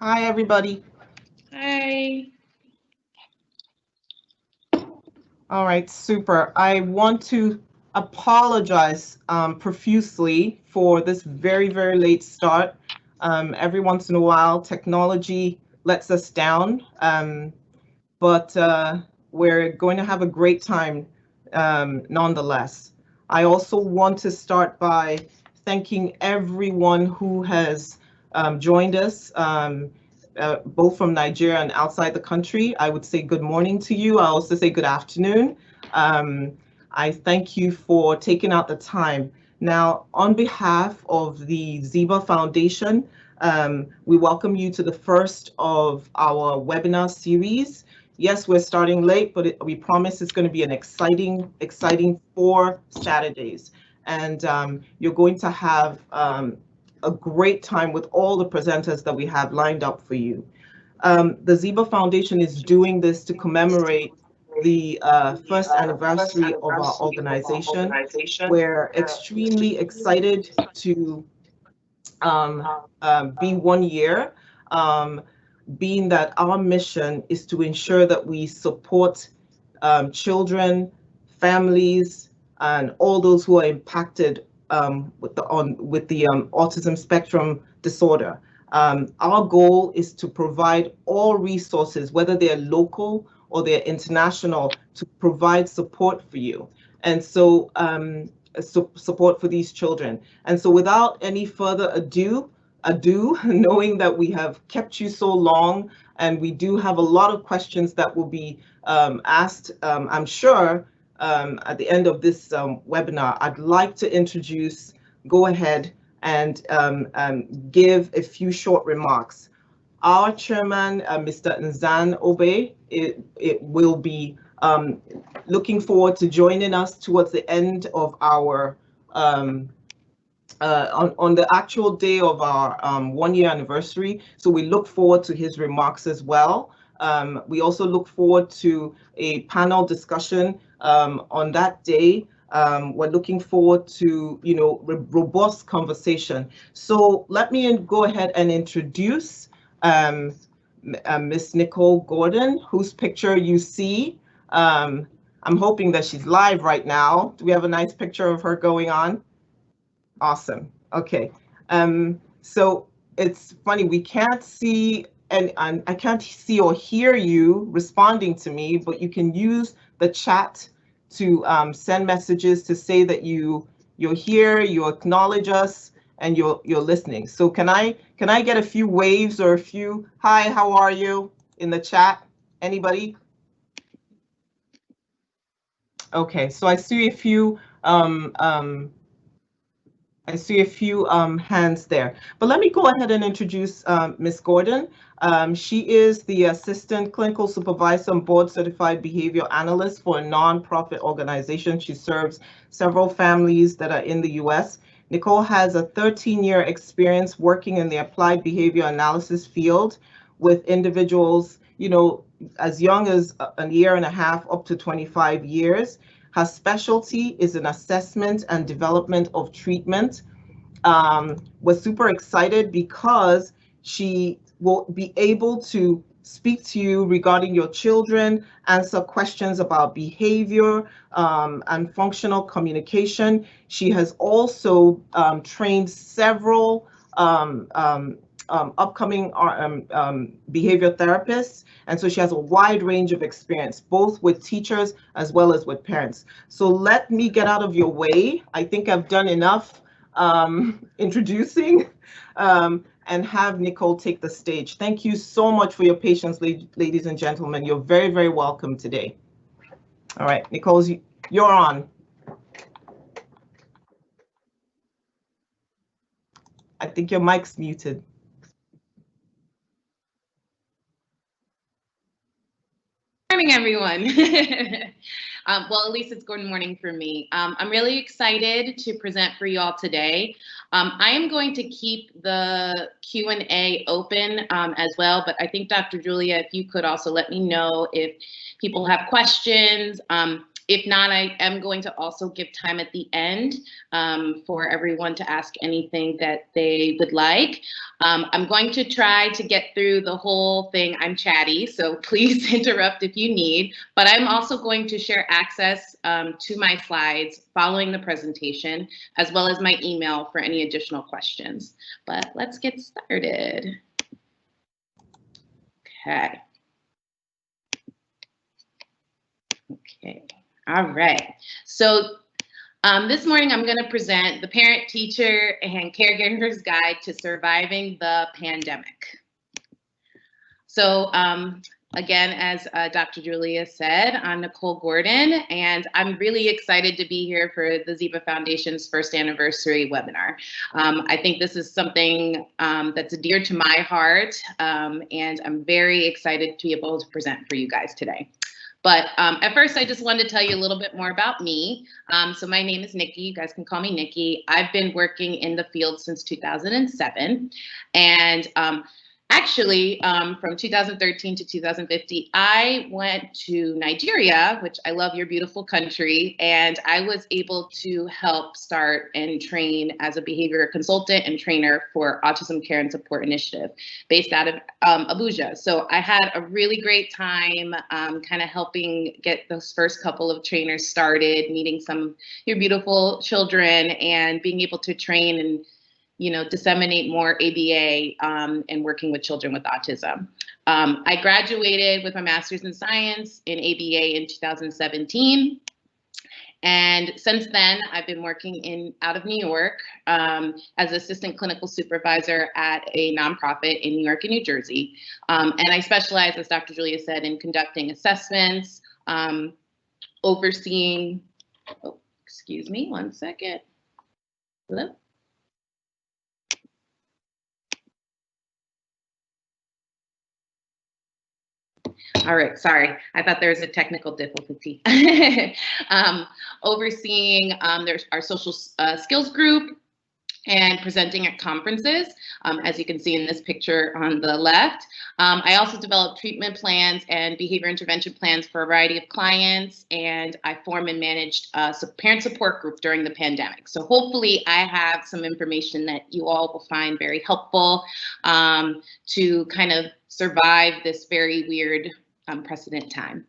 Hi, everybody. Hi. All right, super. I want to apologize profusely for this very, very late start. Every once in a while, technology lets us down, but we're going to have a great time nonetheless. I also want to start by thanking everyone who has joined us. Both from Nigeria and outside the country. I would say good morning to you. I also say good afternoon. Um, I thank you for taking out the time. Now, on behalf of the Ziba Foundation, we welcome you to the first of our webinar series. Yes, we're starting late, but we promise it's going to be an exciting 4 Saturdays. And you're going to have a great time with all the presenters that we have lined up for you. The Ziba Foundation is doing this to commemorate the first anniversary of our organization. We're extremely excited to um, be 1 year, um, being that our mission is to ensure that we support children, families, and all those who are impacted with the autism spectrum disorder. Our goal is to provide all resources, whether they're local or they're international, to provide support for you. And so support for these children. And so without any further ado, knowing that we have kept you so long and we do have a lot of questions that will be asked, I'm sure, at the end of this webinar, I'd like to go ahead and give a few short remarks. Our chairman, Mr. Nzan Obe, it will be looking forward to joining us towards the end of our on the actual day of our 1 year anniversary. So we look forward to his remarks as well. We also look forward to a panel discussion on that day. We're looking forward to, robust conversation. So let me go ahead and introduce Miss Nicole Gordon, whose picture you see. I'm hoping that she's live right now. Do we have a nice picture of her going on? Awesome. Okay. So it's funny, we can't see and I can't see or hear you responding to me, but you can use the chat to send messages to say that you're here, you acknowledge us, and you're listening. So can I get a few waves or a few hi, how are you in the chat? Anybody? Okay, so I see a few hands there. But let me go ahead and introduce Ms. Gordon. She is the Assistant Clinical Supervisor and Board Certified Behavior Analyst for a nonprofit organization. She serves several families that are in the US. Nicole has a 13-year experience working in the applied behavior analysis field with individuals, as young as a year and a half up to 25 years. Her specialty is in assessment and development of treatment. Was super excited because she will be able to speak to you regarding your children, answer questions about behavior and functional communication. She has also trained several upcoming behavior therapists. And so she has a wide range of experience, both with teachers as well as with parents. So let me get out of your way. I think I've done enough introducing and have Nicole take the stage. Thank you so much for your patience, ladies and gentlemen. You're very, very welcome today. All right, Nicole, you're on. I think your mic's muted. Morning, everyone. Well, at least it's good morning for me. I'm really excited to present for you all today. I am going to keep the Q&A open as well, but I think Dr. Julia, if you could also let me know if people have questions. If not, I am going to also give time at the end for everyone to ask anything that they would like. I'm going to try to get through the whole thing. I'm chatty, so please interrupt if you need, but I'm also going to share access to my slides following the presentation, as well as my email for any additional questions. But let's get started. Okay. All right. So this morning I'm going to present the Parent, Teacher, and Caregiver's Guide to Surviving the Pandemic. So again, as Dr. Julia said, I'm Nicole Gordon, and I'm really excited to be here for the Ziba Foundation's first anniversary webinar. I think this is something that's dear to my heart, and I'm very excited to be able to present for you guys today. But at first, I just wanted to tell you a little bit more about me. So my name is Nikki. You guys can call me Nikki. I've been working in the field since 2007. And actually, from 2013 to 2015, I went to Nigeria, which I love your beautiful country, and I was able to help start and train as a behavior consultant and trainer for Autism Care and Support Initiative based out of Abuja. So I had a really great time kind of helping get those first couple of trainers started, meeting some of your beautiful children and being able to train and disseminate more ABA and working with children with autism. I graduated with my master's in science in ABA in 2017. And since then, I've been working out of New York as assistant clinical supervisor at a nonprofit in New York and New Jersey. And I specialize, as Dr. Julia said, in conducting assessments, overseeing, oh, excuse me, one second. Hello? All right, sorry. I thought there was a technical difficulty. Overseeing our social skills group and presenting at conferences, as you can see in this picture on the left. I also develop treatment plans and behavior intervention plans for a variety of clients, and I formed and managed a parent support group during the pandemic. So hopefully I have some information that you all will find very helpful to kind of survive this very weird unprecedented time.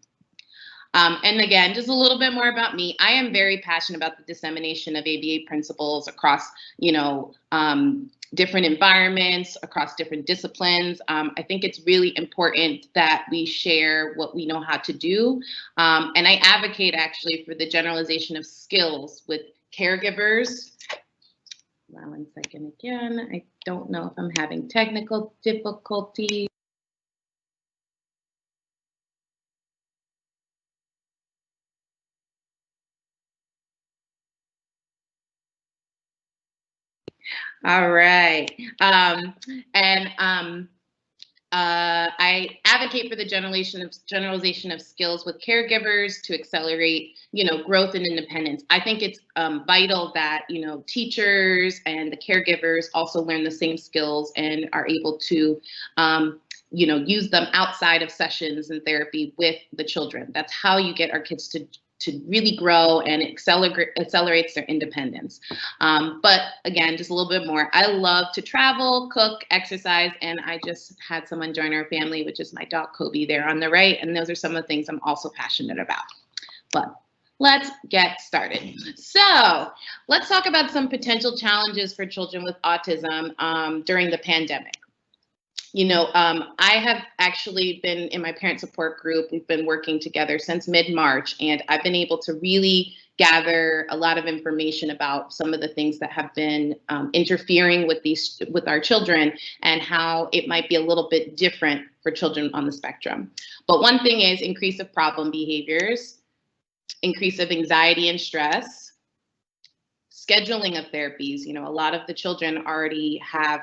And again, just a little bit more about me. I am very passionate about the dissemination of ABA principles across, different environments, across different disciplines. I think it's really important that we share what we know how to do. And I advocate actually for the generalization of skills with caregivers. One second again. I don't know if I'm having technical difficulties. All right. I advocate for the generalization of skills with caregivers to accelerate, growth and independence. I think it's vital that, teachers and the caregivers also learn the same skills and are able to, use them outside of sessions and therapy with the children. That's how you get our kids to really grow and accelerates their independence. But again, just a little bit more. I love to travel, cook, exercise, and I just had someone join our family, which is my dog Kobe there on the right. And those are some of the things I'm also passionate about. But let's get started. So let's talk about some potential challenges for children with autism during the pandemic. I have actually been in my parent support group. We've been working together since mid-March, and I've been able to really gather a lot of information about some of the things that have been interfering with our children and how it might be a little bit different for children on the spectrum. But one thing is increase of problem behaviors, increase of anxiety and stress, scheduling of therapies. A lot of the children already have,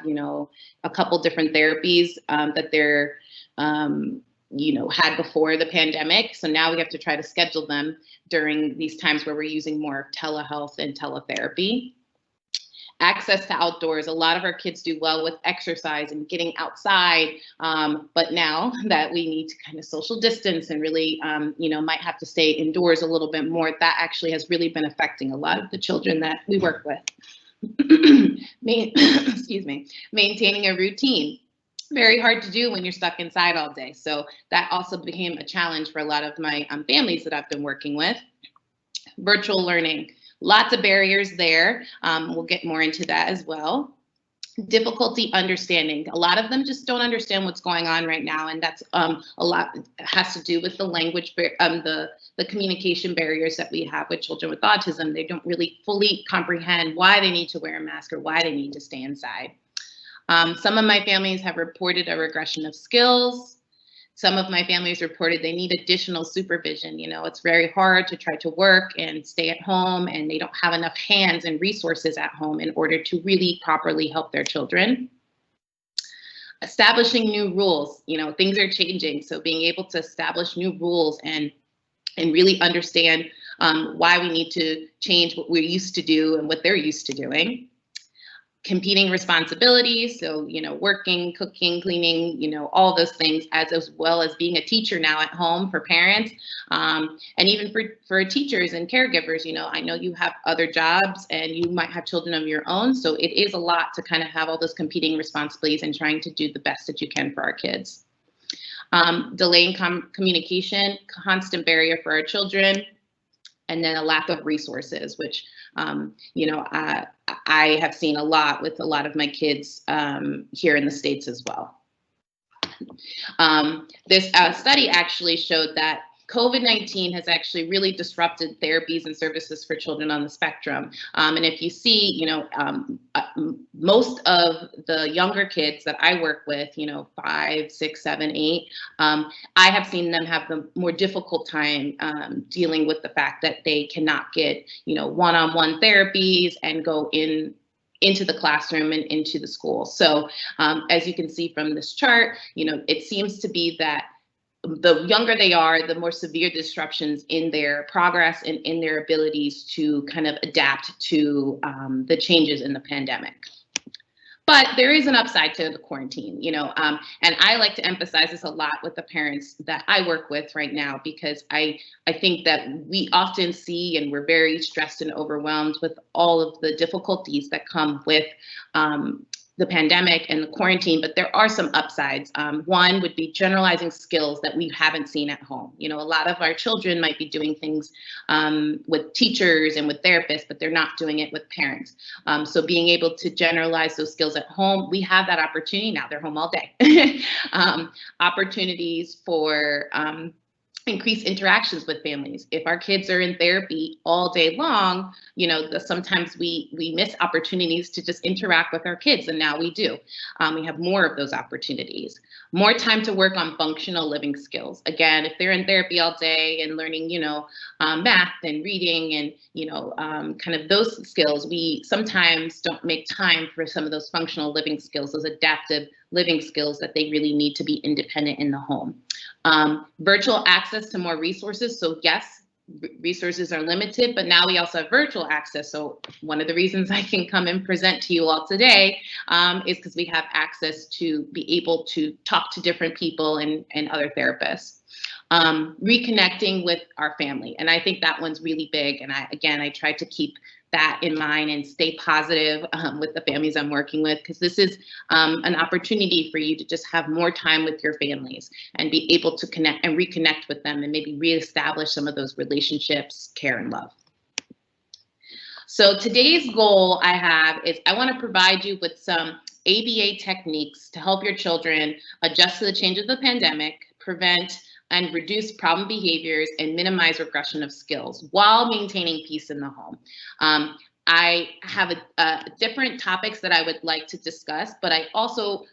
a couple different therapies that they're, had before the pandemic. So now we have to try to schedule them during these times where we're using more telehealth and teletherapy. access to outdoors. A lot of our kids do well with exercise and getting outside, but now that we need to kind of social distance and really, might have to stay indoors a little bit more, that actually has really been affecting a lot of the children that we work with. Excuse me, maintaining a routine. Very hard to do when you're stuck inside all day. So that also became a challenge for a lot of my families that I've been working with. Virtual learning, lots of barriers there. We'll get more into that as well. Difficulty understanding. A lot of them just don't understand what's going on right now, and that's a lot has to do with the language, the communication barriers that we have with children with autism. They don't really fully comprehend why they need to wear a mask or why they need to stay inside. Some of my families have reported a regression of skills. Some of my families reported they need additional supervision. It's very hard to try to work and stay at home, and they don't have enough hands and resources at home in order to really properly help their children. Establishing new rules, things are changing. So being able to establish new rules and really understand why we need to change what we're used to do and what they're used to doing. Competing responsibilities, so working, cooking, cleaning, all those things, as well as being a teacher now at home for parents, and even for teachers and caregivers. I know you have other jobs and you might have children of your own, so it is a lot to kind of have all those competing responsibilities and trying to do the best that you can for our kids. Delaying communication, constant barrier for our children, and then a lack of resources, which I have seen a lot with a lot of my kids here in the States as well. This study actually showed that COVID-19 has actually really disrupted therapies and services for children on the spectrum. And if you see, most of the younger kids that I work with, 5, 6, 7, 8, I have seen them have the more difficult time dealing with the fact that they cannot get, one-on-one therapies and go into the classroom and into the school. So as you can see from this chart, it seems to be that the younger they are, the more severe disruptions in their progress and in their abilities to kind of adapt to the changes in the pandemic. But there is an upside to the quarantine, and I like to emphasize this a lot with the parents that I work with right now, because I think that we often see, and we're very stressed and overwhelmed with all of the difficulties that come with the pandemic and the quarantine, but there are some upsides. One would be generalizing skills that we haven't seen at home. A lot of our children might be doing things with teachers and with therapists, but they're not doing it with parents. So being able to generalize those skills at home, we have that opportunity now. They're home all day. Opportunities for increase interactions with families. If our kids are in therapy all day long, sometimes we miss opportunities to just interact with our kids, and now we do. We have more of those opportunities. More time to work on functional living skills. Again, if they're in therapy all day and learning, math and reading and, kind of those skills, we sometimes don't make time for some of those functional living skills, those adaptive living skills that they really need to be independent in the home. Virtual access to more resources. So yes, resources are limited, but now we also have virtual access. So one of the reasons I can come and present to you all today is because we have access to be able to talk to different people and other therapists. Reconnecting with our family. And I think that one's really big. And I try to keep that in mind and stay positive with the families I'm working with, because this is an opportunity for you to just have more time with your families and be able to connect and reconnect with them and maybe reestablish some of those relationships, care, and love. So today's goal I have is I want to provide you with some ABA techniques to help your children adjust to the change of the pandemic, prevent and reduce problem behaviors, and minimize regression of skills while maintaining peace in the home. I have different topics that I would like to discuss, but I also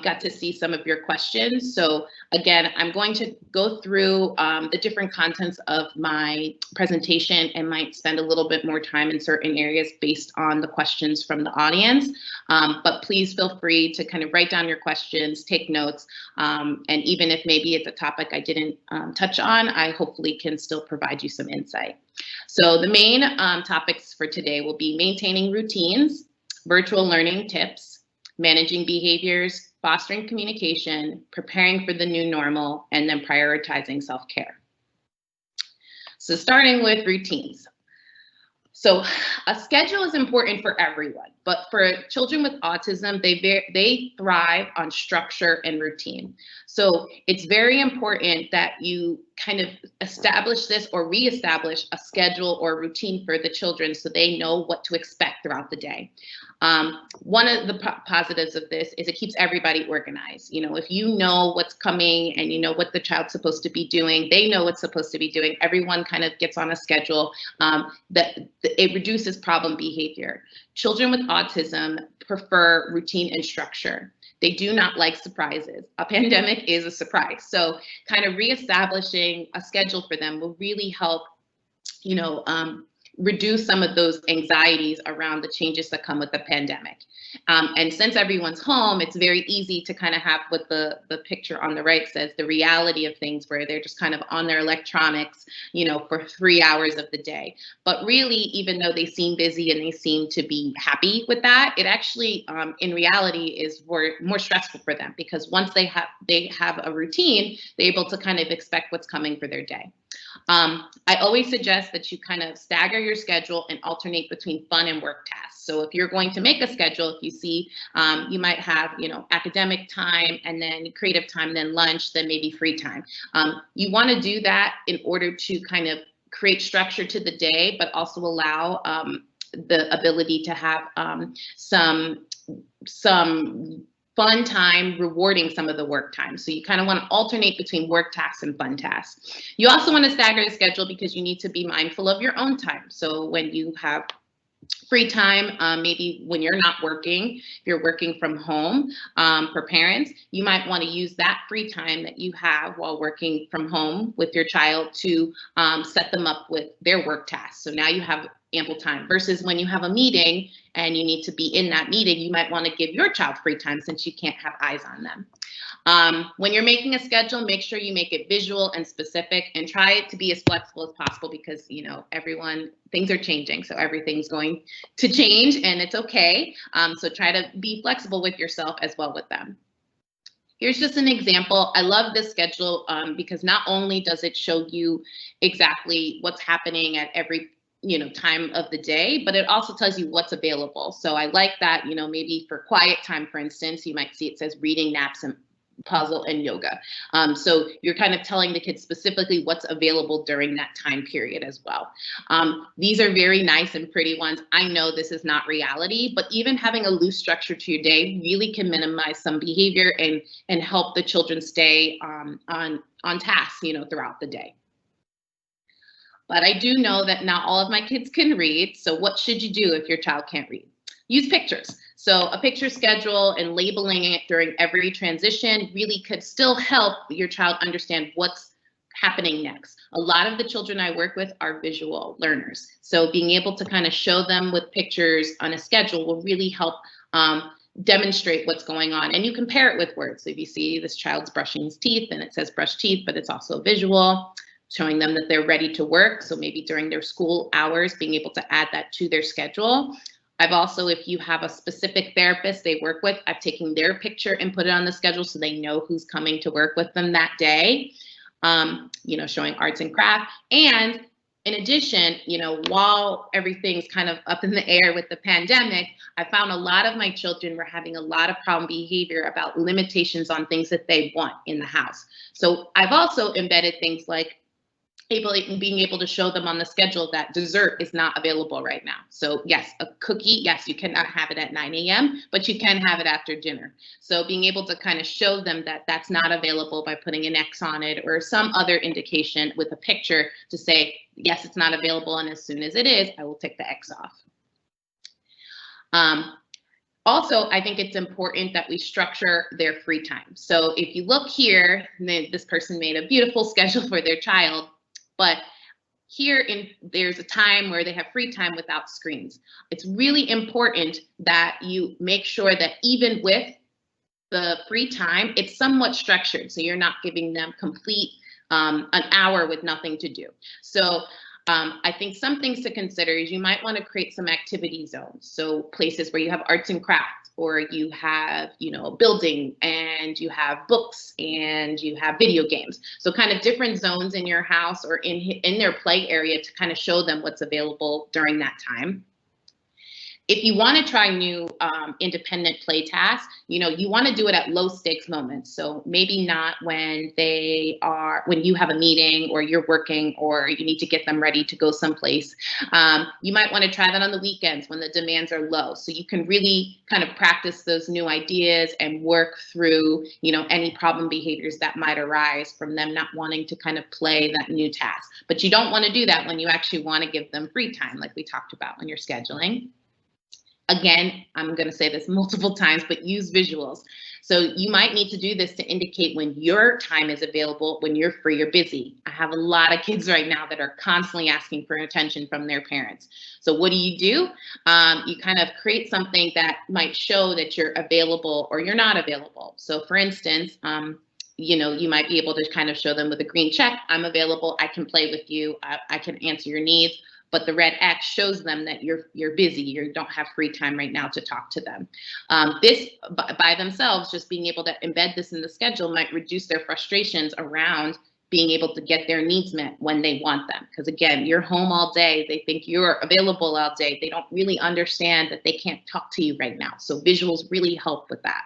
got to see some of your questions. So again, I'm going to go through the different contents of my presentation and might spend a little bit more time in certain areas based on the questions from the audience. But please feel free to kind of write down your questions, take notes, and even if maybe it's a topic I didn't touch on, I hopefully can still provide you some insight. So the main topics for today will be maintaining routines, virtual learning tips, managing behaviors, fostering communication, preparing for the new normal, and then prioritizing self-care. So starting with routines. So a schedule is important for everyone, but for children with autism, they thrive on structure and routine. So it's very important that you kind of establish this or reestablish a schedule or routine for the children so they know what to expect throughout the day. One of the positives of this is it keeps everybody organized. You know, if you know what's coming and you know what the child's supposed to be doing, they know what's supposed to be doing, everyone kind of gets on a schedule, it reduces problem behavior. Children with autism prefer routine and structure. They do not like surprises. A pandemic is a surprise. So kind of reestablishing a schedule for them will really help, you know, reduce some of those anxieties around the changes that come with the pandemic. And since everyone's home, it's very easy to kind of have what the picture on the right says, the reality of things where they're just kind of on their electronics, you know, for 3 hours of the day. But really, even though they seem busy and they seem to be happy with that, it actually, in reality, is more stressful for them because once they have a routine, they're able to kind of expect what's coming for their day. I always suggest that you kind of stagger your schedule and alternate between fun and work tasks. So if you're going to make a schedule, if you see you might have, you know, academic time and then creative time, then lunch, then maybe free time. You want to do that in order to kind of create structure to the day, but also allow the ability to have some fun time rewarding some of the work time. So you kind of want to alternate between work tasks and fun tasks. You also want to stagger the schedule because you need to be mindful of your own time. So when you have free time, maybe when you're not working, if you're working from home, for parents, you might want to use that free time that you have while working from home with your child to set them up with their work tasks. So now you have ample time versus when you have a meeting and you need to be in that meeting, you might want to give your child free time since you can't have eyes on them. When you're making a schedule, make sure you make it visual and specific and try it to be as flexible as possible because, you know, things are changing. So everything's going to change and it's okay. So try to be flexible with yourself as well with them. Here's just an example. I love this schedule because not only does it show you exactly what's happening at every time of the day, but it also tells you what's available. So I like that, maybe for quiet time, for instance, you might see it says reading, naps, and puzzle and yoga. So you're kind of telling the kids specifically what's available during that time period as well. These are very nice and pretty ones. I know this is not reality, but even having a loose structure to your day really can minimize some behavior and help the children stay on task, throughout the day. But I do know that not all of my kids can read. So what should you do if your child can't read? Use pictures. So a picture schedule and labeling it during every transition really could still help your child understand what's happening next. A lot of the children I work with are visual learners. So being able to kind of show them with pictures on a schedule will really help demonstrate what's going on. And you compare it with words. So if you see this child's brushing his teeth and it says brush teeth, but it's also visual, showing them that they're ready to work. So maybe during their school hours, being able to add that to their schedule. I've also, if you have a specific therapist they work with, I've taken their picture and put it on the schedule so they know who's coming to work with them that day, showing arts and craft. And in addition, while everything's kind of up in the air with the pandemic, I found a lot of my children were having a lot of problem behavior about limitations on things that they want in the house. So I've also embedded things like being able to show them on the schedule that dessert is not available right now. So yes, a cookie, yes, you cannot have it at 9 a.m., but you can have it after dinner. So being able to kind of show them that that's not available by putting an X on it or some other indication with a picture to say, yes, it's not available. And as soon as it is, I will take the X off. Also, I think it's important that we structure their free time. So if you look here, this person made a beautiful schedule for their child. But there's a time where they have free time without screens. It's really important that you make sure that even with the free time, it's somewhat structured. So you're not giving them complete an hour with nothing to do. So I think some things to consider is you might want to create some activity zones. So places where you have arts and crafts, or you have, a building and you have books and you have video games. So kind of different zones in your house or in their play area to kind of show them what's available during that time. If you want to try new independent play tasks, you want to do it at low stakes moments. So maybe not when you have a meeting or you're working or you need to get them ready to go someplace. You might want to try that on the weekends when the demands are low. So you can really kind of practice those new ideas and work through, any problem behaviors that might arise from them not wanting to kind of play that new task. But you don't want to do that when you actually want to give them free time, like we talked about when you're scheduling. Again, I'm going to say this multiple times, but use visuals. So you might need to do this to indicate when your time is available, when you're free or busy. I have a lot of kids right now that are constantly asking for attention from their parents. So what do? You kind of create something that might show that you're available or you're not available. So for instance, you might be able to kind of show them with a green check, I'm available, I can play with you, I can answer your needs. But the red X shows them that you're busy, you don't have free time right now to talk to them. This by themselves, just being able to embed this in the schedule might reduce their frustrations around being able to get their needs met when they want them. Because again, you're home all day, they think you're available all day, they don't really understand that they can't talk to you right now. So visuals really help with that.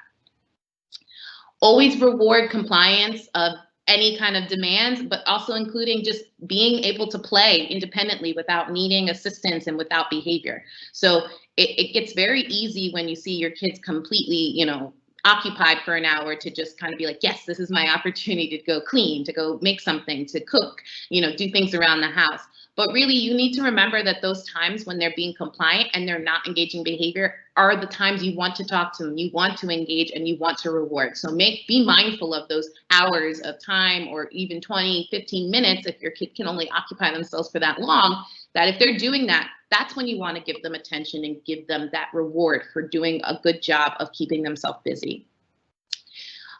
Always reward compliance of any kind of demands, but also including just being able to play independently without needing assistance and without behavior. So it gets very easy when you see your kids completely, occupied for an hour to just kind of be like, yes, this is my opportunity to go clean, to go make something, to cook, do things around the house. But really, you need to remember that those times when they're being compliant and they're not engaging behavior are the times you want to talk to them, you want to engage, and you want to reward. So be mindful of those hours of time, or even 20, 15 minutes, if your kid can only occupy themselves for that long, that if they're doing that, that's when you want to give them attention and give them that reward for doing a good job of keeping themselves busy.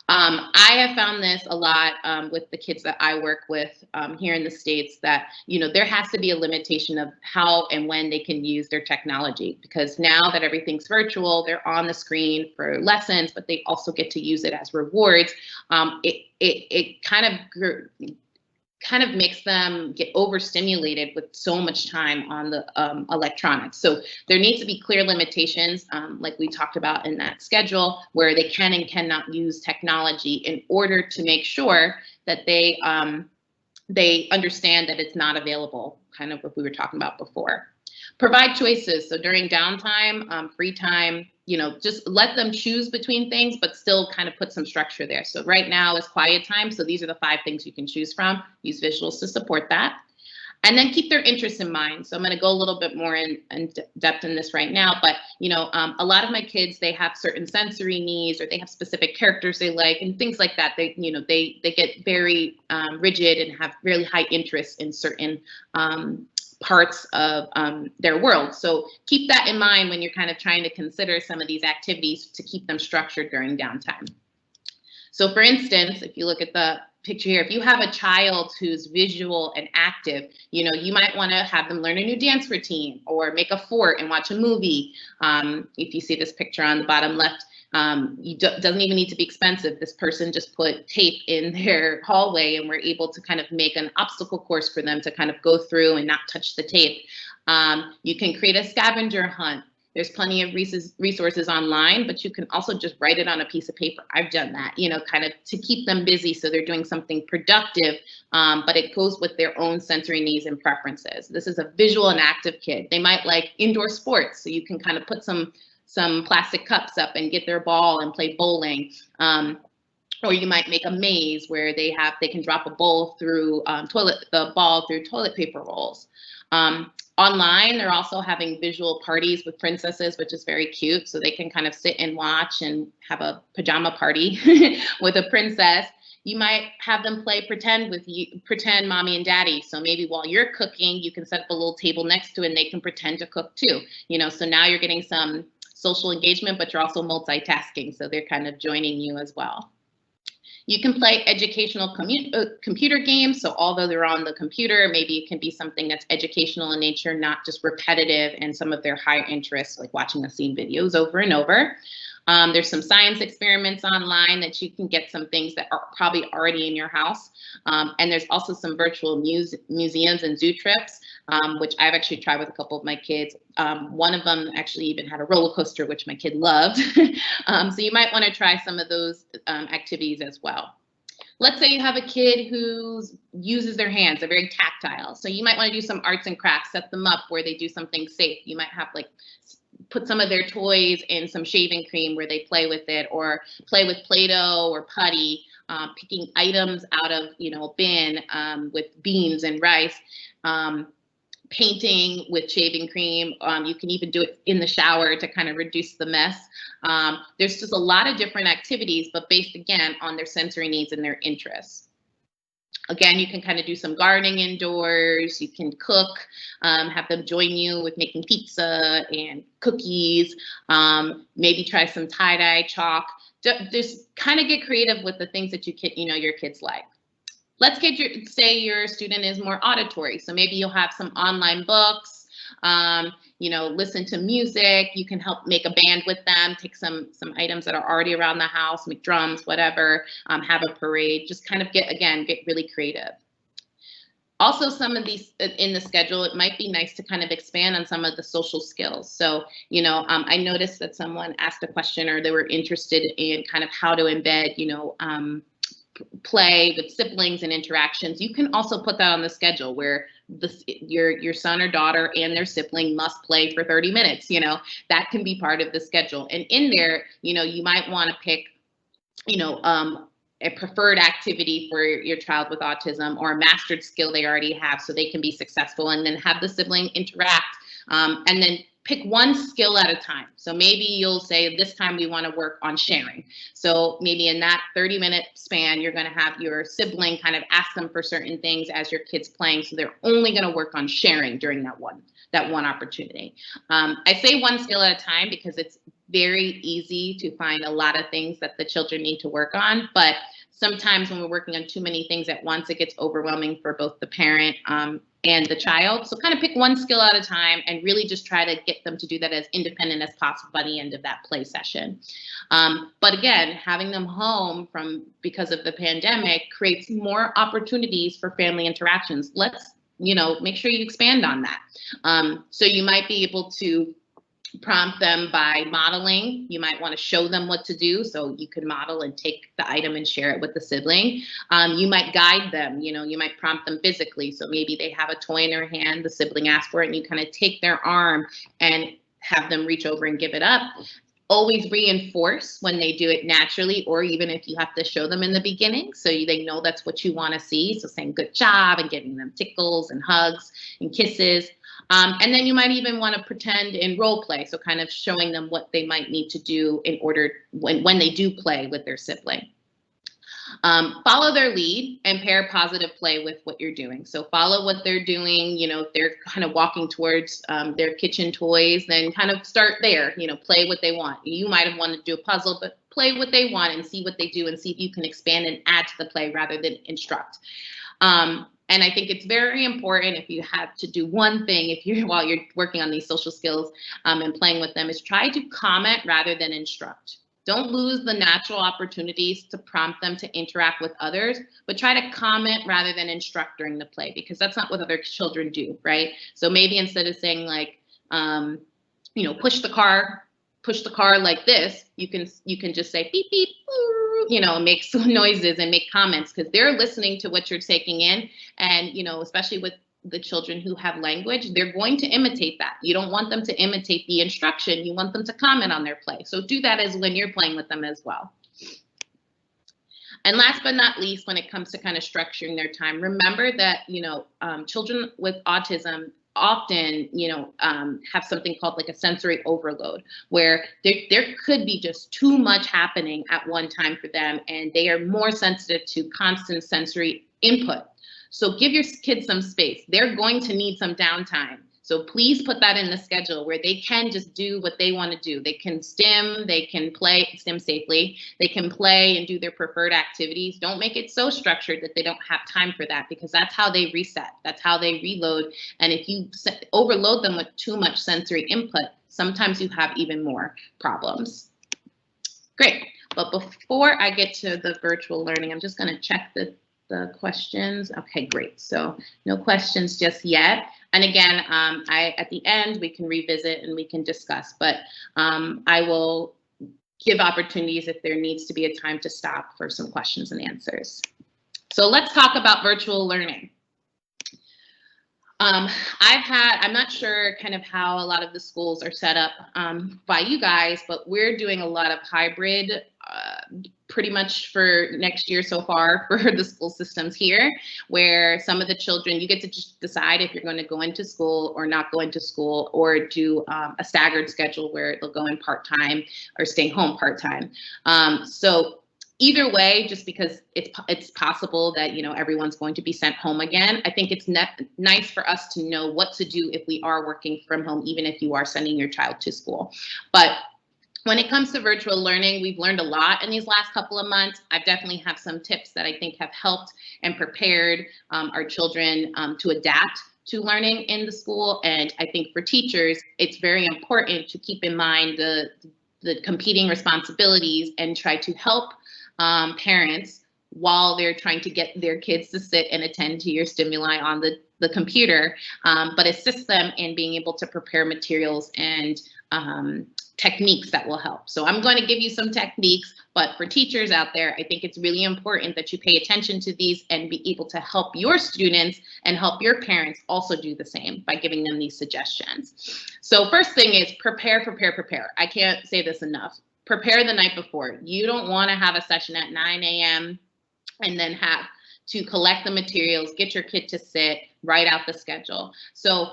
I have found this a lot with the kids that I work with here in the States, that, there has to be a limitation of how and when they can use their technology, because now that everything's virtual, they're on the screen for lessons, but they also get to use it as rewards. It kind of makes them get overstimulated with so much time on the electronics. So there needs to be clear limitations, like we talked about in that schedule, where they can and cannot use technology in order to make sure that they understand that it's not available, kind of what we were talking about before. Provide choices. So during downtime, free time, just let them choose between things, but still kind of put some structure there. So right now is quiet time. So these are the 5 things you can choose from. Use visuals to support that. And then keep their interests in mind. So I'm going to go a little bit more in depth in this right now. But, a lot of my kids, they have certain sensory needs, or they have specific characters they like and things like that. They get very rigid and have really high interest in certain parts of their world. So keep that in mind when you're kind of trying to consider some of these activities to keep them structured during downtime. So for instance, if you look at the picture here, if you have a child who's visual and active, you might want to have them learn a new dance routine or make a fort and watch a movie. If you see this picture on the bottom left, doesn't even need to be expensive. This person just put tape in their hallway and we're able to kind of make an obstacle course for them to kind of go through and not touch the tape. You can create a scavenger hunt. There's plenty of resources online, but you can also just write it on a piece of paper. I've done that, kind of to keep them busy so they're doing something productive, but it goes with their own sensory needs and preferences. This is a visual and active kid. They might like indoor sports, so you can kind of put some plastic cups up and get their ball and play bowling. Or you might make a maze where they can drop a bowl through the ball through toilet paper rolls. Online, they're also having visual parties with princesses, which is very cute. So they can kind of sit and watch and have a pajama party with a princess. You might have them play pretend mommy and daddy. So maybe while you're cooking, you can set up a little table next to it and they can pretend to cook too. So now you're getting some social engagement, but you're also multitasking. So they're kind of joining you as well. You can play educational computer games. So although they're on the computer, maybe it can be something that's educational in nature, not just repetitive and some of their high interests, like watching the same videos over and over. There's some science experiments online that you can get some things that are probably already in your house. And there's also some virtual museums and zoo trips, which I've actually tried with a couple of my kids. One of them actually even had a roller coaster, which my kid loved. So you might want to try some of those activities as well. Let's say you have a kid who uses their hands, they're very tactile. So you might want to do some arts and crafts, set them up where they do something safe. You might have like put some of their toys in some shaving cream where they play with it, or play with Play-Doh or putty, picking items out of, a bin with beans and rice, painting with shaving cream. You can even do it in the shower to kind of reduce the mess. There's just a lot of different activities, but based again on their sensory needs and their interests. Again, you can kind of do some gardening indoors. You can cook, have them join you with making pizza and cookies. Maybe try some tie-dye, chalk. Just kind of get creative with the things that your kids like. Let's say your student is more auditory. So maybe you'll have some online books, listen to music. You can help make a band with them, take some items that are already around the house, make drums, whatever, have a parade, just kind of get really creative. Also, some of these in the schedule, it might be nice to kind of expand on some of the social skills. So, I noticed that someone asked a question, or they were interested in kind of how to embed, play with siblings and interactions. You can also put that on the schedule where your son or daughter and their sibling must play for 30 minutes. That can be part of the schedule. And in there, you might want to pick, a preferred activity for your child with autism, or a mastered skill they already have so they can be successful, and then have the sibling interact, and then pick one skill at a time. So maybe you'll say, this time we want to work on sharing. So maybe in that 30-minute span, you're going to have your sibling kind of ask them for certain things as your kid's playing. So they're only going to work on sharing during that one opportunity. I say one skill at a time because it's very easy to find a lot of things that the children need to work on. But sometimes when we're working on too many things at once, it gets overwhelming for both the parent and the child. So kind of pick one skill at a time and really just try to get them to do that as independent as possible by the end of that play session. But again, having them home because of the pandemic creates more opportunities for family interactions. Let's, make sure you expand on that. So you might be able to prompt them by modeling. You might want to show them what to do. So you could model and take the item and share it with the sibling. You might guide them, you might prompt them physically. So maybe they have a toy in their hand, the sibling asks for it, and you kind of take their arm and have them reach over and give it up. Always reinforce when they do it naturally, or even if you have to show them in the beginning, so they know that's what you want to see. So saying good job and giving them tickles and hugs and kisses. And then you might even want to pretend in role play. So kind of showing them what they might need to do in order when they do play with their sibling. Follow their lead and pair positive play with what you're doing. So follow what they're doing. If they're kind of walking towards their kitchen toys, then kind of start there, play what they want. You might have wanted to do a puzzle, but play what they want and see what they do and see if you can expand and add to the play rather than instruct. And I think it's very important, if you have to do one thing, while you're working on these social skills and playing with them, is try to comment rather than instruct. Don't lose the natural opportunities to prompt them to interact with others, but try to comment rather than instruct during the play, because that's not what other children do, right? So maybe instead of saying like, push the car like this, you can just say beep, beep, make some noises and make comments, because they're listening to what you're taking in. And, especially with the children who have language, they're going to imitate that. You don't want them to imitate the instruction. You want them to comment on their play. So do that as when you're playing with them as well. And last but not least, when it comes to kind of structuring their time, remember that, children with autism often, have something called like a sensory overload, where there could be just too much happening at one time for them, and they are more sensitive to constant sensory input. So give your kids some space. They're going to need some downtime. So please put that in the schedule where they can just do what they want to do. They can STEM, they can play STEM safely, they can play and do their preferred activities. Don't make it so structured that they don't have time for that, because that's how they reset. That's how they reload. And if you overload them with too much sensory input, sometimes you have even more problems. Great. But before I get to the virtual learning, I'm just going to check the questions. Okay, great. So no questions just yet. And again, at the end, we can revisit and we can discuss, but I will give opportunities if there needs to be a time to stop for some questions and answers. So let's talk about virtual learning. I'm not sure kind of how a lot of the schools are set up by you guys, but we're doing a lot of hybrid pretty much for next year so far for the school systems here, where some of the children, you get to just decide if you're going to go into school or not go into school, or do a staggered schedule where they'll go in part-time or stay home part-time. So either way, just because it's possible that, you know, everyone's going to be sent home again, I think it's nice for us to know what to do if we are working from home, even if you are sending your child to school. But when it comes to virtual learning, we've learned a lot in these last couple of months. I definitely have some tips that I think have helped and prepared our children to adapt to learning in the school. And I think for teachers, it's very important to keep in mind the competing responsibilities and try to help parents while they're trying to get their kids to sit and attend to your stimuli on the computer, but assist them in being able to prepare materials and techniques that will help. So I'm going to give you some techniques, but for teachers out there, I think it's really important that you pay attention to these and be able to help your students and help your parents also do the same by giving them these suggestions. So first thing is prepare, prepare, prepare. I can't say this enough. Prepare the night before. You don't want to have a session at 9 a.m. and then have to collect the materials, get your kid to sit, write out the schedule. So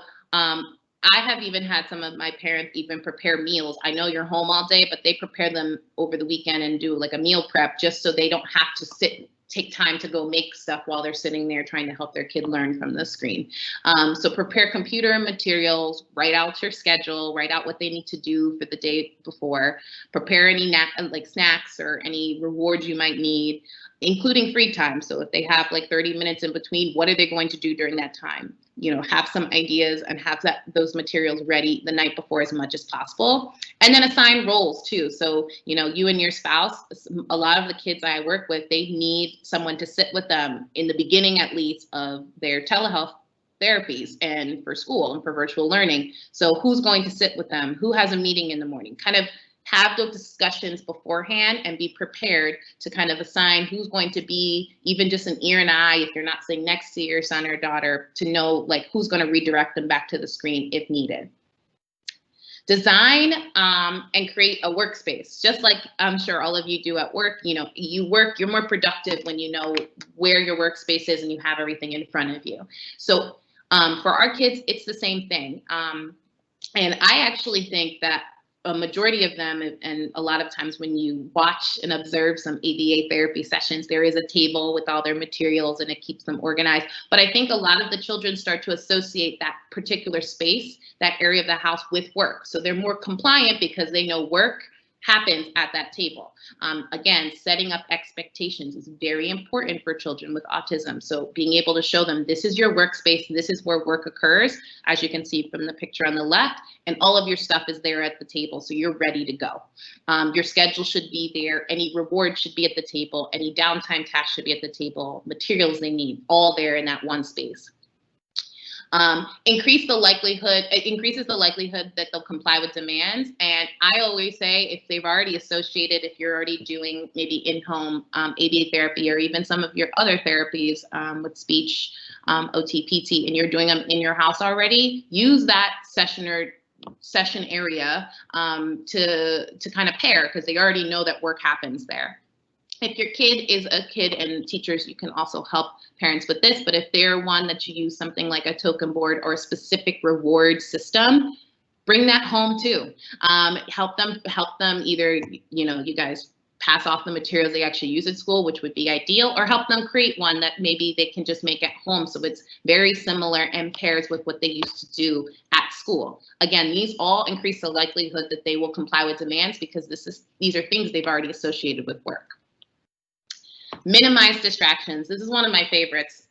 I have even had some of my parents even prepare meals. I know you're home all day, but they prepare them over the weekend and do like a meal prep just so they don't have to take time to go make stuff while they're sitting there trying to help their kid learn from the screen. So prepare computer and materials, write out your schedule, write out what they need to do for the day before, prepare any like snacks or any rewards you might need, including free time. So if they have like 30 minutes in between, what are they going to do during that time? You know, have some ideas and have those materials ready the night before as much as possible. And then assign roles too. So, you know, you and your spouse, a lot of the kids I work with, they need someone to sit with them in the beginning, at least, of their telehealth therapies and for school and for virtual learning. So who's going to sit with them? Who has a meeting in the morning? Kind of have those discussions beforehand and be prepared to kind of assign who's going to be even just an ear and eye if you're not sitting next to your son or daughter, to know like who's going to redirect them back to the screen if needed. Design and create a workspace, just like I'm sure all of you do at work. You know, you're more productive when you know where your workspace is and you have everything in front of you. So for our kids, it's the same thing. And I actually think that a majority of them, and a lot of times when you watch and observe some ABA therapy sessions, there is a table with all their materials and it keeps them organized. But I think a lot of the children start to associate that particular space, that area of the house, with work. So they're more compliant because they know work happens at that table. Again, setting up expectations is very important for children with autism. So being able to show them this is your workspace, this is where work occurs, as you can see from the picture on the left, and all of your stuff is there at the table, so you're ready to go. Your schedule should be there, any reward should be at the table, any downtime tasks should be at the table, materials they need, all there in that one space. Increases the likelihood that they'll comply with demands. And I always say, if they've already associated, if you're already doing maybe in-home ABA therapy or even some of your other therapies with speech, OT, PT, and you're doing them in your house already, use that session area to kind of pair, because they already know that work happens there. If your kid is a kid, and teachers, you can also help parents with this, but if they're one that you use something like a token board or a specific reward system, bring that home too. Help them either, you know, you guys pass off the materials they actually use at school, which would be ideal, or help them create one that maybe they can just make at home so it's very similar and pairs with what they used to do at school. Again, these all increase the likelihood that they will comply with demands because these are things they've already associated with work. Minimize distractions. This is one of my favorites.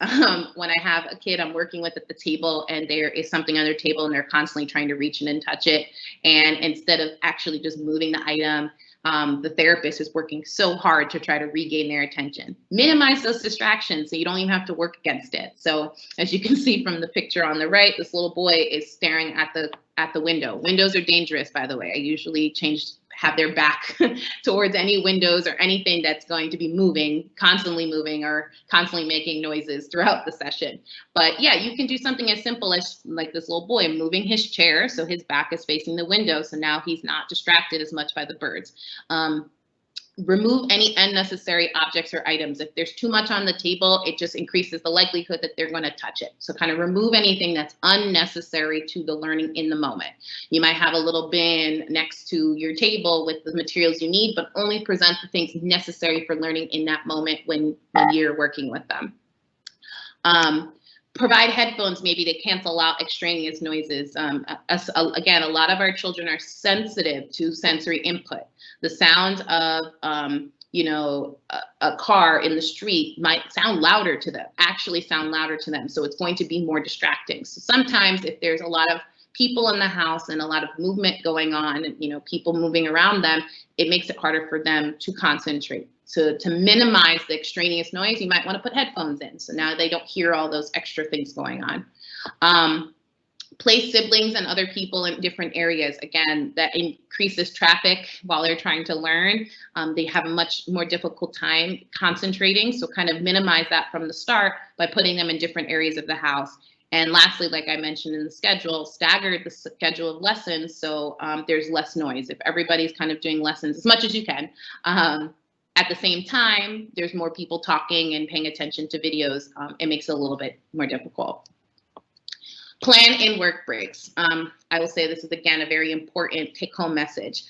When I have a kid I'm working with at the table and there is something on their table and they're constantly trying to reach in and touch it, and instead of actually just moving the item, the therapist is working so hard to try to regain their attention. Minimize those distractions so you don't even have to work against it. So as you can see from the picture on the right, this little boy is staring at the window. Windows are dangerous, by the way. I usually have their back towards any windows or anything that's going to be moving or constantly making noises throughout the session. But yeah, you can do something as simple as like this little boy moving his chair so his back is facing the window, so now he's not distracted as much by the birds. Remove any unnecessary objects or items. If there's too much on the table, it just increases the likelihood that they're going to touch it. So kind of remove anything that's unnecessary to the learning in the moment. You might have a little bin next to your table with the materials you need, but only present the things necessary for learning in that moment when you're working with them. Provide headphones maybe to cancel out extraneous noises. Again, a lot of our children are sensitive to sensory input. The sound of, a car in the street might sound louder to them, So it's going to be more distracting. So sometimes if there's a lot of people in the house and a lot of movement going on, and, people moving around them, it makes it harder for them to concentrate. So to minimize the extraneous noise, you might want to put headphones in. So now they don't hear all those extra things going on. Place siblings and other people in different areas. Again, that increases traffic while they're trying to learn. They have a much more difficult time concentrating. So kind of minimize that from the start by putting them in different areas of the house. And lastly, like I mentioned in the schedule, stagger the schedule of lessons so there's less noise. If everybody's kind of doing lessons as much as you can, at the same time, there's more people talking and paying attention to videos. It makes it a little bit more difficult. Plan in work breaks. I will say this is, again, a very important take-home message.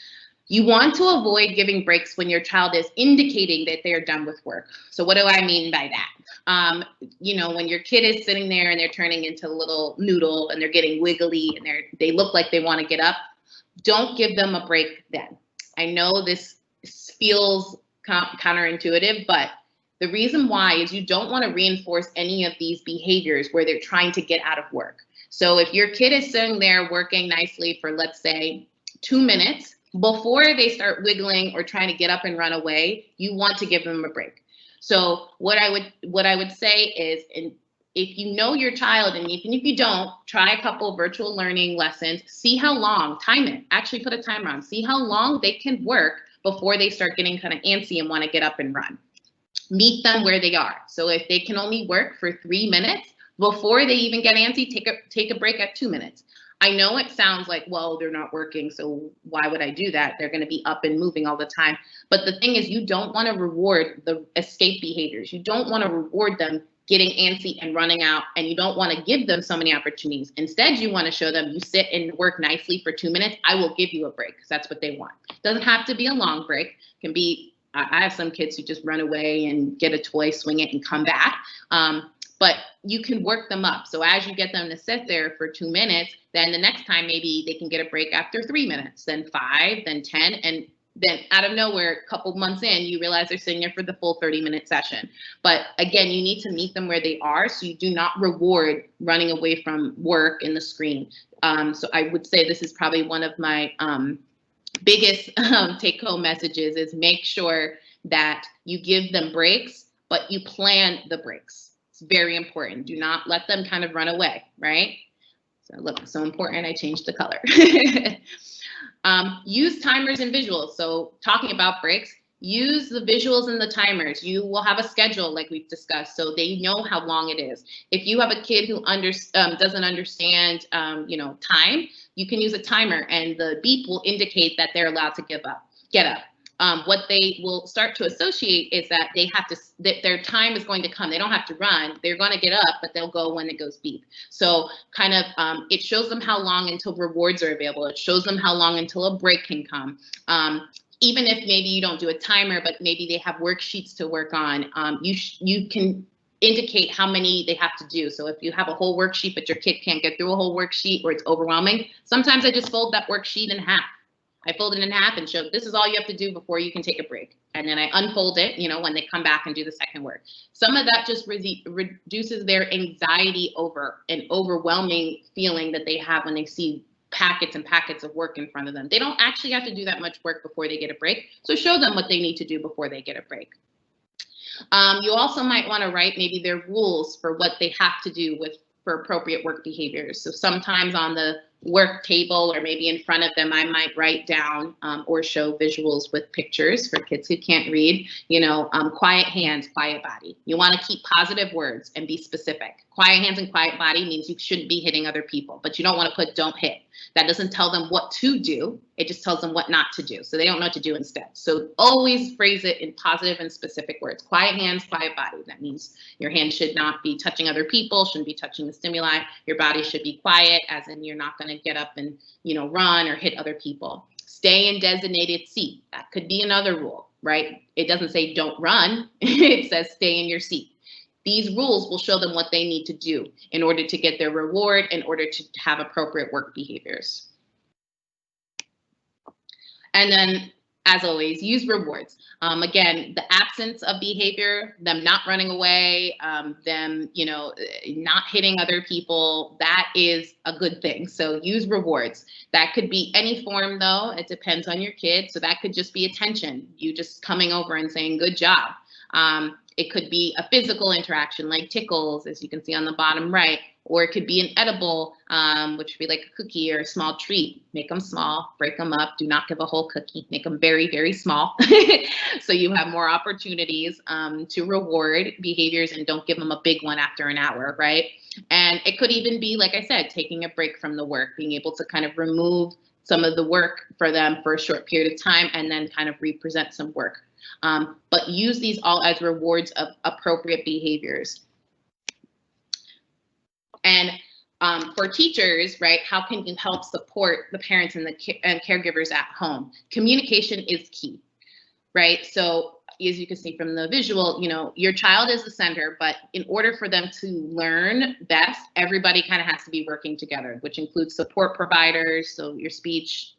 You want to avoid giving breaks when your child is indicating that they're done with work. So what do I mean by that? When your kid is sitting there and they're turning into a little noodle and they're getting wiggly and they look like they want to get up, don't give them a break then. I know this feels counterintuitive, but the reason why is you don't want to reinforce any of these behaviors where they're trying to get out of work. So if your kid is sitting there working nicely for, let's say, 2 minutes, before they start wiggling or trying to get up and run away, you want to give them a break. So what I would say is, if you know your child, and even if you don't, try a couple virtual learning lessons, see how long, time it, actually put a timer on, see how long they can work before they start getting kind of antsy and want to get up and run. Meet them where they are. So if they can only work for 3 minutes, before they even get antsy, take a break at 2 minutes. I know it sounds like, well, they're not working, so why would I do that? They're going to be up and moving all the time. But the thing is, you don't want to reward the escape behaviors. You don't want to reward them getting antsy and running out, and you don't want to give them so many opportunities. Instead, you want to show them, you sit and work nicely for 2 minutes, I will give you a break, because that's what they want. It doesn't have to be a long break. It can be, I have some kids who just run away and get a toy, swing it, and come back. But you can work them up. So as you get them to sit there for 2 minutes, then the next time maybe they can get a break after 3 minutes, then 5, then 10, and then out of nowhere, a couple months in, you realize they're sitting there for the full 30-minute session. But again, you need to meet them where they are, so you do not reward running away from work and the screen. So I would say this is probably one of my biggest take-home messages, is make sure that you give them breaks, but you plan the breaks. It's very important. Do not let them kind of run away, right? So look, so important, I changed the color. Use timers and visuals. So talking about breaks, use the visuals and the timers. You will have a schedule like we've discussed, so they know how long it is. If you have a kid who doesn't understand time, you can use a timer and the beep will indicate that they're allowed to get up. What they will start to associate is that that their time is going to come. They don't have to run. They're going to get up, but they'll go when it goes beep. So kind of it shows them how long until rewards are available. It shows them how long until a break can come. even if maybe you don't do a timer, but maybe they have worksheets to work on, you can indicate how many they have to do. So if you have a whole worksheet, but your kid can't get through a whole worksheet or it's overwhelming, sometimes I just fold that worksheet in half. I fold it in half and show this is all you have to do before you can take a break. And then I unfold it, when they come back and do the second work. Some of that just reduces their anxiety over an overwhelming feeling that they have when they see packets and packets of work in front of them. They don't actually have to do that much work before they get a break. So show them what they need to do before they get a break. You also might want to write maybe their rules for what they have to do for appropriate work behaviors. So sometimes on the work table or maybe in front of them, I might write down or show visuals with pictures for kids who can't read, quiet hands, quiet body. You want to keep positive words and be specific. Quiet hands and quiet body means you shouldn't be hitting other people, but you don't want to put don't hit. That doesn't tell them what to do. It just tells them what not to do. So they don't know what to do instead. So always phrase it in positive and specific words. Quiet hands, quiet body. That means your hand should not be touching other people, shouldn't be touching the stimuli. Your body should be quiet, as in you're not going to get up and, run or hit other people. Stay in designated seat. That could be another rule, right? It doesn't say don't run. It says stay in your seat. These rules will show them what they need to do in order to get their reward, in order to have appropriate work behaviors. And then, as always, use rewards. Again, the absence of behavior, them not running away, them, not hitting other people, that is a good thing. So use rewards. That could be any form, though. It depends on your kid. So that could just be attention. You just coming over and saying, good job. It could be a physical interaction like tickles, as you can see on the bottom right, or it could be an edible, which would be like a cookie or a small treat. Make them small, break them up. Do not give a whole cookie. Make them very, very small. So you have more opportunities to reward behaviors, and don't give them a big one after an hour, right? And it could even be, like I said, taking a break from the work, being able to kind of remove some of the work for them for a short period of time and then kind of represent some work. But use these all as rewards of appropriate behaviors. And for teachers, right, how can you help support the parents and the caregivers at home? Communication is key, right? So as you can see from the visual, your child is the center, but in order for them to learn best, everybody kind of has to be working together, which includes support providers, so your speech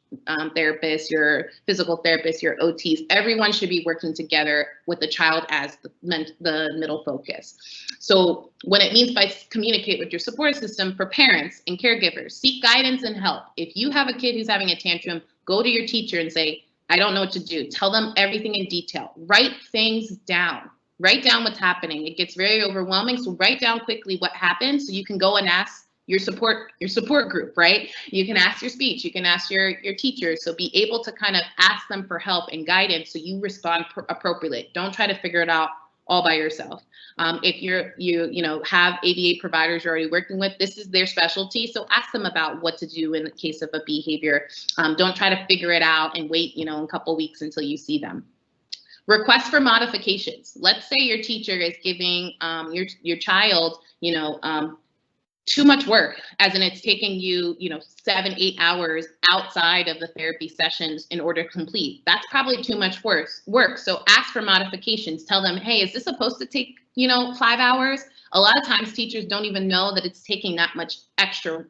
therapist, your physical therapist, your OTs, everyone should be working together with the child as the middle focus. So what it means by communicate with your support system for parents and caregivers, seek guidance and help. If you have a kid who's having a tantrum, go to your teacher and say, I don't know what to do. Tell them everything in detail. Write things down. Write down what's happening. It gets very overwhelming. So write down quickly what happened so you can go and ask your support group, right? You can ask your speech, you can ask your teacher. So be able to kind of ask them for help and guidance so you respond appropriately. Don't try to figure it out all by yourself. If you have ABA providers you're already working with, this is their specialty. So ask them about what to do in the case of a behavior. Don't try to figure it out and wait, a couple weeks until you see them. Request for modifications. Let's say your teacher is giving your child, too much work, as in it's taking you, 7-8 hours outside of the therapy sessions in order to complete. That's probably too much work. So ask for modifications. Tell them, hey, is this supposed to take, 5 hours? A lot of times teachers don't even know that it's taking that much extra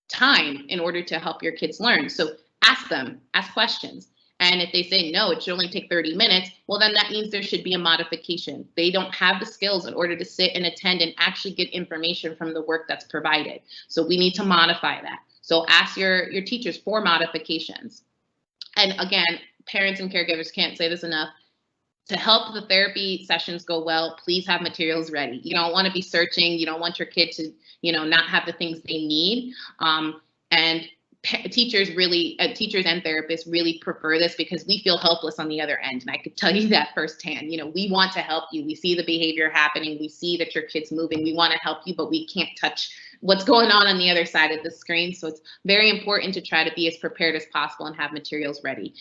time in order to help your kids learn. So ask them, ask questions. And if they say, no, it should only take 30 minutes, well, then that means there should be a modification. They don't have the skills in order to sit and attend and actually get information from the work that's provided. So we need to modify that. So ask your teachers for modifications. And again, parents and caregivers can't say this enough. To help the therapy sessions go well, please have materials ready. You don't want to be searching. You don't want your kid to, not have the things they need. And teachers and therapists really prefer this because we feel helpless on the other end. And I could tell you that firsthand. We want to help you. We see the behavior happening. We see that your kid's moving. We want to help you, but we can't touch what's going on the other side of the screen. So it's very important to try to be as prepared as possible and have materials ready.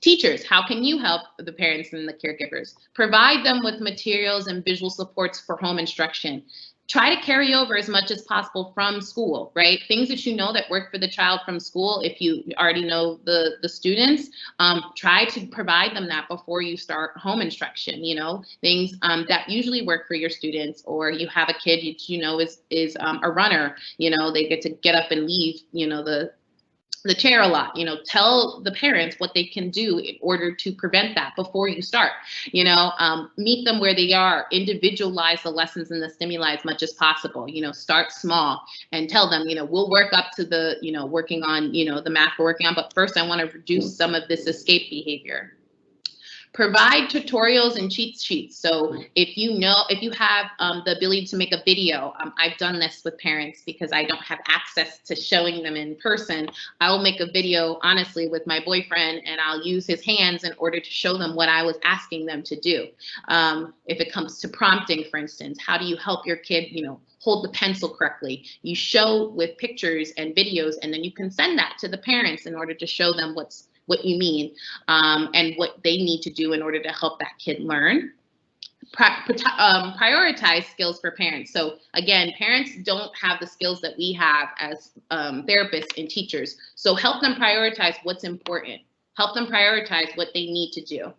Teachers, how can you help the parents and the caregivers? Provide them with materials and visual supports for home instruction. try to carry over as much as possible from school, right? Things that you know that work for the child from school, if you already know the students, try to provide them that before you start home instruction, you know, things that usually work for your students. Or you have a kid that you know is a runner, you know, they get to get up and leave, you know, the chair a lot, you know, tell the parents what they can do in order to prevent that before you start, you know, meet them where they are, individualize the lessons and the stimuli as much as possible, you know, start small and tell them, you know, we'll work up to the, you know, working on, you know, the math we're working on, but first I want to reduce some of this escape behavior. Provide tutorials and cheat sheets. So if you have the ability to make a video, I've done this with parents because I don't have access to showing them in person. I will make a video, honestly, with my boyfriend, and I'll use his hands in order to show them what I was asking them to do. If it comes to prompting, for instance, how do you help your kid, you know, hold the pencil correctly? You show with pictures and videos, and then you can send that to the parents in order to show them what you mean, and what they need to do in order to help that kid learn. Prioritize skills for parents. So again, parents don't have the skills that we have as therapists and teachers. So help them prioritize what's important. Help them prioritize what they need to do.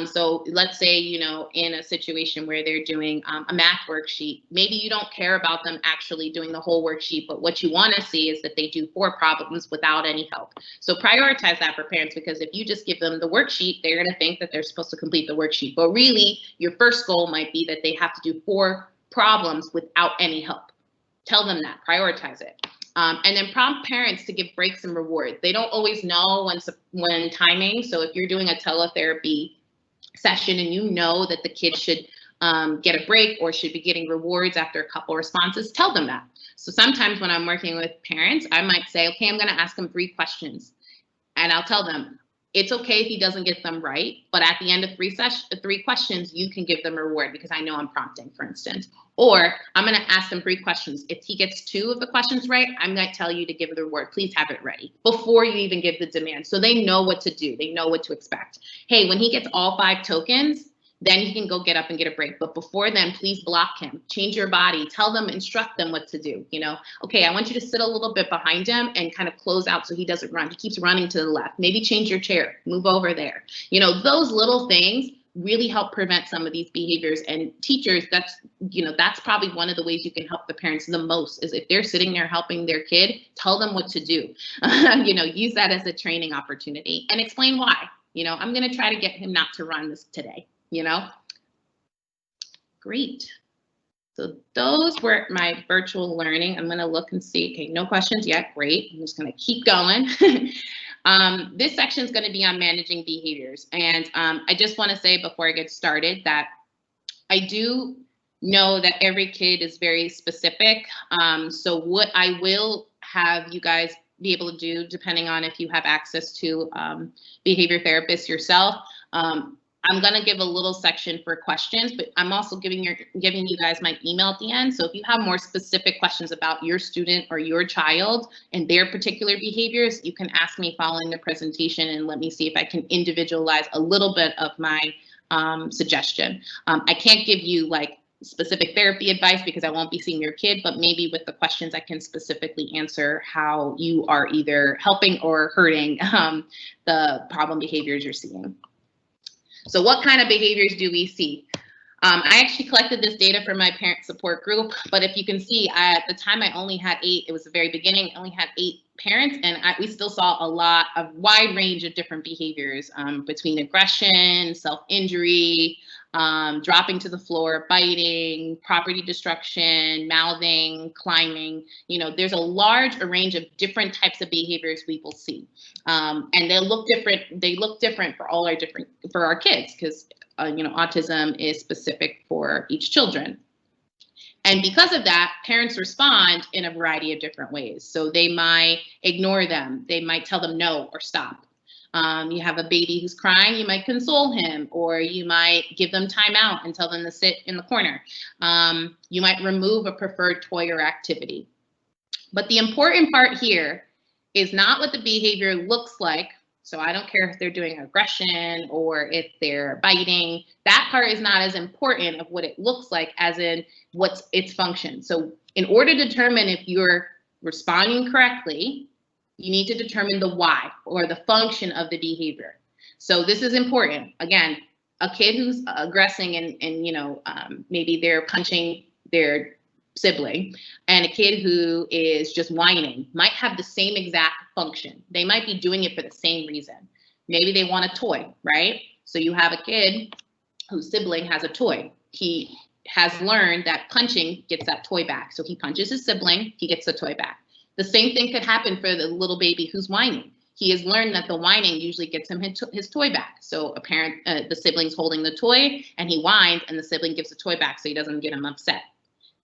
So let's say, you know, in a situation where they're doing a math worksheet, maybe you don't care about them actually doing the whole worksheet, but what you want to see is that they do 4 problems without any help. So prioritize that for parents, because if you just give them the worksheet, they're going to think that they're supposed to complete the worksheet. But really, your first goal might be that they have to do 4 problems without any help. Tell them that, prioritize it. And then prompt parents to give breaks and rewards. They don't always know when timing. So if you're doing a teletherapy session and you know that the kid should get a break or should be getting rewards after a couple responses, tell them that. So sometimes when I'm working with parents, I might say, okay, I'm going to ask them 3 questions. And I'll tell them, it's okay if he doesn't get them right, but at the end of 3 questions, you can give them a reward because I know I'm prompting, for instance. Or I'm going to ask them 3 questions. If he gets 2 of the questions right, I'm going to tell you to give the reward. Please have it ready before you even give the demand. So they know what to do. They know what to expect. Hey, when he gets all 5 tokens, then he can go get up and get a break. But before then, please block him. Change your body. Tell them, instruct them what to do. You know, okay, I want you to sit a little bit behind him and kind of close out so he doesn't run. He keeps running to the left. Maybe change your chair. Move over there. You know, those little things really help prevent some of these behaviors. And teachers, that's probably one of the ways you can help the parents the most, is if they're sitting there helping their kid, tell them what to do. You know, use that as a training opportunity and explain why. You know, I'm going to try to get him not to run this today. You know, great. So those were my virtual learning. I'm going to look and see. Okay, no questions yet. Great. I'm just going to keep going. This section is going to be on managing behaviors. And I just want to say before I get started that I do know that every kid is very specific. So what I will have you guys be able to do, depending on if you have access to behavior therapists yourself, I'm going to give a little section for questions, but I'm also giving you guys my email at the end. So if you have more specific questions about your student or your child and their particular behaviors, you can ask me following the presentation and let me see if I can individualize a little bit of my suggestion. I can't give you like specific therapy advice because I won't be seeing your kid, but maybe with the questions I can specifically answer how you are either helping or hurting the problem behaviors you're seeing. So what kind of behaviors do we see? I actually collected this data from my parent support group, but if you can see, at the time I only had 8, it was the very beginning, I only had 8 parents, and we still saw a wide range of different behaviors between aggression, self-injury, dropping to the floor, biting, property destruction, mouthing, climbing. You know, there's a large range of different types of behaviors we will see. And they look different for our kids, because you know, autism is specific for each children. And because of that, parents respond in a variety of different ways. So they might ignore them. They might tell them no or stop. You have a baby who's crying, you might console him, or you might give them time out and tell them to sit in the corner. You might remove a preferred toy or activity. But the important part here is not what the behavior looks like So I don't care if they're doing aggression or if they're biting. That part is not as important of what it looks like as in what's its function. So in order to determine if you're responding correctly, you need to determine the why or the function of the behavior. So this is important. Again, a kid who's aggressing and you know, maybe they're punching their sibling, and a kid who is just whining might have the same exact function. They might be doing it for the same reason. Maybe they want a toy, right? So you have a kid whose sibling has a toy. He has learned that punching gets that toy back. So he punches his sibling, he gets the toy back. The same thing could happen for the little baby who's whining. He has learned that the whining usually gets him his toy back. So a parent, the sibling's holding the toy and he whines and the sibling gives the toy back so he doesn't get him upset.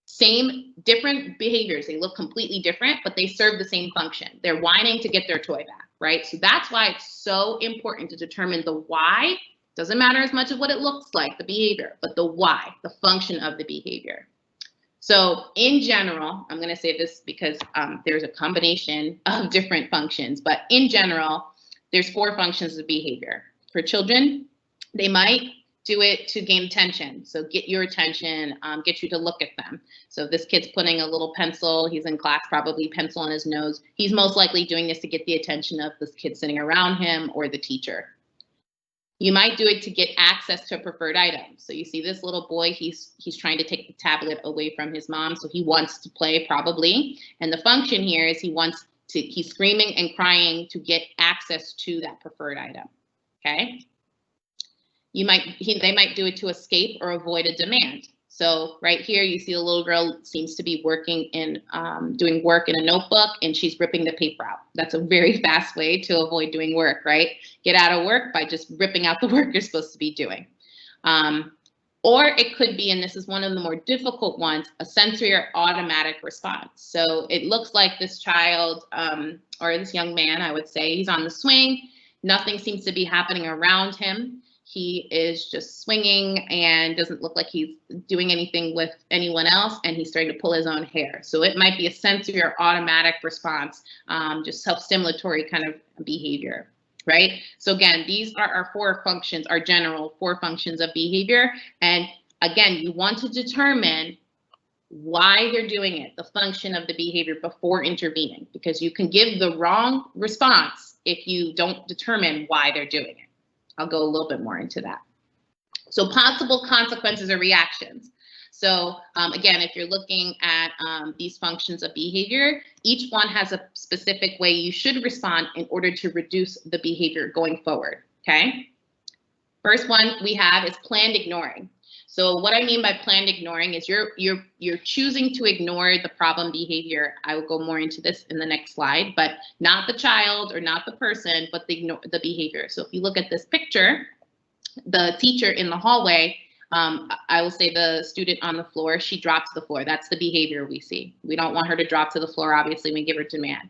Same, different behaviors. They look completely different, but they serve the same function. They're whining to get their toy back, right? So that's why it's so important to determine the why. Doesn't matter as much of what it looks like, the behavior, but the why, the function of the behavior. So in general, I'm going to say this because there's a combination of different functions, but in general, there's 4 functions of behavior. For children, they might do it to gain attention. So get your attention, get you to look at them. So this kid's putting a little pencil, he's in class, probably pencil on his nose. He's most likely doing this to get the attention of this kid sitting around him or the teacher. You might do it to get access to a preferred item. So you see this little boy, he's trying to take the tablet away from his mom. So he wants to play probably. And the function here is he's screaming and crying to get access to that preferred item, okay? They might do it to escape or avoid a demand. So right here, you see a little girl seems to be working in, doing work in a notebook and she's ripping the paper out. That's a very fast way to avoid doing work, right? Get out of work by just ripping out the work you're supposed to be doing. Or it could be, and this is one of the more difficult ones, a sensory or automatic response. So it looks like this child or this young man, I would say, he's on the swing. Nothing seems to be happening around him. He is just swinging and doesn't look like he's doing anything with anyone else, and he's starting to pull his own hair. So it might be a sensory or automatic response, just self-stimulatory kind of behavior, right? So again, these are our 4 functions, our general 4 functions of behavior. And again, you want to determine why they're doing it, the function of the behavior before intervening, because you can give the wrong response if you don't determine why they're doing it. I'll go a little bit more into that. So possible consequences or reactions. So again, if you're looking at these functions of behavior, each one has a specific way you should respond in order to reduce the behavior going forward, okay? First one we have is planned ignoring. So what I mean by planned ignoring is you're choosing to ignore the problem behavior. I will go more into this in the next slide, but not the child or not the person, but the behavior. So if you look at this picture, the teacher in the hallway, I will say the student on the floor, she drops to the floor. That's the behavior we see. We don't want her to drop to the floor, obviously, we give her demand.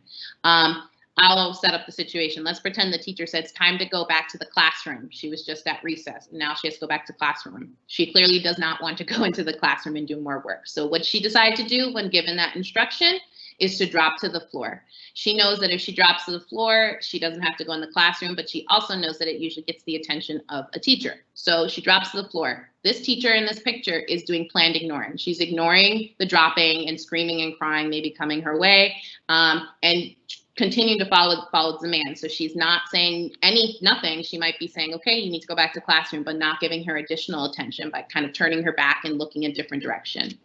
I'll set up the situation. Let's pretend the teacher said it's time to go back to the classroom. She was just at recess. And now she has to go back to classroom. She clearly does not want to go into the classroom and do more work. So what she decided to do when given that instruction is to drop to the floor. She knows that if she drops to the floor, she doesn't have to go in the classroom, but she also knows that it usually gets the attention of a teacher. So she drops to the floor. This teacher in this picture is doing planned ignoring. She's ignoring the dropping and screaming and crying, maybe coming her way, and continuing to follow demand. So she's not saying nothing. She might be saying, okay, you need to go back to classroom, but not giving her additional attention by kind of turning her back and looking a different direction.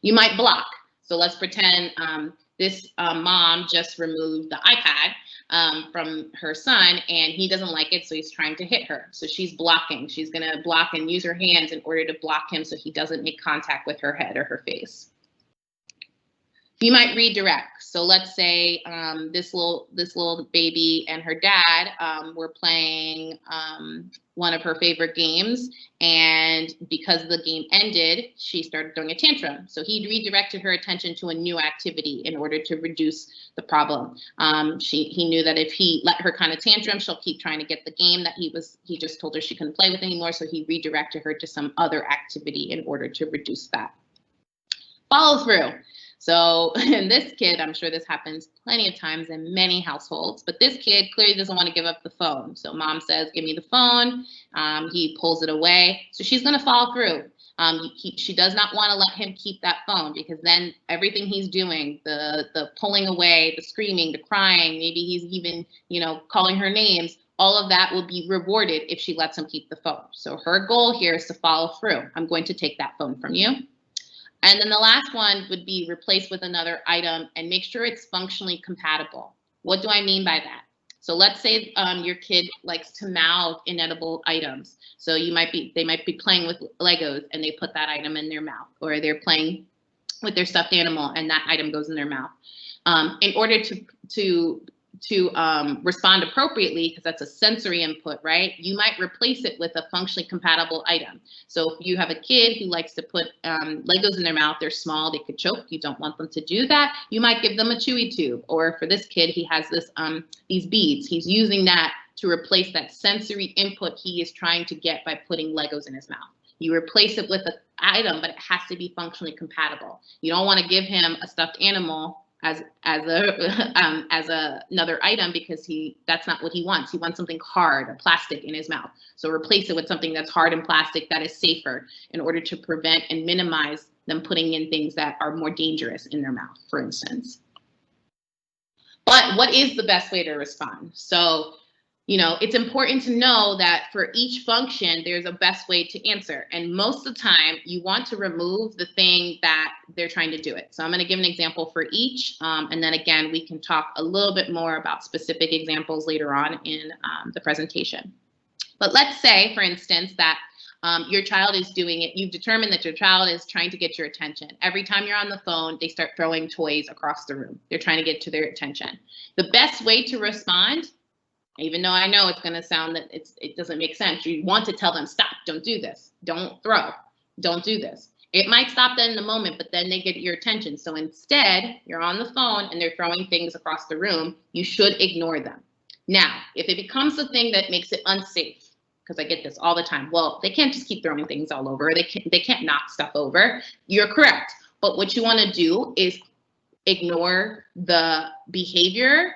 You might block. So let's pretend this mom just removed the iPad from her son and he doesn't like it, so he's trying to hit her. So she's blocking. She's gonna block and use her hands in order to block him so he doesn't make contact with her head or her face. You might redirect. So let's say this little baby and her dad were playing one of her favorite games, and because the game ended, she started throwing a tantrum. So he redirected her attention to a new activity in order to reduce the problem. He knew that if he let her kind of tantrum, she'll keep trying to get the game that he just told her she couldn't play with anymore. So he redirected her to some other activity in order to reduce that. Follow through. So, and this kid, I'm sure this happens plenty of times in many households, but this kid clearly doesn't want to give up the phone. So mom says, give me the phone. He pulls it away. So she's going to follow through. She does not want to let him keep that phone, because then everything he's doing, the pulling away, the screaming, the crying, maybe he's even, calling her names, all of that will be rewarded if she lets him keep the phone. So her goal here is to follow through. I'm going to take that phone from you. And then the last one would be replace with another item and make sure it's functionally compatible. What do I mean by that? So let's say your kid likes to mouth inedible items. So they might be playing with Legos and they put that item in their mouth, or they're playing with their stuffed animal and that item goes in their mouth. In order to respond appropriately, because that's a sensory input, right? You might replace it with a functionally compatible item. So if you have a kid who likes to put Legos in their mouth, they're small, they could choke, you don't want them to do that, you might give them a chewy tube. Or for this kid, he has these beads. He's using that to replace that sensory input he is trying to get by putting Legos in his mouth. You replace it with an item, but it has to be functionally compatible. You don't want to give him a stuffed animal as another item, because that's not what he wants. He wants something hard, a plastic in his mouth. So replace it with something that's hard and plastic that is safer, in order to prevent and minimize them putting in things that are more dangerous in their mouth, for instance. But what is the best way to respond? So, it's important to know that for each function, there's a best way to answer. And most of the time, you want to remove the thing that they're trying to do it. So I'm going to give an example for each. And then again, we can talk a little bit more about specific examples later on in the presentation. But let's say, for instance, that your child is doing it. You've determined that your child is trying to get your attention. Every time you're on the phone, they start throwing toys across the room. They're trying to get to their attention. The best way to respond, even though I know it's going to sound that it doesn't make sense, you want to tell them, stop, don't do this, don't throw, don't do this. It might stop that in the moment, but then they get your attention. So instead, you're on the phone and they're throwing things across the room, you should ignore them. Now, if it becomes a thing that makes it unsafe, because I get this all the time, well, they can't just keep throwing things all over, they can't knock stuff over, you're correct. But what you want to do is ignore the behavior,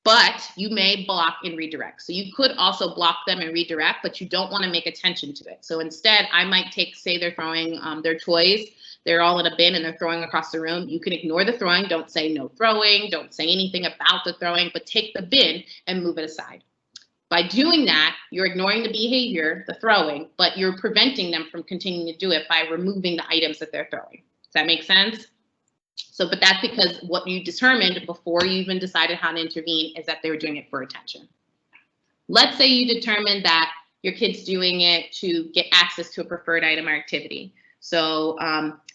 but you may block and redirect. So you could also block them and redirect, but you don't want to make attention to it. So instead, I might say they're throwing their toys, they're all in a bin and they're throwing across the room. You can ignore the throwing, don't say no throwing, don't say anything about the throwing, but take the bin and move it aside. By doing that, you're ignoring the behavior, the throwing, but you're preventing them from continuing to do it by removing the items that they're throwing. Does that make sense? So, but that's because what you determined before you even decided how to intervene is that they were doing it for attention. Let's say you determined that your kid's doing it to get access to a preferred item or activity. So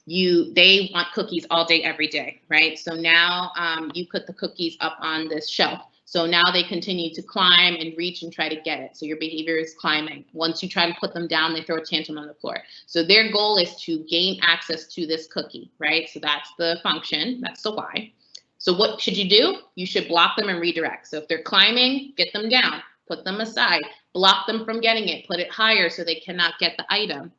they want cookies all day, every day, right? So now you put the cookies up on this shelf. So now they continue to climb and reach and try to get it. So your behavior is climbing. Once you try to put them down, they throw a tantrum on the floor. So their goal is to gain access to this cookie, right? So that's the function, that's the why. So what should you do? You should block them and redirect. So if they're climbing, get them down, put them aside, block them from getting it, put it higher so they cannot get the item.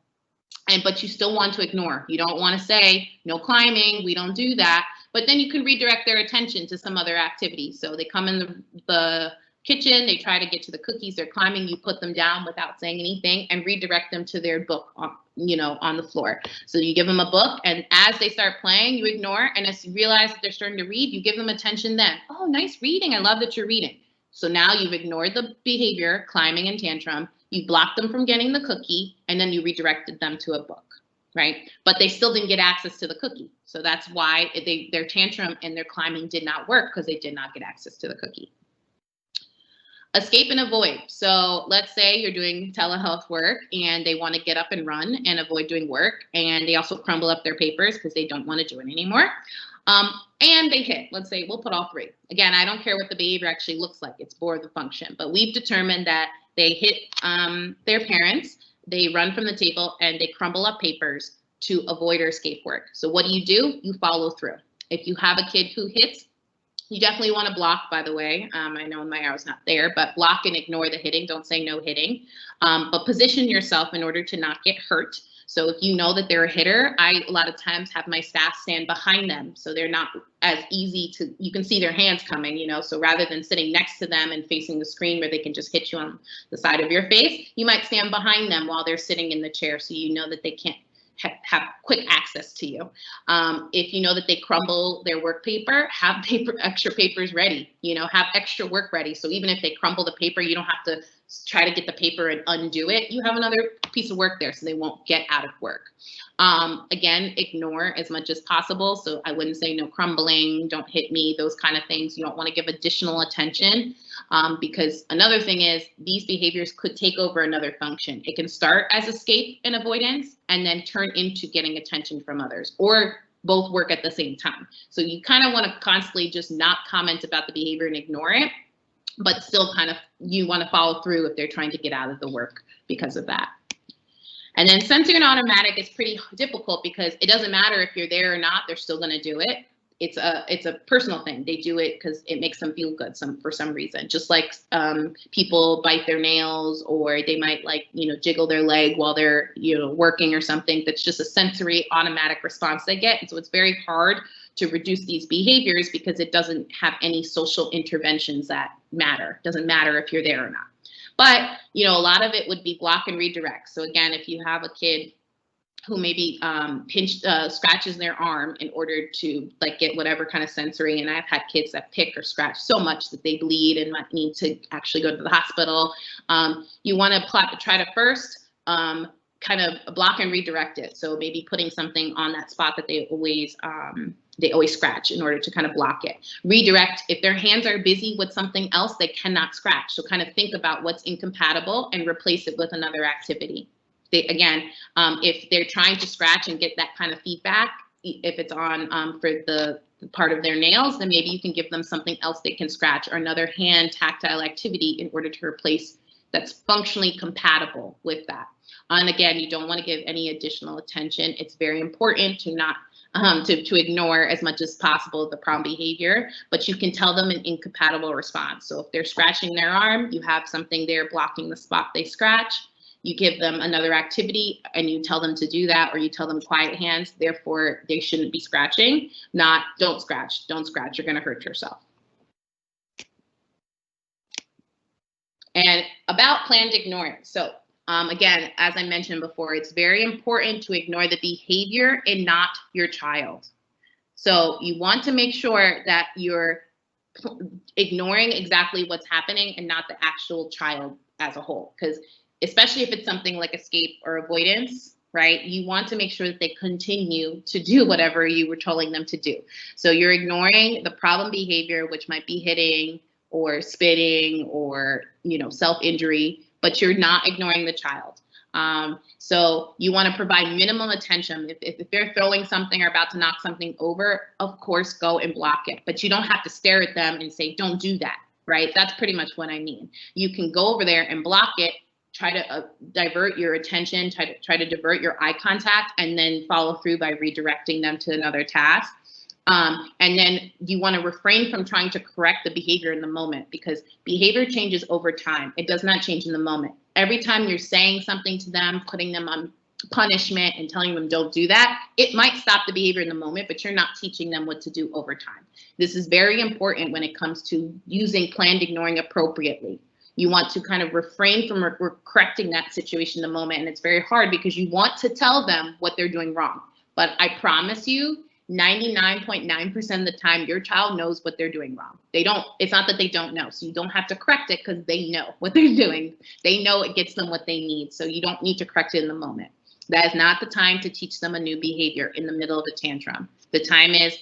But you still want to ignore. You don't want to say, no climbing, we don't do that. But then you can redirect their attention to some other activity. So they come in the kitchen, they try to get to the cookies, they're climbing, you put them down without saying anything and redirect them to their book on the floor. So you give them a book, and as they start playing, you ignore, and as you realize that they're starting to read, you give them attention then. Oh, nice reading, I love that you're reading. So now you've ignored the behavior, climbing and tantrum, you blocked them from getting the cookie, and then you redirected them to a book. Right? But they still didn't get access to the cookie. So that's why their tantrum and their climbing did not work, because they did not get access to the cookie. Escape and avoid. So let's say you're doing telehealth work and they want to get up and run and avoid doing work. And they also crumble up their papers because they don't want to do it anymore. And they hit, let's say we'll put all three. Again, I don't care what the behavior actually looks like. It's more the function. But we've determined that they hit their parents, they run from the table, and they crumble up papers to avoid or escape work. So what do? You follow through. If you have a kid who hits, you definitely want to block, by the way. I know my arrow's not there, but block and ignore the hitting. Don't say no hitting. But position yourself in order to not get hurt. So if you know that they're a hitter, I a lot of times have my staff stand behind them so they're not as easy to, you can see their hands coming, you know, so rather than sitting next to them and facing the screen where they can just hit you on the side of your face, you might stand behind them while they're sitting in the chair so you know that they can't have quick access to you. If you know that they crumble their work paper, have extra papers ready, you know, have extra work ready. So even if they crumble the paper, you don't have to try to get the paper and undo it. You have another piece of work there so they won't get out of work. Again, ignore as much as possible. So I wouldn't say no crumbling, don't hit me, those kind of things. You don't want to give additional attention because another thing is these behaviors could take over another function. It can start as escape and avoidance and then turn into getting attention from others, or both work at the same time. So you kind of want to constantly just not comment about the behavior and ignore it, but still kind of you want to follow through if they're trying to get out of the work because of that. And then sensory and automatic is pretty difficult because it doesn't matter if you're there or not, they're still going to do it. It's a personal thing. They do it because it makes them feel good for some reason. Just like people bite their nails, or they might like, you know, jiggle their leg while they're, you know, working or something. That's just a sensory automatic response they get. And so it's very hard to reduce these behaviors because it doesn't have any social interventions that matter. It doesn't matter if you're there or not. But, you know, a lot of it would be block and redirect. So again, if you have a kid who maybe scratches their arm in order to like get whatever kind of sensory, and I've had kids that pick or scratch so much that they bleed and might need to actually go to the hospital. You want to try to first kind of block and redirect it. So maybe putting something on that spot that they always scratch in order to kind of block it. Redirect, if their hands are busy with something else, they cannot scratch. So kind of think about what's incompatible and replace it with another activity. If they're trying to scratch and get that kind of feedback, if it's on for the part of their nails, then maybe you can give them something else they can scratch or another hand tactile activity in order to replace that's functionally compatible with that. And again, you don't want to give any additional attention. It's very important to not to ignore as much as possible the problem behavior, but you can tell them an incompatible response. So if they're scratching their arm, you have something there blocking the spot they scratch. You give them another activity and you tell them to do that, or you tell them quiet hands, therefore they shouldn't be scratching, not don't scratch, you're gonna hurt yourself. And about planned ignoring. So again, as I mentioned before, it's very important to ignore the behavior and not your child. So you want to make sure that you're ignoring exactly what's happening and not the actual child as a whole, because especially if it's something like escape or avoidance, right? You want to make sure that they continue to do whatever you were telling them to do. So you're ignoring the problem behavior, which might be hitting or spitting or, you know, self-injury, but you're not ignoring the child. So you want to provide minimum attention. If they're throwing something or about to knock something over, of course, go and block it. But you don't have to stare at them and say, don't do that, right? That's pretty much what I mean. You can go over there and block it, try to divert your attention, try to divert your eye contact, and then follow through by redirecting them to another task. And then you want to refrain from trying to correct the behavior in the moment, because behavior changes over time. It does not change in the moment. Every time you're saying something to them, putting them on punishment and telling them don't do that, it might stop the behavior in the moment, but you're not teaching them what to do over time. This is very important when it comes to using planned ignoring appropriately. You want to kind of refrain from correcting that situation in the moment. And it's very hard because you want to tell them what they're doing wrong. But I promise you, 99.9% of the time, your child knows what they're doing wrong. It's not that they don't know. So you don't have to correct it because they know what they're doing. They know it gets them what they need. So you don't need to correct it in the moment. That is not the time to teach them a new behavior in the middle of a tantrum. The time is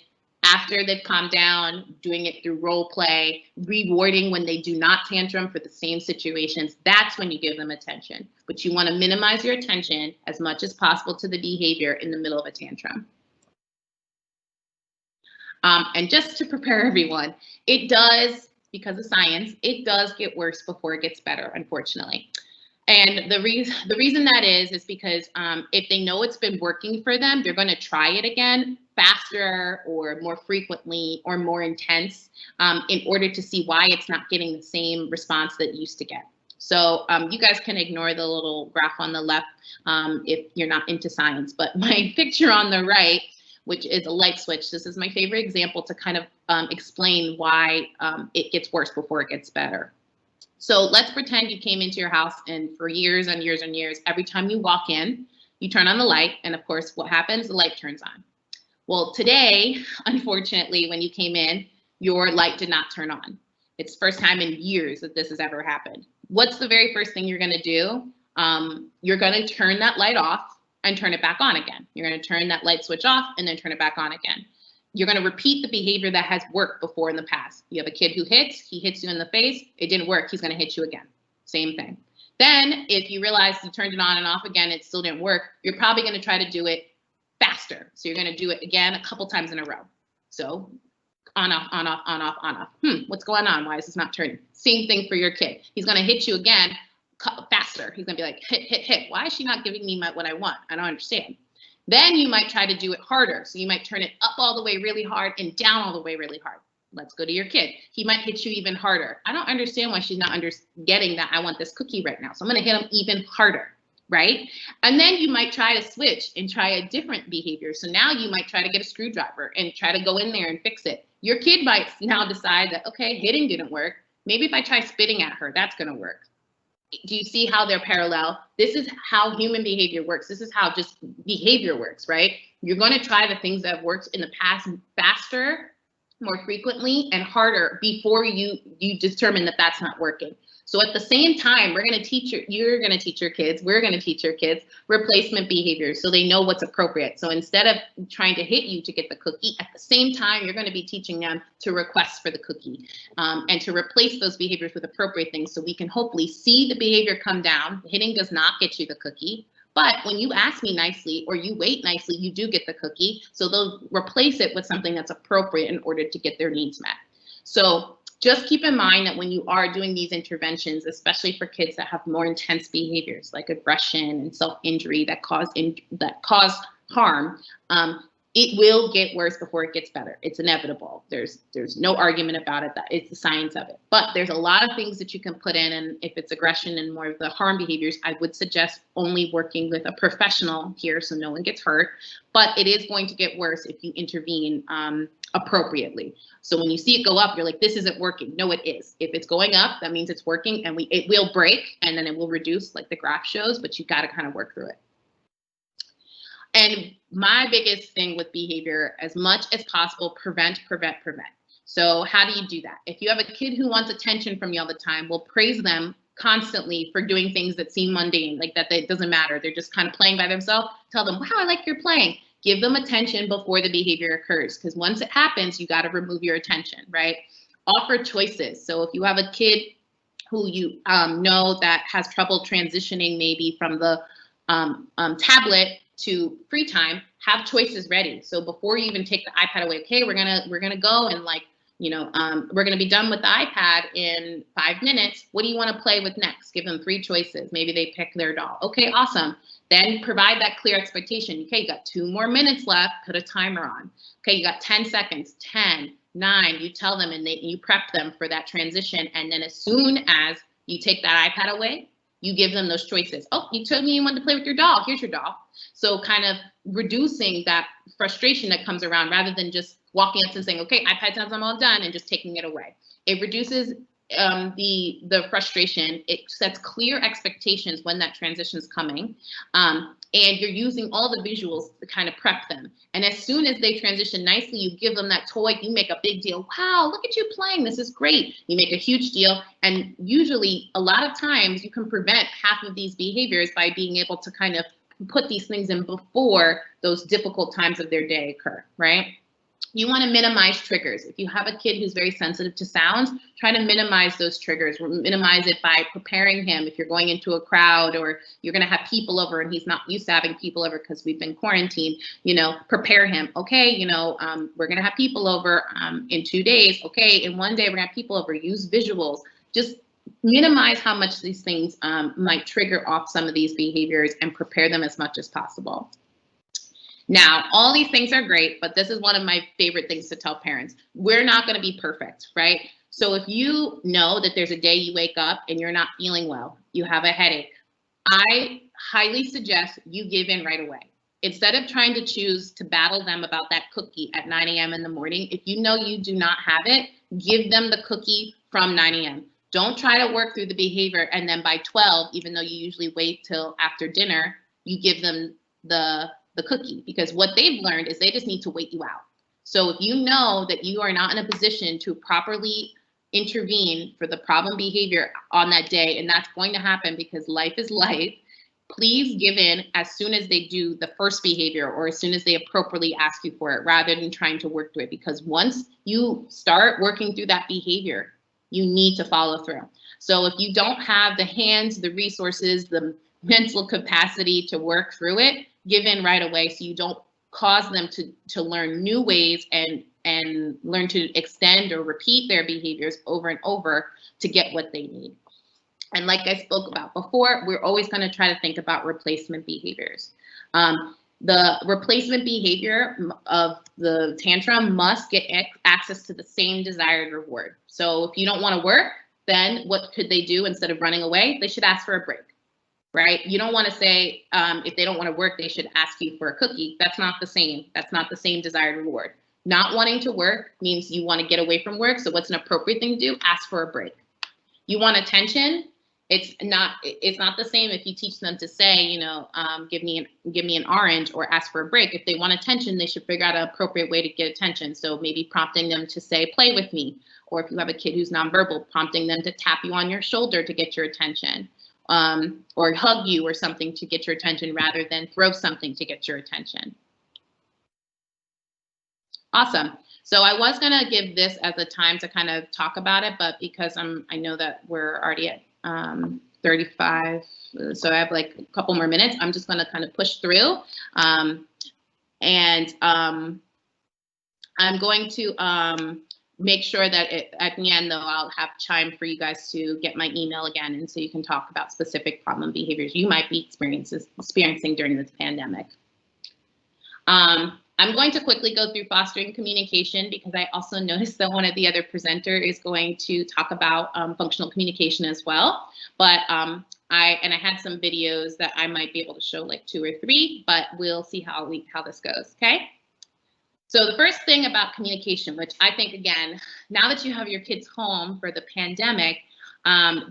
after they've calmed down, doing it through role play, rewarding when they do not tantrum for the same situations. That's when you give them attention. But you want to minimize your attention as much as possible to the behavior in the middle of a tantrum. And just to prepare everyone, it does, because of science, it does get worse before it gets better, unfortunately. And the reason that is because if they know it's been working for them, they're going to try it again faster or more frequently or more intense in order to see why it's not getting the same response that it used to get. So you guys can ignore the little graph on the left if you're not into science, but my picture on the right, which is a light switch, this is my favorite example to kind of explain why it gets worse before it gets better. So let's pretend you came into your house and for years and years and years, every time you walk in, you turn on the light, and of course what happens? The light turns on. Well, today, unfortunately, when you came in, your light did not turn on. It's the first time in years that this has ever happened. What's the very first thing you're going to do? You're going to turn that light off and turn it back on again. You're going to turn that light switch off and then turn it back on again. You're going to repeat the behavior that has worked before in the past. You have a kid who hits, he hits you in the face, it didn't work, he's going to hit you again. Same thing. Then if you realize you turned it on and off again, it still didn't work, you're probably going to try to do it faster. So you're going to do it again a couple times in a row. So on, off, on, off, on, off, on, off. What's going on? Why is this not turning? Same thing for your kid. He's going to hit you again faster. He's going to be like, hit, hit, hit. Why is she not giving me what I want? I don't understand. Then you might try to do it harder. So you might turn it up all the way really hard and down all the way really hard. Let's go to your kid. He might hit you even harder. I don't understand why she's not getting that I want this cookie right now. So I'm going to hit him even harder, right? And then you might try to switch and try a different behavior. So now you might try to get a screwdriver and try to go in there and fix it. Your kid might now decide that, okay, hitting didn't work. Maybe if I try spitting at her, that's going to work. Do you see how they're parallel? This is how human behavior works. This is how just behavior works, right? You're going to try the things that have worked in the past faster, more frequently, and harder before you determine that that's not working. So at the same time, you're going to teach your kids, we're going to teach your kids replacement behaviors so they know what's appropriate. So instead of trying to hit you to get the cookie, at the same time, you're going to be teaching them to request for the cookie and to replace those behaviors with appropriate things so we can hopefully see the behavior come down. Hitting does not get you the cookie. But when you ask me nicely or you wait nicely, you do get the cookie. So they'll replace it with something that's appropriate in order to get their needs met. So just keep in mind that when you are doing these interventions, especially for kids that have more intense behaviors like aggression and self-injury that cause harm, it will get worse before it gets better. It's inevitable. There's no argument about it. That it's the science of it. But there's a lot of things that you can put in, and if it's aggression and more of the harm behaviors, I would suggest only working with a professional here so no one gets hurt. But it is going to get worse if you intervene appropriately. So when you see it go up, you're like, this isn't working. No, it is. If it's going up, that means it's working, and it will break, and then it will reduce like the graph shows, but you got to kind of work through it. And my biggest thing with behavior, as much as possible, prevent. So how do you do that? If you have a kid who wants attention from you all the time, well, praise them constantly for doing things that seem mundane, like that it doesn't matter. They're just kind of playing by themselves. Tell them, wow, I like your playing. Give them attention before the behavior occurs, because once it happens, you got to remove your attention, right? Offer choices. So if you have a kid who you know that has trouble transitioning maybe from the tablet to free time, have choices ready. So before you even take the iPad away, okay, we're gonna go and we're gonna be done with the iPad in 5 minutes. What do you want to play with next? Give them 3 choices. Maybe they pick their doll. Okay, awesome. Then provide that clear expectation. Okay, you got 2 more minutes left. Put a timer on. Okay, you got 10 seconds. 10, 9. You tell them and you prep them for that transition. And then as soon as you take that iPad away, you give them those choices. Oh, you told me you wanted to play with your doll. Here's your doll. So kind of reducing that frustration that comes around rather than just walking up and saying, okay, iPad time's I'm all done, and just taking it away. It reduces the frustration. It sets clear expectations when that transition is coming. And you're using all the visuals to kind of prep them. And as soon as they transition nicely, you give them that toy, you make a big deal. Wow, look at you playing, this is great. You make a huge deal. And usually a lot of times you can prevent half of these behaviors by being able to kind of put these things in before those difficult times of their day occur, right? You want to minimize triggers. If you have a kid who's very sensitive to sounds, try to minimize those triggers. Minimize it by preparing him. If you're going into a crowd or you're going to have people over and he's not used to having people over because we've been quarantined, prepare him. Okay, we're going to have people over in 2 days. Okay, in 1 day, we're going to have people over. Use visuals. Just minimize how much these things might trigger off some of these behaviors and prepare them as much as possible. Now, all these things are great, but this is one of my favorite things to tell parents. We're not going to be perfect, right? So if you know that there's a day you wake up and you're not feeling well, you have a headache, I highly suggest you give in right away. Instead of trying to choose to battle them about that cookie at 9 a.m. in the morning, if you know you do not have it, give them the cookie from 9 a.m. Don't try to work through the behavior and then by 12, even though you usually wait till after dinner, you give them the cookie, because what they've learned is they just need to wait you out. So if you know that you are not in a position to properly intervene for the problem behavior on that day, and that's going to happen because life is life, please give in as soon as they do the first behavior or as soon as they appropriately ask you for it, rather than trying to work through it. Because once you start working through that behavior, you need to follow through. So if you don't have the hands, the resources, the mental capacity to work through it, give in right away so you don't cause them to learn new ways and learn to extend or repeat their behaviors over and over to get what they need. And like I spoke about before, we're always going to try to think about replacement behaviors. The replacement behavior of the tantrum must get access to the same desired reward. So if you don't want to work, then what could they do instead of running away? They should ask for a break, right? You don't want to say if they don't want to work, they should ask you for a cookie. That's not the same. That's not the same desired reward. Not wanting to work means you want to get away from work. So what's an appropriate thing to do? Ask for a break. You want attention? It's not the same if you teach them to say, you know, give me an orange or ask for a break. If they want attention, they should figure out an appropriate way to get attention. So maybe prompting them to say, play with me. Or if you have a kid who's nonverbal, prompting them to tap you on your shoulder to get your attention, or hug you or something to get your attention rather than throw something to get your attention. Awesome. So I was going to give this as a time to kind of talk about it, but because I know that we're already at 35, so I have like a couple more minutes, I'm just going to kind of push through. I'm going to make sure that at the end, though, I'll have time for you guys to get my email again, and so you can talk about specific problem behaviors you might be experiencing during this pandemic. I'm going to quickly go through fostering communication because I also noticed that one of the other presenter is going to talk about functional communication as well. But I had some videos that I might be able to show, like 2 or 3, but we'll see how this goes. Okay. So the first thing about communication, which I think, again, now that you have your kids home for the pandemic,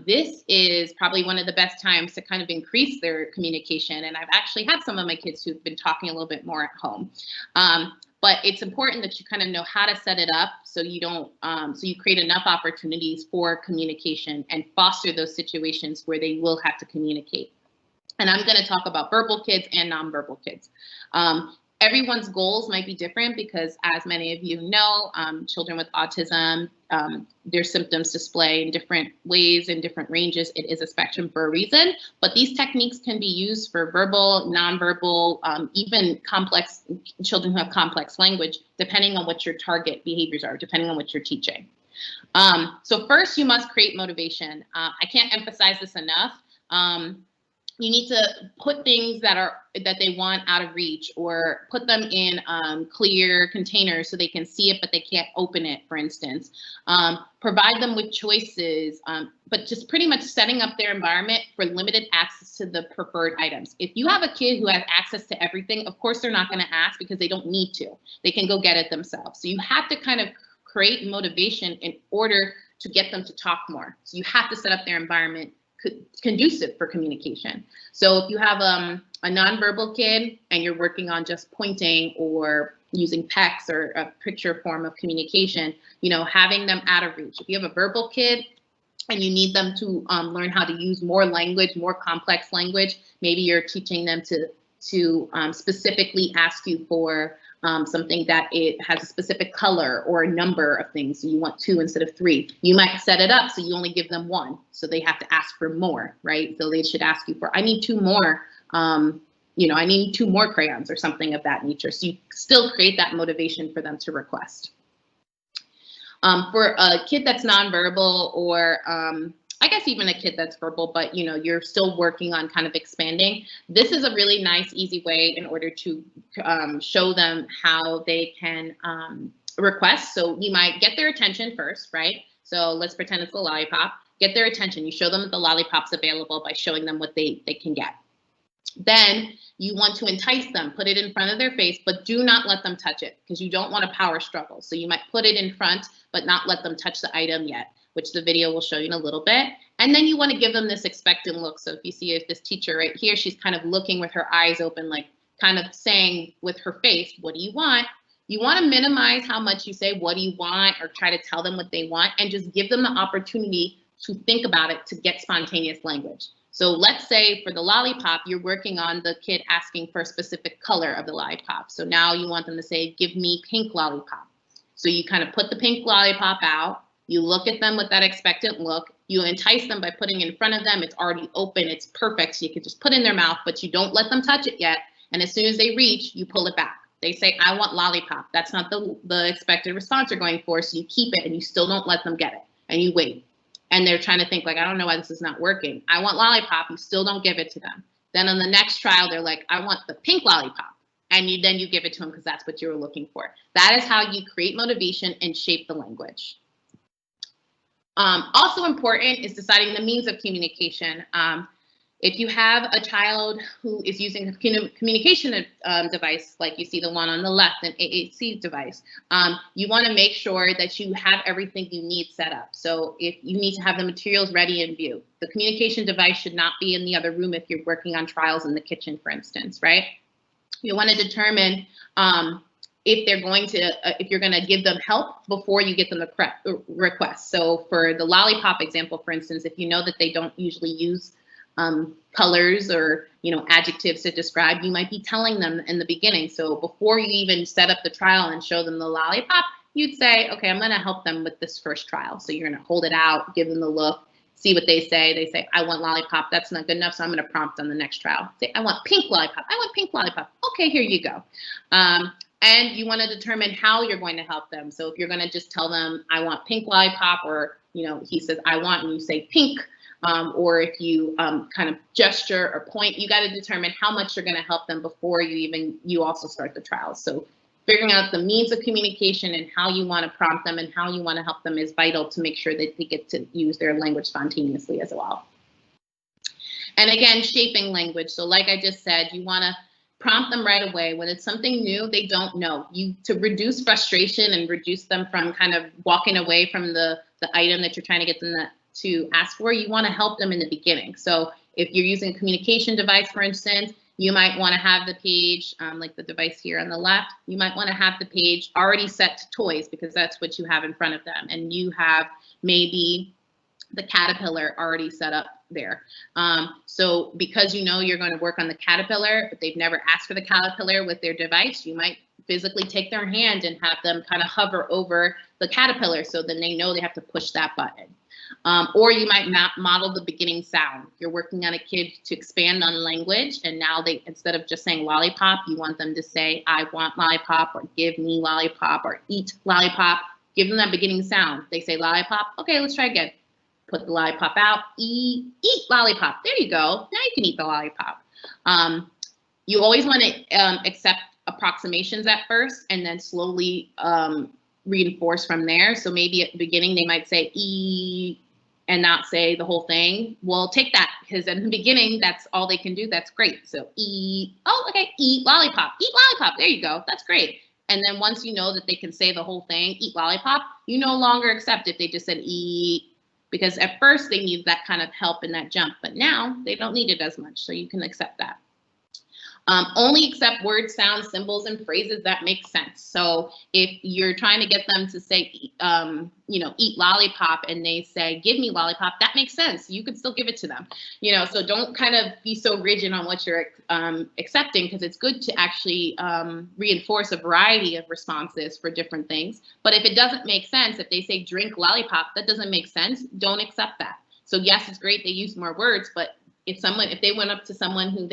this is probably one of the best times to kind of increase their communication. And I've actually had some of my kids who've been talking a little bit more at home. But it's important that you kind of know how to set it up so you don't, so you create enough opportunities for communication and foster those situations where they will have to communicate. And I'm going to talk about verbal kids and nonverbal kids. Everyone's goals might be different because, as many of you know, children with autism, their symptoms display in different ways and different ranges. It is a spectrum for a reason, but these techniques can be used for verbal, nonverbal, even complex children who have complex language, depending on what your target behaviors are, depending on what you're teaching. So first, you must create motivation. I can't emphasize this enough. You need to put things that they want out of reach, or put them in clear containers so they can see it, but they can't open it, for instance. Provide them with choices, but just pretty much setting up their environment for limited access to the preferred items. If you have a kid who has access to everything, of course they're not going to ask because they don't need to. They can go get it themselves. So you have to kind of create motivation in order to get them to talk more. So you have to set up their environment conducive for communication. So if you have a nonverbal kid and you're working on just pointing or using PECS or a picture form of communication, you know, having them out of reach. If you have a verbal kid and you need them to learn how to use more language, more complex language, maybe you're teaching them to specifically ask you for something that it has a specific color or a number of things. So you want 2 instead of 3. You might set it up so you only give them 1. So they have to ask for more, right? So they should ask you for, I need 2 more, you know, I need 2 more crayons or something of that nature. So you still create that motivation for them to request. For a kid that's nonverbal, or I guess even a kid that's verbal, but you know, you're still working on kind of expanding, this is a really nice, easy way in order to show them how they can request. So you might get their attention first, right? So let's pretend it's the lollipop. Get their attention. You show them that the lollipop's available by showing them what they can get. Then you want to entice them, put it in front of their face, but do not let them touch it because you don't want a power struggle. So you might put it in front, but not let them touch the item yet, which the video will show you in a little bit. And then you want to give them this expectant look. So if you see this teacher right here, she's kind of looking with her eyes open, like kind of saying with her face, what do you want? You want to minimize how much you say, what do you want, or try to tell them what they want, and just give them the opportunity to think about it, to get spontaneous language. So let's say for the lollipop, you're working on the kid asking for a specific color of the lollipop. So now you want them to say, give me pink lollipop. So you kind of put the pink lollipop out, you look at them with that expectant look, you entice them by putting it in front of them, it's already open, it's perfect, so you can just put it in their mouth, but you don't let them touch it yet. And as soon as they reach, you pull it back. They say, I want lollipop. That's not the expected response you're going for, so you keep it and you still don't let them get it, and you wait. And they're trying to think like, I don't know why this is not working. I want lollipop, you still don't give it to them. Then on the next trial, they're like, I want the pink lollipop. And then you give it to them because that's what you were looking for. That is how you create motivation and shape the language. Also important is deciding the means of communication. If you have a child who is using a communication device, like you see the one on the left, an AAC device, you want to make sure that you have everything you need set up. So if you need to have the materials ready in view, the communication device should not be in the other room if you're working on trials in the kitchen, for instance, right? You want to determine if they're going to, if you're going to give them help before you get them the request. So for the lollipop example, for instance, if you know that they don't usually use colors or adjectives to describe, you might be telling them in the beginning. So before you even set up the trial and show them the lollipop, you'd say, okay, I'm going to help them with this first trial. So you're going to hold it out, give them the look, see what they say. They say, I want lollipop. That's not good enough. So I'm going to prompt on the next trial. Say, I want pink lollipop. I want pink lollipop. Okay, here you go. And you want to determine how you're going to help them. So if you're going to just tell them, I want pink lollipop, or, he says, I want, and you say pink, or if you kind of gesture or point, you got to determine how much you're going to help them before you also start the trial. So figuring out the means of communication and how you want to prompt them and how you want to help them is vital to make sure that they get to use their language spontaneously as well. And again, shaping language. So like I just said, you want to prompt them right away. When it's something new, they don't know. To reduce frustration and reduce them from kind of walking away from the item that you're trying to get them to ask for, you want to help them in the beginning. So if you're using a communication device, for instance, you might want to have the page, like the device here on the left, you might want to have the page already set to toys because that's what you have in front of them. And you have maybe the caterpillar already set up there. So because you're going to work on the caterpillar, but they've never asked for the caterpillar with their device, you might physically take their hand and have them kind of hover over the caterpillar so then they know they have to push that button. Or you might model the beginning sound. You're working on a kid to expand on language, and now instead of just saying lollipop, you want them to say, I want lollipop, or give me lollipop, or eat lollipop. Give them that beginning sound. They say lollipop. Okay, let's try again. Put the lollipop out, eat lollipop. There you go. Now you can eat the lollipop. You always want to accept approximations at first and then slowly reinforce from there. So maybe at the beginning they might say eat and not say the whole thing. Well, take that, because in the beginning that's all they can do. That's great. So eat, oh, okay, eat lollipop, eat lollipop. There you go. That's great. And then once you know that they can say the whole thing, eat lollipop, you no longer accept if they just said eat, because at first they need that kind of help and that jump, but now they don't need it as much. So you can accept that. Only accept words, sounds, symbols, and phrases that make sense. So if you're trying to get them to say, eat lollipop, and they say, give me lollipop, that makes sense. You could still give it to them. So don't kind of be so rigid on what you're accepting, because it's good to actually reinforce a variety of responses for different things. But if it doesn't make sense, if they say drink lollipop, that doesn't make sense, don't accept that. So yes, it's great they use more words, but if they went up to someone who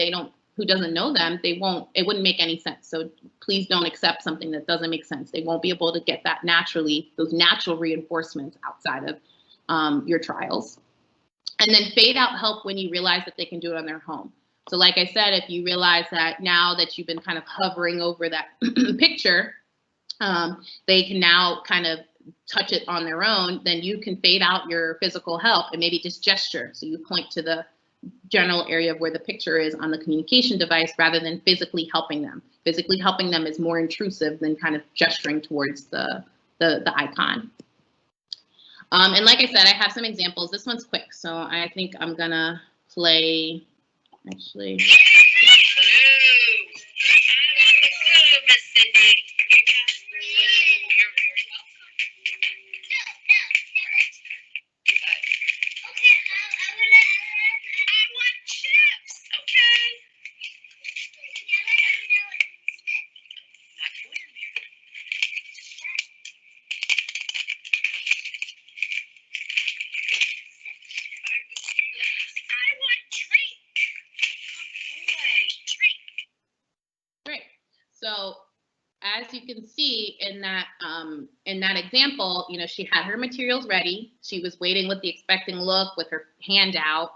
doesn't know them, it wouldn't make any sense. So please don't accept something that doesn't make sense. They won't be able to get that naturally, those natural reinforcements outside of your trials. And then fade out help when you realize that they can do it on their home. So like I said, if you realize that now that you've been kind of hovering over that picture, they can now kind of touch it on their own, then you can fade out your physical help and maybe just gesture. So you point to the general area of where the picture is on the communication device rather than physically helping them. Physically helping them is more intrusive than kind of gesturing towards the icon. And like I said, I have some examples. This one's quick, so I think I'm gonna play, actually. So as you can see in that example, you know, she had her materials ready. She was waiting with the expecting look with her hand out.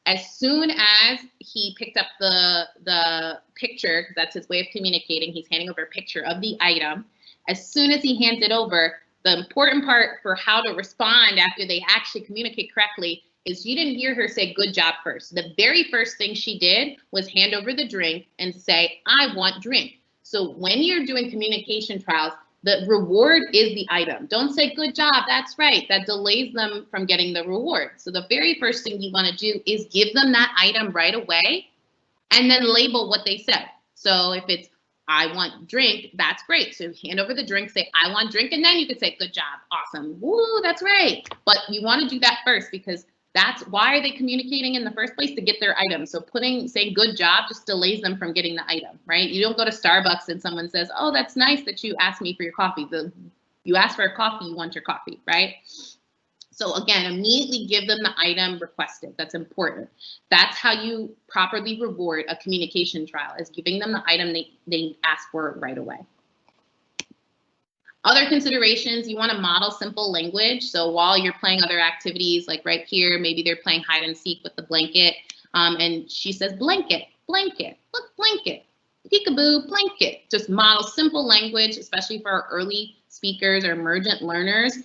As soon as he picked up the picture, because that's his way of communicating, he's handing over a picture of the item. As soon as he hands it over, the important part for how to respond after they actually communicate correctly is you didn't hear her say good job first. The very first thing she did was hand over the drink and say, I want drink. So when you're doing communication trials, the reward is the item. Don't say good job, that's right. That delays them from getting the reward. So the very first thing you want to do is give them that item right away and then label what they said. So if it's I want drink, that's great. So hand over the drink, say I want drink, and then you can say good job, awesome, woo, that's right. But you want to do that first because that's why are they communicating in the first place? To get their item. So saying good job just delays them from getting the item, right? You don't go to Starbucks and someone says, oh, that's nice that you asked me for your coffee. You asked for a coffee, you want your coffee, right? So again, immediately give them the item requested. That's important. That's how you properly reward a communication trial, is giving them the item they ask for right away. Other considerations, you want to model simple language. So while you're playing other activities, like right here, maybe they're playing hide and seek with the blanket, and she says blanket, blanket, look, blanket, peekaboo, blanket. Just model simple language, especially for our early speakers or emergent learners.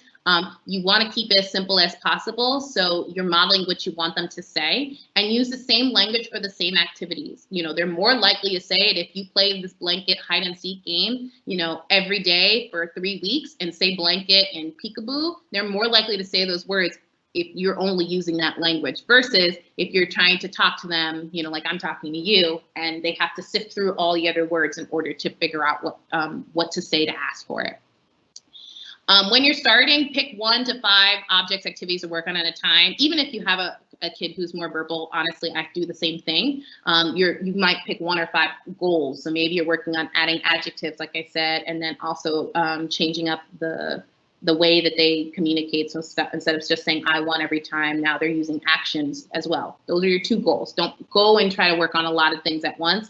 You want to keep it as simple as possible. So you're modeling what you want them to say and use the same language for the same activities. You know, they're more likely to say it if you play this blanket hide and seek game, you know, every day for 3 weeks and say blanket and peekaboo, they're more likely to say those words if you're only using that language versus if you're trying to talk to them, you know, like I'm talking to you, and they have to sift through all the other words in order to figure out what to say to ask for it. When you're starting, pick 1 to 5 objects, activities to work on at a time. Even if you have a kid who's more verbal, honestly, I do the same thing. You might pick 1 or 5 goals. So maybe you're working on adding adjectives, like I said, and then also changing up the way that they communicate. So instead of just saying I want every time, now they're using actions as well. Those are your 2 goals. Don't go and try to work on a lot of things at once.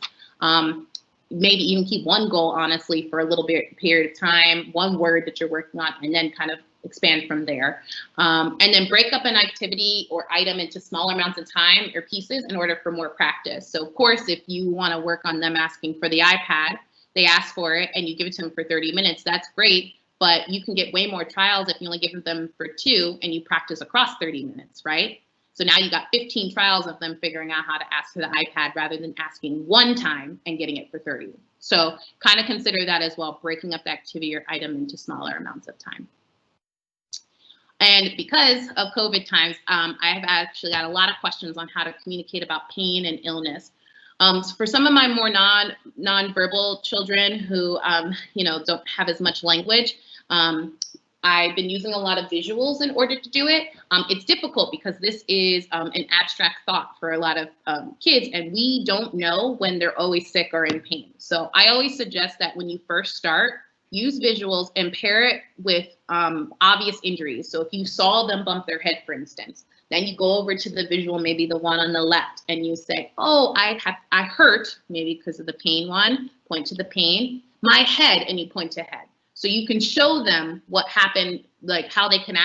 Maybe even keep 1 goal, honestly, for a little bit period of time, 1 word that you're working on, and then kind of expand from there. And then break up an activity or item into smaller amounts of time or pieces in order for more practice. So of course, if you want to work on them asking for the iPad, they ask for it and you give it to them for 30 minutes, that's great. But you can get way more trials if you only give them for 2 and you practice across 30 minutes, right? So now you got 15 trials of them figuring out how to ask for the iPad rather than asking 1 time and getting it for 30. So kind of consider that as well, breaking up the activity or item into smaller amounts of time. And because of COVID times, I have actually got a lot of questions on how to communicate about pain and illness. So for some of my more non-verbal children who you know, don't have as much language, I've been using a lot of visuals in order to do it. It's difficult because this is an abstract thought for a lot of kids, and we don't know when they're always sick or in pain. So I always suggest that when you first start, use visuals and pair it with obvious injuries. So if you saw them bump their head, for instance, then you go over to the visual, maybe the one on the left, and you say, oh, I hurt, maybe because of the pain one, point to the pain, my head, and you point to head. So you can show them what happened, like how they can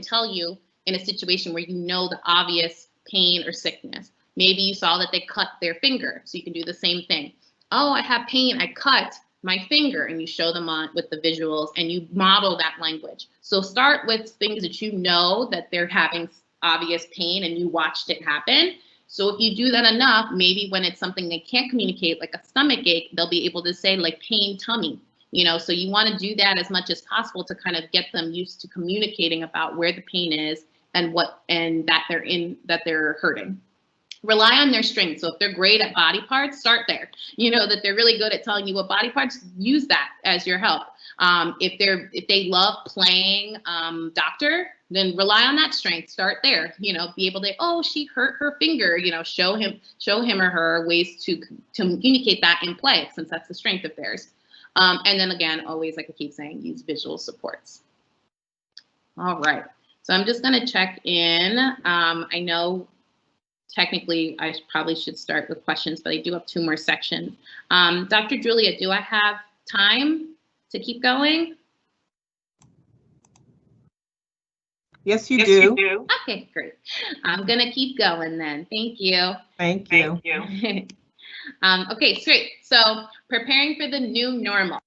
tell you in a situation where you know the obvious pain or sickness. Maybe you saw that they cut their finger, so you can do the same thing. Oh, I have pain, I cut. my finger, and you show them on with the visuals, and you model that language. So start with things that you know that they're having obvious pain and you watched it happen. So if you do that enough, maybe when it's something they can't communicate, like a stomach ache, they'll be able to say like pain tummy, you know. So you want to do that as much as possible to kind of get them used to communicating about where the pain is and that they're hurting. Rely on their strengths. So if they're great at body parts, start there. You know that they're really good at telling you what body parts, use that as your help. If they love playing doctor, then rely on that strength. Start there. You know, be able to, oh, she hurt her finger. You know, show him or her ways to communicate that in play, since that's the strength of theirs. And then again, always, like I keep saying, use visual supports. All right. So I'm just going to check in. I know technically I probably should start with questions, but I do have 2 more sections. Dr. Julia, do I have time to keep going? Yes, you do. Okay, great. I'm going to keep going then. Thank you. Thank you. Okay, great. So preparing for the new normal.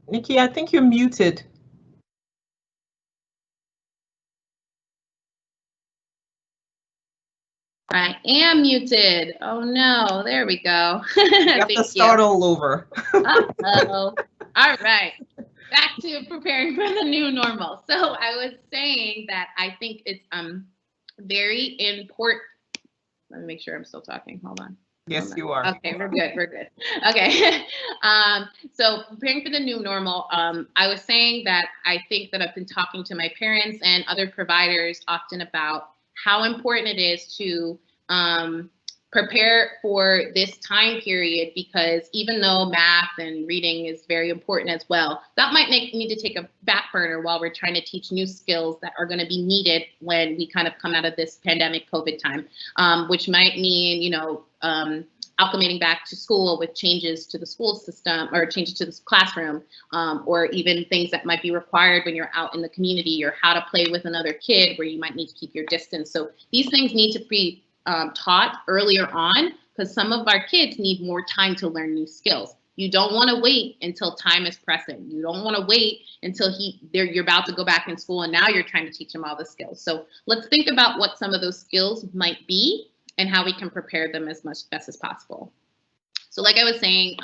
Nikki, I think you're muted. I am muted. Oh no, there we go. You have to start all over. Uh-oh. All right, back to preparing for the new normal. So I was saying that I think it's very important. Let me make sure I'm still talking. Hold on. Yes, you are. Okay, we're good. We're good. Okay. So preparing for the new normal, I was saying that I think that I've been talking to my parents and other providers often about how important it is to prepare for this time period, because even though math and reading is very important as well, that might need to take a back burner while we're trying to teach new skills that are going to be needed when we kind of come out of this pandemic COVID time, which might mean, you know, acclimating back to school with changes to the school system or changes to the classroom, or even things that might be required when you're out in the community, or how to play with another kid where you might need to keep your distance. So these things need to be taught earlier on, because some of our kids need more time to learn new skills. You don't want to wait until time is pressing. You don't want to wait until you're about to go back in school and now you're trying to teach them all the skills. So let's think about what some of those skills might be and how we can prepare them as best as possible. So like I was saying,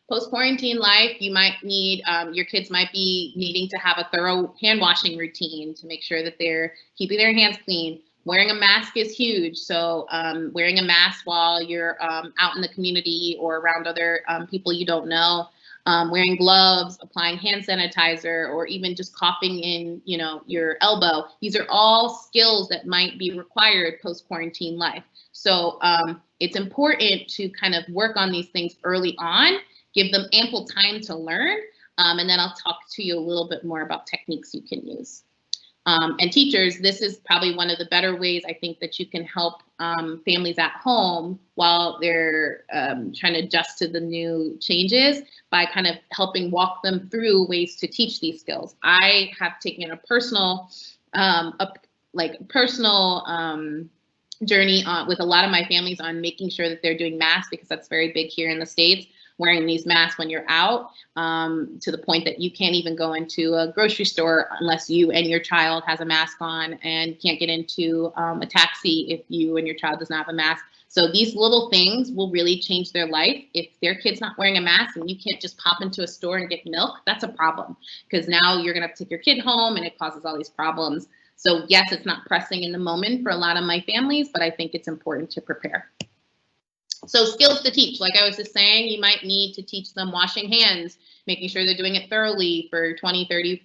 post-quarantine life, you might need, your kids might be needing to have a thorough hand washing routine to make sure that they're keeping their hands clean. Wearing a mask is huge. So wearing a mask while you're out in the community or around other people you don't know. Wearing gloves, applying hand sanitizer, or even just coughing in, you know, your elbow. These are all skills that might be required post-quarantine life. So it's important to kind of work on these things early on, give them ample time to learn, and then I'll talk to you a little bit more about techniques you can use. And teachers, this is probably one of the better ways I think that you can help families at home while they're trying to adjust to the new changes, by kind of helping walk them through ways to teach these skills. I have taken a personal journey with a lot of my families on making sure that they're doing masks, because that's very big here in the States, wearing these masks when you're out, to the point that you can't even go into a grocery store unless you and your child has a mask on, and can't get into a taxi if you and your child does not have a mask. So these little things will really change their life. If their kid's not wearing a mask and you can't just pop into a store and get milk, that's a problem, because now you're gonna have to take your kid home and it causes all these problems. So yes, it's not pressing in the moment for a lot of my families, but I think it's important to prepare. So skills to teach, like I was just saying, you might need to teach them washing hands, making sure they're doing it thoroughly for 20, 30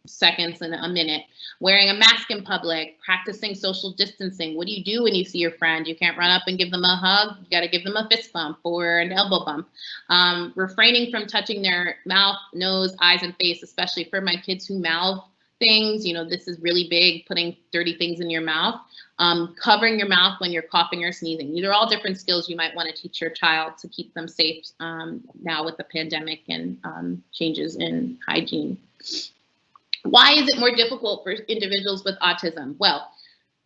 seconds and a minute, wearing a mask in public, practicing social distancing. What do you do when you see your friend? You can't run up and give them a hug. You got to give them a fist bump or an elbow bump. Refraining from touching their mouth, nose, eyes, and face, especially for my kids who mouth things. You know, this is really big, putting dirty things in your mouth. Covering your mouth when you're coughing or sneezing. These are all different skills you might want to teach your child to keep them safe now with the pandemic and changes in hygiene. Why is it more difficult for individuals with autism? Well,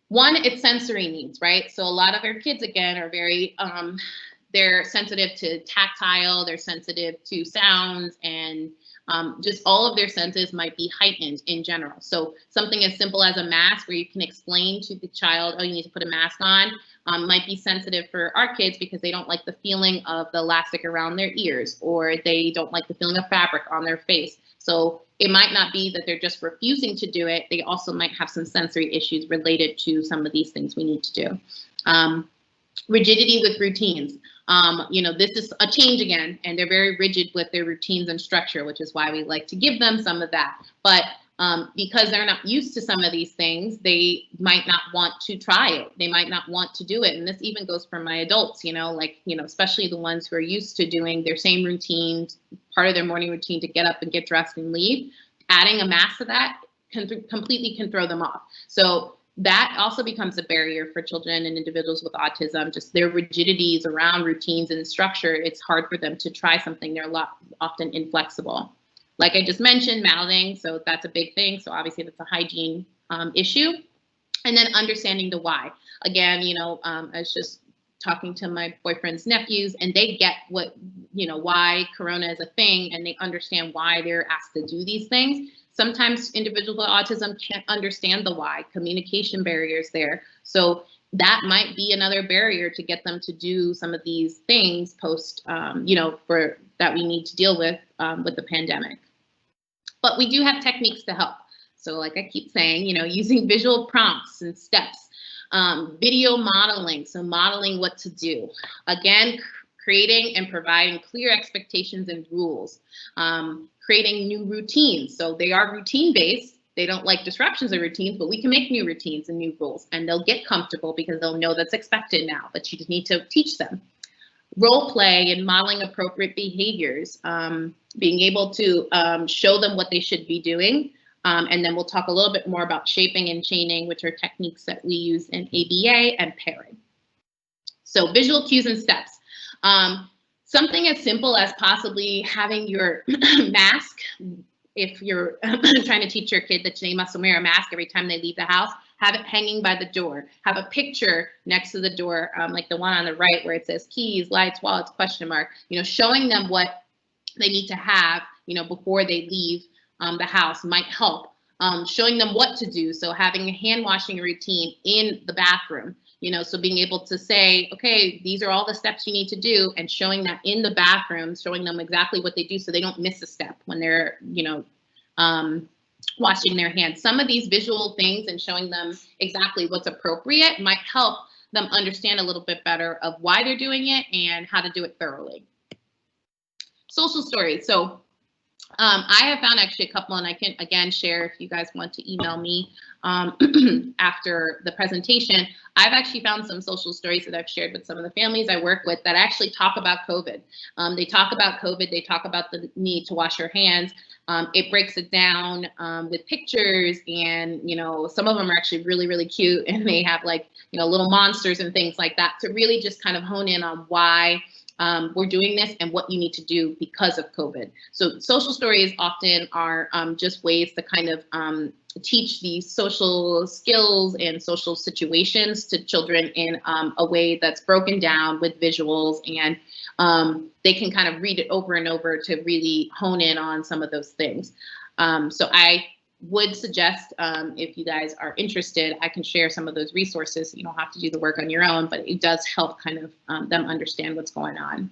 one, it's sensory needs, right? So a lot of our kids, again, are very, they're sensitive to tactile, they're sensitive to sounds, and just all of their senses might be heightened in general. So something as simple as a mask, where you can explain to the child, oh, you need to put a mask on, might be sensitive for our kids because they don't like the feeling of the elastic around their ears, or they don't like the feeling of fabric on their face. So it might not be that they're just refusing to do it. They also might have some sensory issues related to some of these things we need to do. Rigidity with routines. You know, this is a change again, and they're very rigid with their routines and structure, which is why we like to give them some of that. But because they're not used to some of these things, they might not want to try it. They might not want to do it. And this even goes for my adults, you know, like, you know, especially the ones who are used to doing their same routine, part of their morning routine to get up and get dressed and leave. Adding a mask to that completely can throw them off. So that also becomes a barrier for children and individuals with autism, just their rigidities around routines and structure. It's hard for them to try something. They're often inflexible. Like I just mentioned, mouthing, so that's a big thing. So obviously that's a hygiene issue. And then understanding the why. Again, you know, I was just talking to my boyfriend's nephews, and they get what, you know, why Corona is a thing, and they understand why they're asked to do these things. Sometimes individuals with autism can't understand the why, communication barriers there. So that might be another barrier to get them to do some of these things post, you know, that we need to deal with the pandemic. But we do have techniques to help. So like I keep saying, you know, using visual prompts and steps, video modeling, so modeling what to do. Again, creating and providing clear expectations and rules. Creating new routines. So they are routine-based. They don't like disruptions of routines, but we can make new routines and new rules, and they'll get comfortable because they'll know that's expected now, but you just need to teach them. Role play and modeling appropriate behaviors, being able to show them what they should be doing. And then we'll talk a little bit more about shaping and chaining, which are techniques that we use in ABA and pairing. So visual cues and steps. Something as simple as possibly having your mask, if you're trying to teach your kid that they must wear a mask every time they leave the house, have it hanging by the door. Have a picture next to the door, like the one on the right where it says keys, lights, wallets, question mark, you know, showing them what they need to have, you know, before they leave the house might help. Showing them what to do. So having a hand washing routine in the bathroom. You know, so being able to say, okay, these are all the steps you need to do, and showing that in the bathroom, showing them exactly what they do so they don't miss a step when they're, you know, washing their hands. Some of these visual things and showing them exactly what's appropriate might help them understand a little bit better of why they're doing it and how to do it thoroughly. Social stories. So I have found actually a couple, and I can again share if you guys want to email me after the presentation. I've actually found some social stories that I've shared with some of the families I work with that actually talk about COVID. They talk about COVID, they talk about the need to wash your hands. It breaks it down with pictures, and you know, some of them are actually really, really cute, and they have like, you know, little monsters and things like that to really just kind of hone in on why we're doing this and what you need to do because of COVID. So social stories often are just ways to kind of teach these social skills and social situations to children in a way that's broken down with visuals, and they can kind of read it over and over to really hone in on some of those things. So I would suggest, if you guys are interested, I can share some of those resources. You don't have to do the work on your own, but it does help kind of them understand what's going on.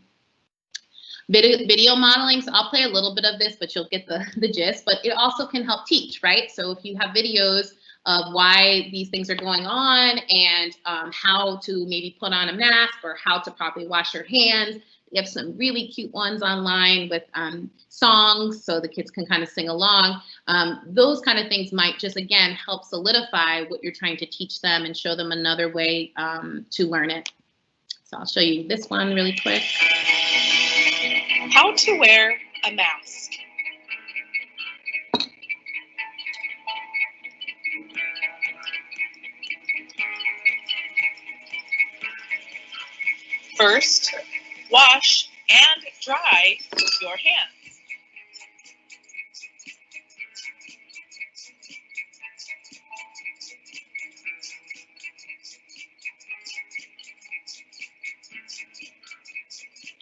Video modeling, so I'll play a little bit of this, but you'll get the gist, but it also can help teach, right? So if you have videos of why these things are going on and how to maybe put on a mask or how to properly wash your hands, you have some really cute ones online with songs so the kids can kind of sing along. Those kind of things might just, again, help solidify what you're trying to teach them and show them another way to learn it. So I'll show you this one really quick. How to wear a mask. First, wash and dry your hands.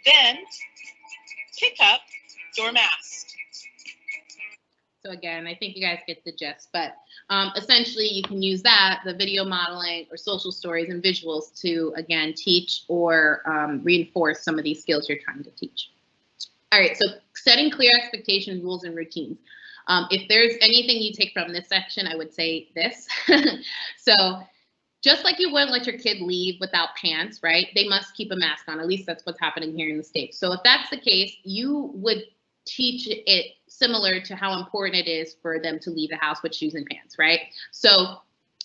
Then, pick up your mask. So again, I think you guys get the gist, but essentially you can use that, the video modeling or social stories and visuals to, again, teach or reinforce some of these skills you're trying to teach. All right, so setting clear expectations, rules, and routines. If there's anything you take from this section, I would say this. So just like you wouldn't let your kid leave without pants, right? They must keep a mask on. At least that's what's happening here in the States. So if that's the case, you would teach it similar to how important it is for them to leave the house with shoes and pants, right? So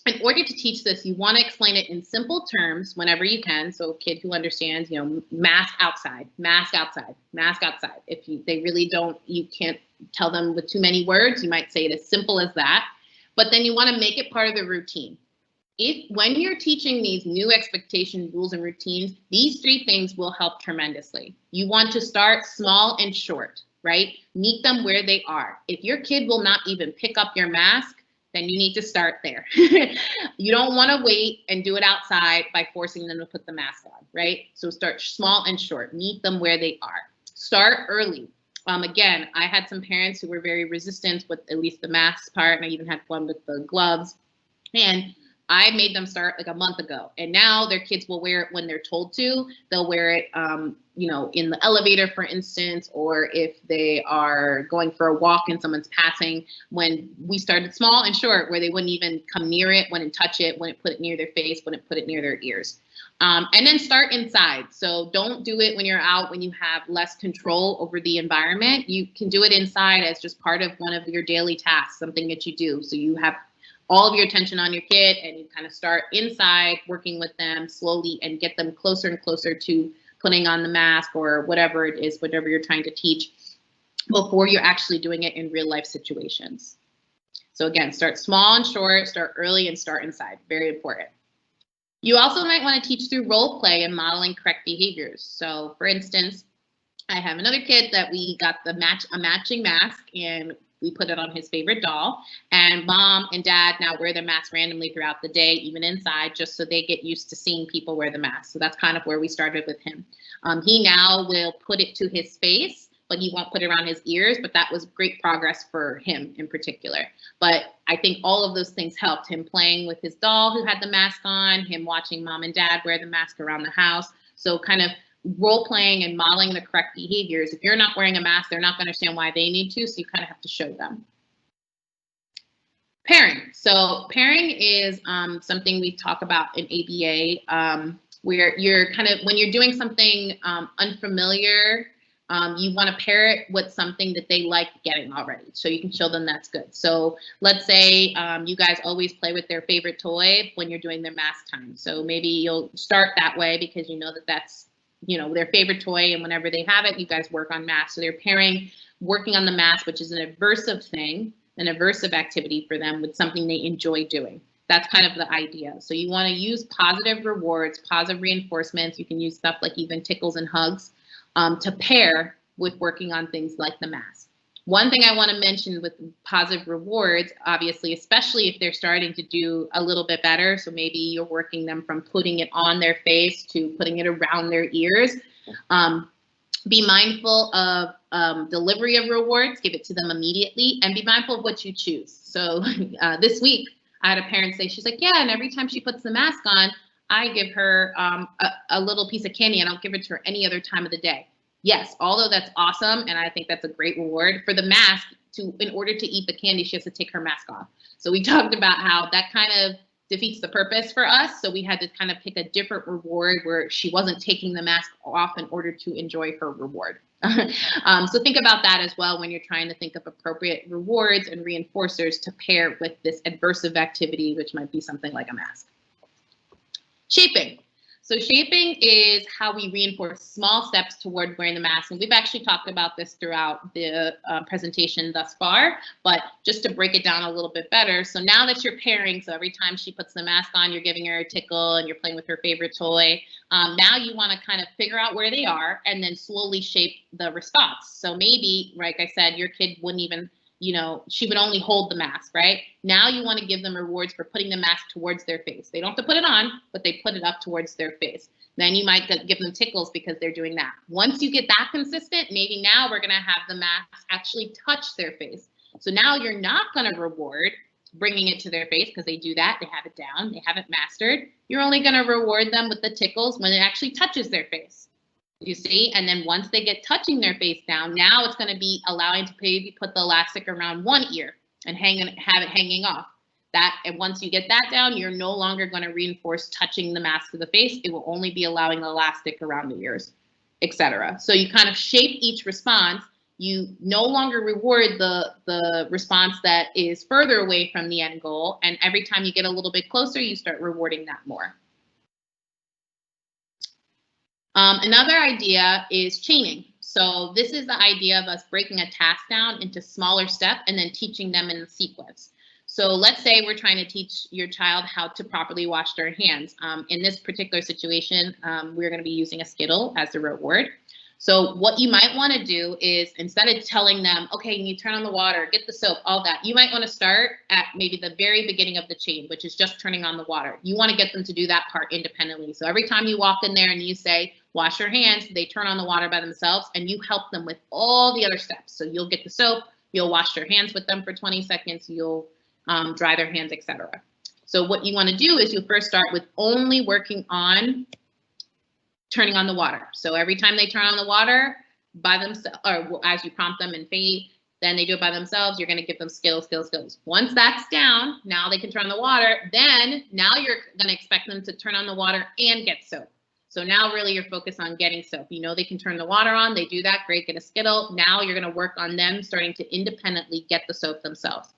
in order to teach this, you want to explain it in simple terms whenever you can. So a kid who understands, you know, mask outside, mask outside, mask outside. If they really don't, you can't tell them with too many words, you might say it as simple as that. But then you want to make it part of the routine. When you're teaching these new expectations, rules, and routines, these three things will help tremendously. You want to start small and short, right? Meet them where they are. If your kid will not even pick up your mask, then you need to start there. You don't want to wait and do it outside by forcing them to put the mask on, right? So start small and short. Meet them where they are. Start early. Again, I had some parents who were very resistant with at least the mask part, and I even had one with the gloves. And I made them start like a month ago, and now their kids will wear it when they're told to. They'll wear it, you know, in the elevator, for instance, or if they are going for a walk and someone's passing. When we started small and short, where they wouldn't even come near it, wouldn't touch it, wouldn't put it near their face, wouldn't put it near their ears. And then start inside. So don't do it when you're out, when you have less control over the environment. You can do it inside as just part of one of your daily tasks, something that you do. So you have all of your attention on your kid, and you kind of start inside working with them slowly and get them closer and closer to putting on the mask or whatever it is, whatever you're trying to teach, before you're actually doing it in real life situations. So again, start small and short, start early, and start inside. Very important. You also might want to teach through role play and modeling correct behaviors. So for instance, I have another kid that we got a matching mask, and we put it on his favorite doll, and mom and dad now wear their masks randomly throughout the day, even inside, just so they get used to seeing people wear the mask. So that's kind of where we started with him. He now will put it to his face, but he won't put it around his ears, but that was great progress for him in particular. But I think all of those things helped him playing with his doll who had the mask on, him watching mom and dad wear the mask around the house. So kind of role playing and modeling the correct behaviors. If you're not wearing a mask, they're not going to understand why they need to, so you kind of have to show them. Pairing. So pairing is something we talk about in ABA, where you're kind of, when you're doing something unfamiliar, you want to pair it with something that they like getting already, so you can show them that's good. So let's say you guys always play with their favorite toy when you're doing their mask time. So maybe you'll start that way because you know that that's, you know, their favorite toy, and whenever they have it, you guys work on mask. So they're pairing working on the mask, which is an aversive thing, an aversive activity for them, with something they enjoy doing. That's kind of the idea. So you want to use positive rewards, positive reinforcements. You can use stuff like even tickles and hugs. to pair with working on things like the mask. One thing I want to mention with positive rewards, obviously, especially if they're starting to do a little bit better, so maybe you're working them from putting it on their face to putting it around their ears. Be mindful of delivery of rewards, give it to them immediately, and be mindful of what you choose. So this week, I had a parent say, she's like, yeah, and every time she puts the mask on, I give her a little piece of candy, and I don't give it to her any other time of the day. Yes, although that's awesome, and I think that's a great reward, for the mask, in order to eat the candy, she has to take her mask off. So we talked about how that kind of defeats the purpose for us. So we had to kind of pick a different reward where she wasn't taking the mask off in order to enjoy her reward. So think about that as well when you're trying to think of appropriate rewards and reinforcers to pair with this adversive activity, which might be something like a mask. Shaping. So shaping is how we reinforce small steps toward wearing the mask. And we've actually talked about this throughout the presentation thus far, but just to break it down a little bit better. So now that you're pairing, so every time she puts the mask on, you're giving her a tickle and you're playing with her favorite toy. Now you want to kind of figure out where they are and then slowly shape the response. So maybe, like I said, your kid wouldn't even, she would only hold the mask, right? Now you want to give them rewards for putting the mask towards their face. They don't have to put it on, but they put it up towards their face. Then you might give them tickles because they're doing that. Once you get that consistent, maybe now we're going to have the mask actually touch their face. So now you're not going to reward bringing it to their face because they do that. They have it down. They have it mastered. You're only going to reward them with the tickles when it actually touches their face. You see, and then once they get touching their face down, now it's going to be allowing to maybe put the elastic around one ear and have it hanging off. And once you get that down, you're no longer going to reinforce touching the mask to the face. It will only be allowing the elastic around the ears, etc. So you kind of shape each response. You no longer reward the response that is further away from the end goal. And every time you get a little bit closer, you start rewarding that more. Another idea is chaining. So this is the idea of us breaking a task down into smaller steps and then teaching them in the sequence. So let's say we're trying to teach your child how to properly wash their hands. In this particular situation, we're going to be using a Skittle as the reward. So what you might want to do is, instead of telling them, okay, you turn on the water, get the soap, all that, you might want to start at maybe the very beginning of the chain, which is just turning on the water. You want to get them to do that part independently. So every time you walk in there and you say, wash your hands, they turn on the water by themselves, and you help them with all the other steps. So you'll get the soap, you'll wash their hands with them for 20 seconds, you'll dry their hands, etc. So what you want to do is you first start with only working on turning on the water. So every time they turn on the water by themselves, or as you prompt them in FAID, then they do it by themselves, you're going to give them skills. Once that's down, now they can turn on the water, then now you're going to expect them to turn on the water and get soap. So now really you're focused on getting soap. You know they can turn the water on, they do that, great, get a Skittle. Now you're going to work on them starting to independently get the soap themselves.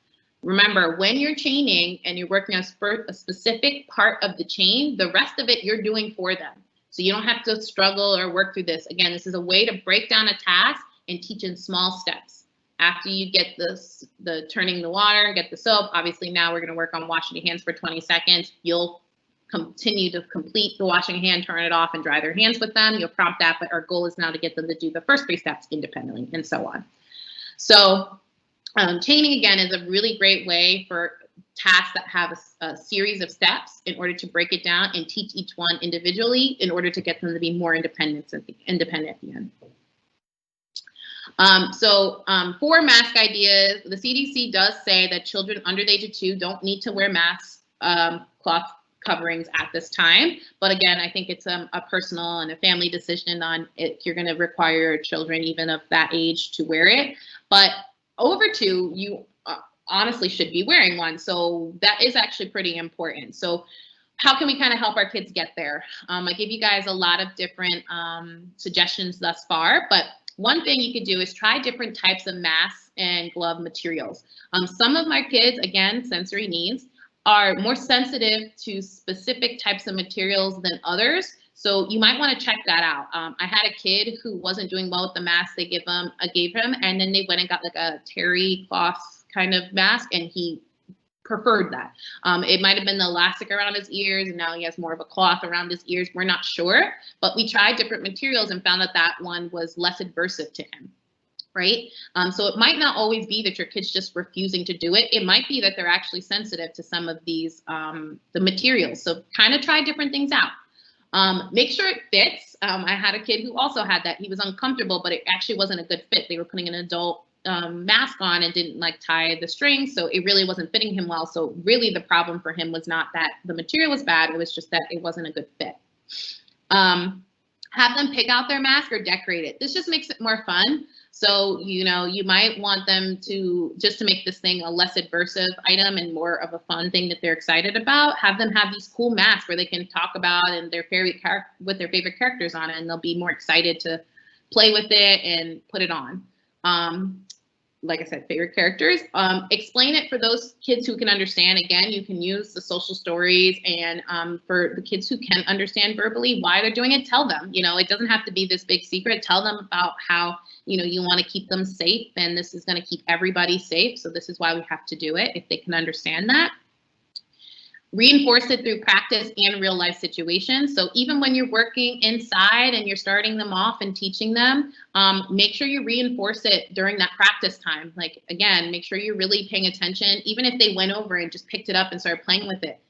Remember, when you're chaining and you're working on a specific part of the chain, the rest of it you're doing for them. So you don't have to struggle or work through this. Again, this is a way to break down a task and teach in small steps. After you get the turning the water, get the soap, obviously now we're going to work on washing your hands for 20 seconds. You'll continue to complete the washing hand, turn it off, and dry their hands with them. You'll prompt that, but our goal is now to get them to do the first 3 steps independently, and so on. So chaining, again, is a really great way for tasks that have a series of steps in order to break it down and teach each one individually in order to get them to be more independent at the end. For mask ideas, the CDC does say that children under the age of 2 don't need to wear masks, cloth coverings at this time. But again, I think it's a personal and a family decision on if you're going to require children even of that age to wear it. But over 2, you honestly should be wearing one. So that is actually pretty important. So how can we kind of help our kids get there? I give you guys a lot of different suggestions thus far, but one thing you could do is try different types of masks and glove materials. Some of my kids, again, sensory needs, are more sensitive to specific types of materials than others. So you might want to check that out. I had a kid who wasn't doing well with the mask they gave him, and then they went and got like a terry cloth kind of mask, and he preferred that. It might have been the elastic around his ears, and now he has more of a cloth around his ears. We're not sure, but we tried different materials and found that that one was less adversive to him, right? So it might not always be that your kid's just refusing to do it. It might be that they're actually sensitive to some of these, the materials. So kind of try different things out. Make sure it fits. I had a kid who also had that. He was uncomfortable, but it actually wasn't a good fit. They were putting an adult mask on and didn't like tie the strings, so it really wasn't fitting him well. So really the problem for him was not that the material was bad, it was just that it wasn't a good fit. Have them pick out their mask or decorate it. This just makes it more fun. So, you know, you might want them to, just to make this thing a less adversive item and more of a fun thing that they're excited about, have them have these cool masks where they can talk about and their favorite with their favorite characters on it, and they'll be more excited to play with it and put it on. Like I said, favorite characters. Explain it for those kids who can understand. Again, you can use the social stories, and for the kids who can understand verbally why they're doing it, tell them. You know, it doesn't have to be this big secret. Tell them about how, you know, you want to keep them safe, and this is going to keep everybody safe. So this is why we have to do it, if they can understand that. Reinforce it through practice and real life situations. So even when you're working inside and you're starting them off and teaching them, make sure you reinforce it during that practice time. Like, again, make sure you're really paying attention. Even if they went over and just picked it up and started playing with it,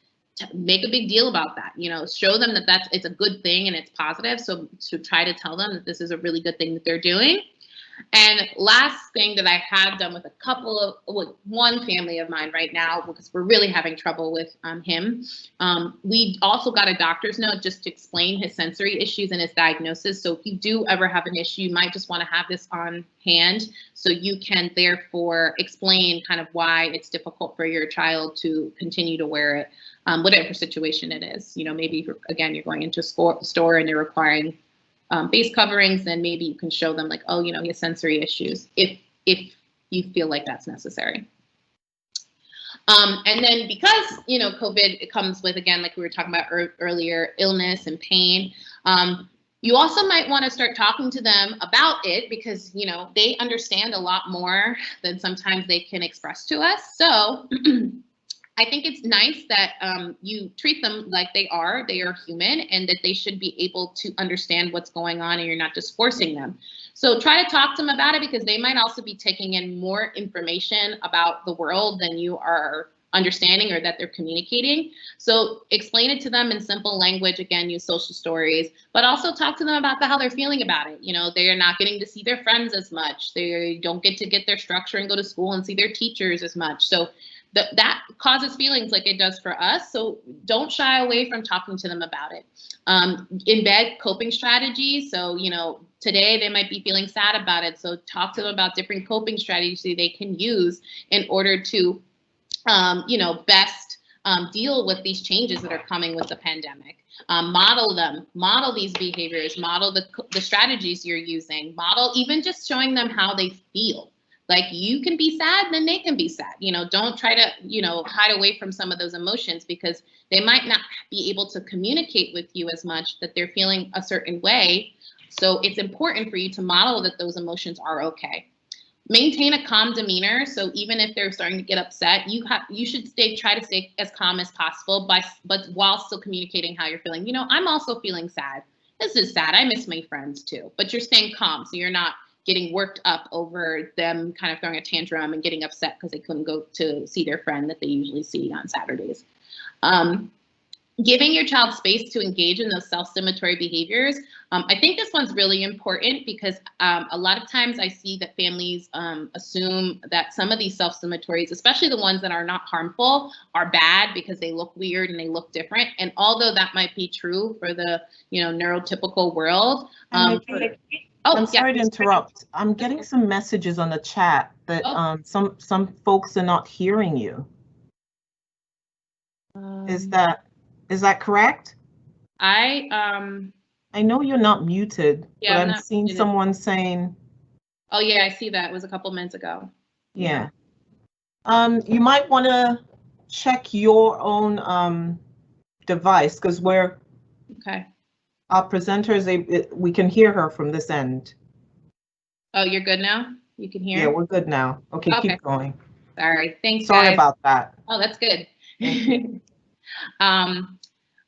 make a big deal about that. You know, show them that it's a good thing and it's positive. So to try to tell them that this is a really good thing that they're doing. And last thing that I have done with one family of mine right now, because we're really having trouble with him, we also got a doctor's note just to explain his sensory issues and his diagnosis. So if you do ever have an issue, you might just want to have this on hand so you can therefore explain kind of why it's difficult for your child to continue to wear it, whatever situation it is. You know, maybe, again, you're going into a store and they're requiring face coverings, then maybe you can show them like, oh, you know, he has sensory issues, if you feel like that's necessary. And then because, you know, COVID, it comes with, again, like we were talking about earlier, illness and pain. You also might want to start talking to them about it because, you know, they understand a lot more than sometimes they can express to us. So I think it's nice that you treat them like they are human, and that they should be able to understand what's going on and you're not just forcing them. So try to talk to them about it, because they might also be taking in more information about the world than you are understanding or that they're communicating. So explain it to them in simple language. Again, use social stories, but also talk to them about how they're feeling about it. You know, they're not getting to see their friends as much. They don't get to get their structure and go to school and see their teachers as much. So that causes feelings like it does for us. So don't shy away from talking to them about it. Embed coping strategies. So, you know, today they might be feeling sad about it. So talk to them about different coping strategies they can use in order to, you know, best deal with these changes that are coming with the pandemic. Model these behaviors, model the strategies you're using, model even just showing them how they feel. Like, you can be sad, then they can be sad. You know, don't try to, you know, hide away from some of those emotions, because they might not be able to communicate with you as much that they're feeling a certain way. So it's important for you to model that those emotions are okay. Maintain a calm demeanor. So even if they're starting to get upset, you should try to stay as calm as possible, but while still communicating how you're feeling. You know, I'm also feeling sad. This is sad. I miss my friends too. But you're staying calm, so you're not getting worked up over them kind of throwing a tantrum and getting upset because they couldn't go to see their friend that they usually see on Saturdays. Giving your child space to engage in those self-stimulatory behaviors. I think this one's really important, because a lot of times I see that families assume that some of these self-stimulatories, especially the ones that are not harmful, are bad because they look weird and they look different. And although that might be true for the, you know, neurotypical world, I'm sorry to interrupt. I'm getting some messages on the chat that some folks are not hearing you. Is that correct? I know you're not muted, yeah, but I'm seeing muted. Someone saying. Oh yeah, I see that. It was a couple minutes ago. Yeah. You might want to check your own device, because we're okay. Our presenter we can hear her from this end. Oh, you're good now? You can hear? Yeah, we're good now. Okay, keep going. Sorry. Thanks, Sorry guys. about that. Oh, that's good.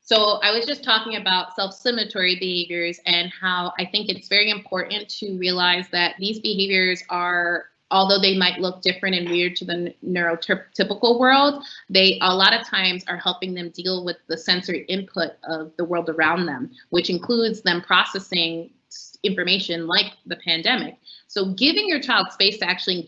So I was just talking about self-stimulatory behaviors and how I think it's very important to realize that these behaviors are, although they might look different and weird to the neurotypical world, they a lot of times are helping them deal with the sensory input of the world around them, which includes them processing information like the pandemic. So giving your child space to actually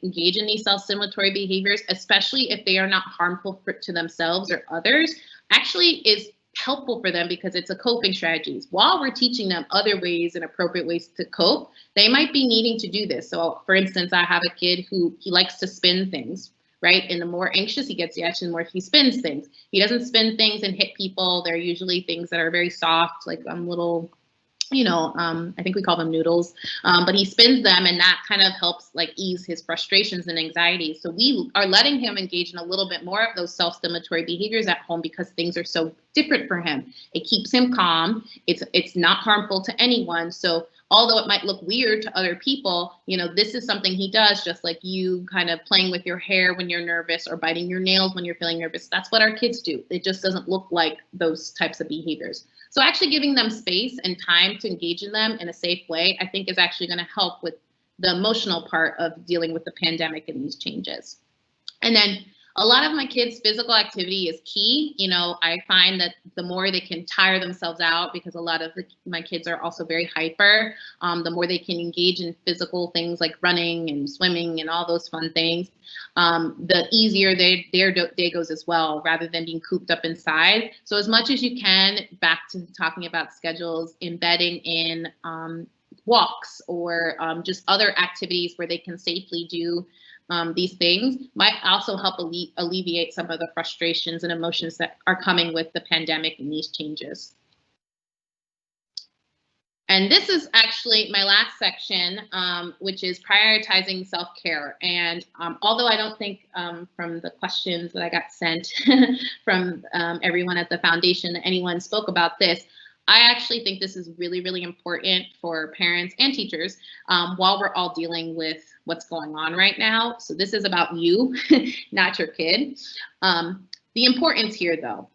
engage in these self-stimulatory behaviors, especially if they are not harmful to themselves or others, actually is helpful for them because it's a coping strategies. While we're teaching them other ways and appropriate ways to cope, they might be needing to do this. So for instance, I have a kid who he likes to spin things, right? And the more anxious he gets, the more he spins things. He doesn't spin things and hit people. They're usually things that are very soft, like little, I think we call them noodles, but he spins them and that kind of helps like ease his frustrations and anxieties. So we are letting him engage in a little bit more of those self-stimulatory behaviors at home because things are so different for him. It keeps him calm. It's not harmful to anyone. So although it might look weird to other people, this is something he does, just like you kind of playing with your hair when you're nervous or biting your nails when you're feeling nervous. That's what our kids do. It just doesn't look like those types of behaviors. So actually giving them space and time to engage in them in a safe way, I think is actually going to help with the emotional part of dealing with the pandemic and these changes. And then a lot of my kids' physical activity is key. I find that the more they can tire themselves out, because a lot of my kids are also very hyper, the more they can engage in physical things like running and swimming and all those fun things, the easier their day goes as well, rather than being cooped up inside. So as much as you can, back to talking about schedules, embedding in walks or just other activities where they can safely do these things might also help alleviate some of the frustrations and emotions that are coming with the pandemic and these changes. And this is actually my last section, which is prioritizing self-care. And although I don't think from the questions that I got sent from everyone at the foundation that anyone spoke about this, I actually think this is really, really important for parents and teachers while we're all dealing with what's going on right now. So this is about you, not your kid. The importance here, though,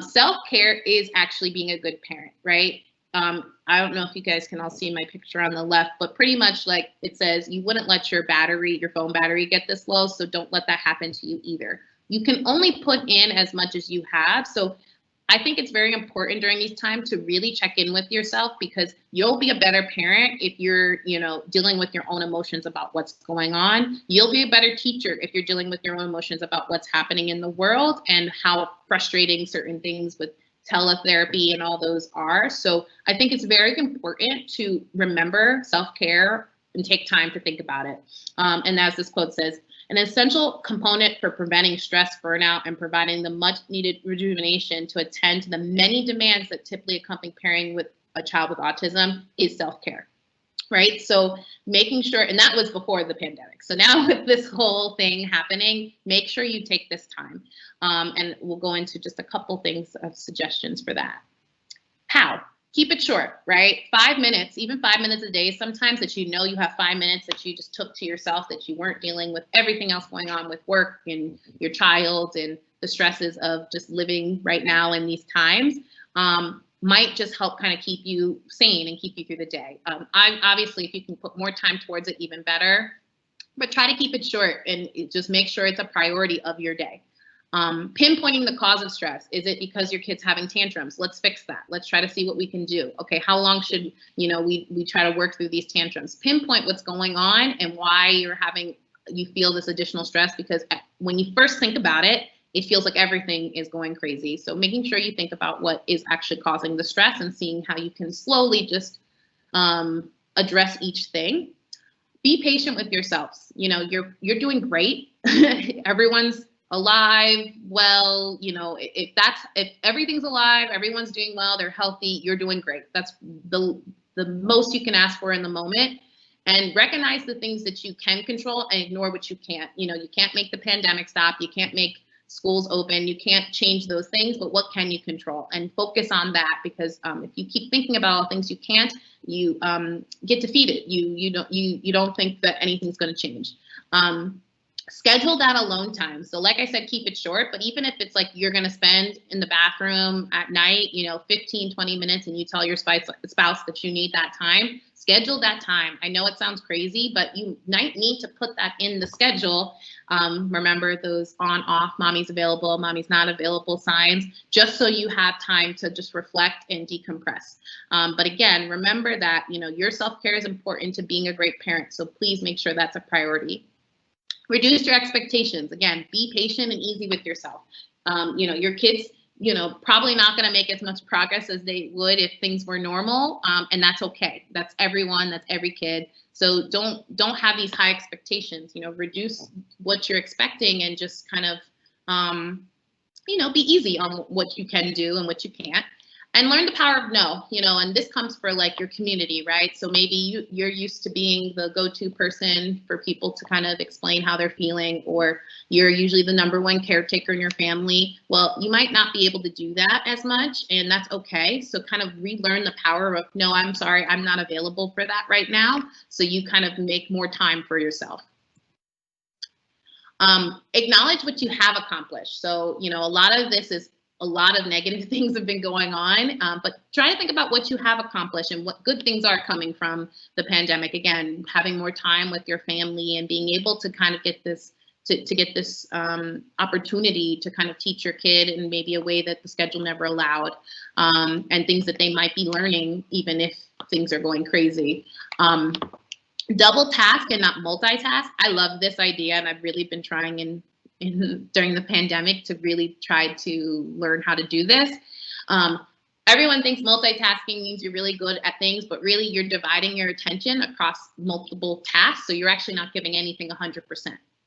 self-care is actually being a good parent, right? I don't know if you guys can all see my picture on the left, but pretty much like it says, you wouldn't let your phone battery get this low, so don't let that happen to you either. You can only put in as much as you have. So I think it's very important during these times to really check in with yourself, because you'll be a better parent if you're, dealing with your own emotions about what's going on. You'll be a better teacher if you're dealing with your own emotions about what's happening in the world and how frustrating certain things with teletherapy and all those are. So I think it's very important to remember self-care and take time to think about it. And as this quote says, an essential component for preventing stress, burnout, and providing the much needed rejuvenation to attend to the many demands that typically accompany parenting with a child with autism is self-care, right? So making sure, and that was before the pandemic. So now with this whole thing happening, make sure you take this time. And we'll go into just a couple things of suggestions for that. How? Keep it short, right? 5 minutes, even 5 minutes a day, sometimes that you have 5 minutes that you just took to yourself, that you weren't dealing with everything else going on with work and your child and the stresses of just living right now in these times, might just help kind of keep you sane and keep you through the day. Obviously, if you can put more time towards it, even better, but try to keep it short and just make sure it's a priority of your day. Pinpointing the cause of stress. Is it because your kid's having tantrums? Let's fix that. Let's try to see what we can do. Okay, how long should, we try to work through these tantrums? Pinpoint what's going on and why you feel this additional stress, because when you first think about it, it feels like everything is going crazy. So making sure you think about what is actually causing the stress and seeing how you can slowly just address each thing. Be patient with yourselves. You're doing great. Everyone's alive, well, if everything's alive, everyone's doing well, they're healthy, you're doing great. That's the most you can ask for in the moment. And recognize the things that you can control and ignore what you can't. You can't make the pandemic stop, you can't make schools open, you can't change those things, but what can you control? And focus on that, because if you keep thinking about all things you can't, you get defeated. You don't think that anything's going to change. Schedule that alone time. So like I said, keep it short, but even if it's like you're going to spend in the bathroom at night, 15, 20 minutes, and you tell your spouse that you need that time, schedule that time. I know it sounds crazy, but you might need to put that in the schedule. Remember those on, off, mommy's available, mommy's not available signs, just so you have time to just reflect and decompress. But again, remember that, your self-care is important to being a great parent. So please make sure that's a priority. Reduce your expectations. Again, be patient and easy with yourself. Your kids, probably not going to make as much progress as they would if things were normal, and that's okay. That's everyone. That's every kid. So don't have these high expectations. Reduce what you're expecting and just kind of, be easy on what you can do and what you can't. And learn the power of no, and this comes for like your community, right? So maybe you're used to being the go-to person for people to kind of explain how they're feeling, or you're usually the number one caretaker in your family. Well, you might not be able to do that as much, and that's okay. So kind of relearn the power of, no, I'm sorry, I'm not available for that right now. So you kind of make more time for yourself. Acknowledge what you have accomplished. So, a lot of negative things have been going on, but try to think about what you have accomplished and what good things are coming from the pandemic. Again, having more time with your family and being able to kind of get this, to get this opportunity to kind of teach your kid in maybe a way that the schedule never allowed, and things that they might be learning even if things are going crazy. Double task and not multitask. I love this idea, and I've really been trying during the pandemic to really try to learn how to do this. Everyone thinks multitasking means you're really good at things, but really you're dividing your attention across multiple tasks. So you're actually not giving anything 100%.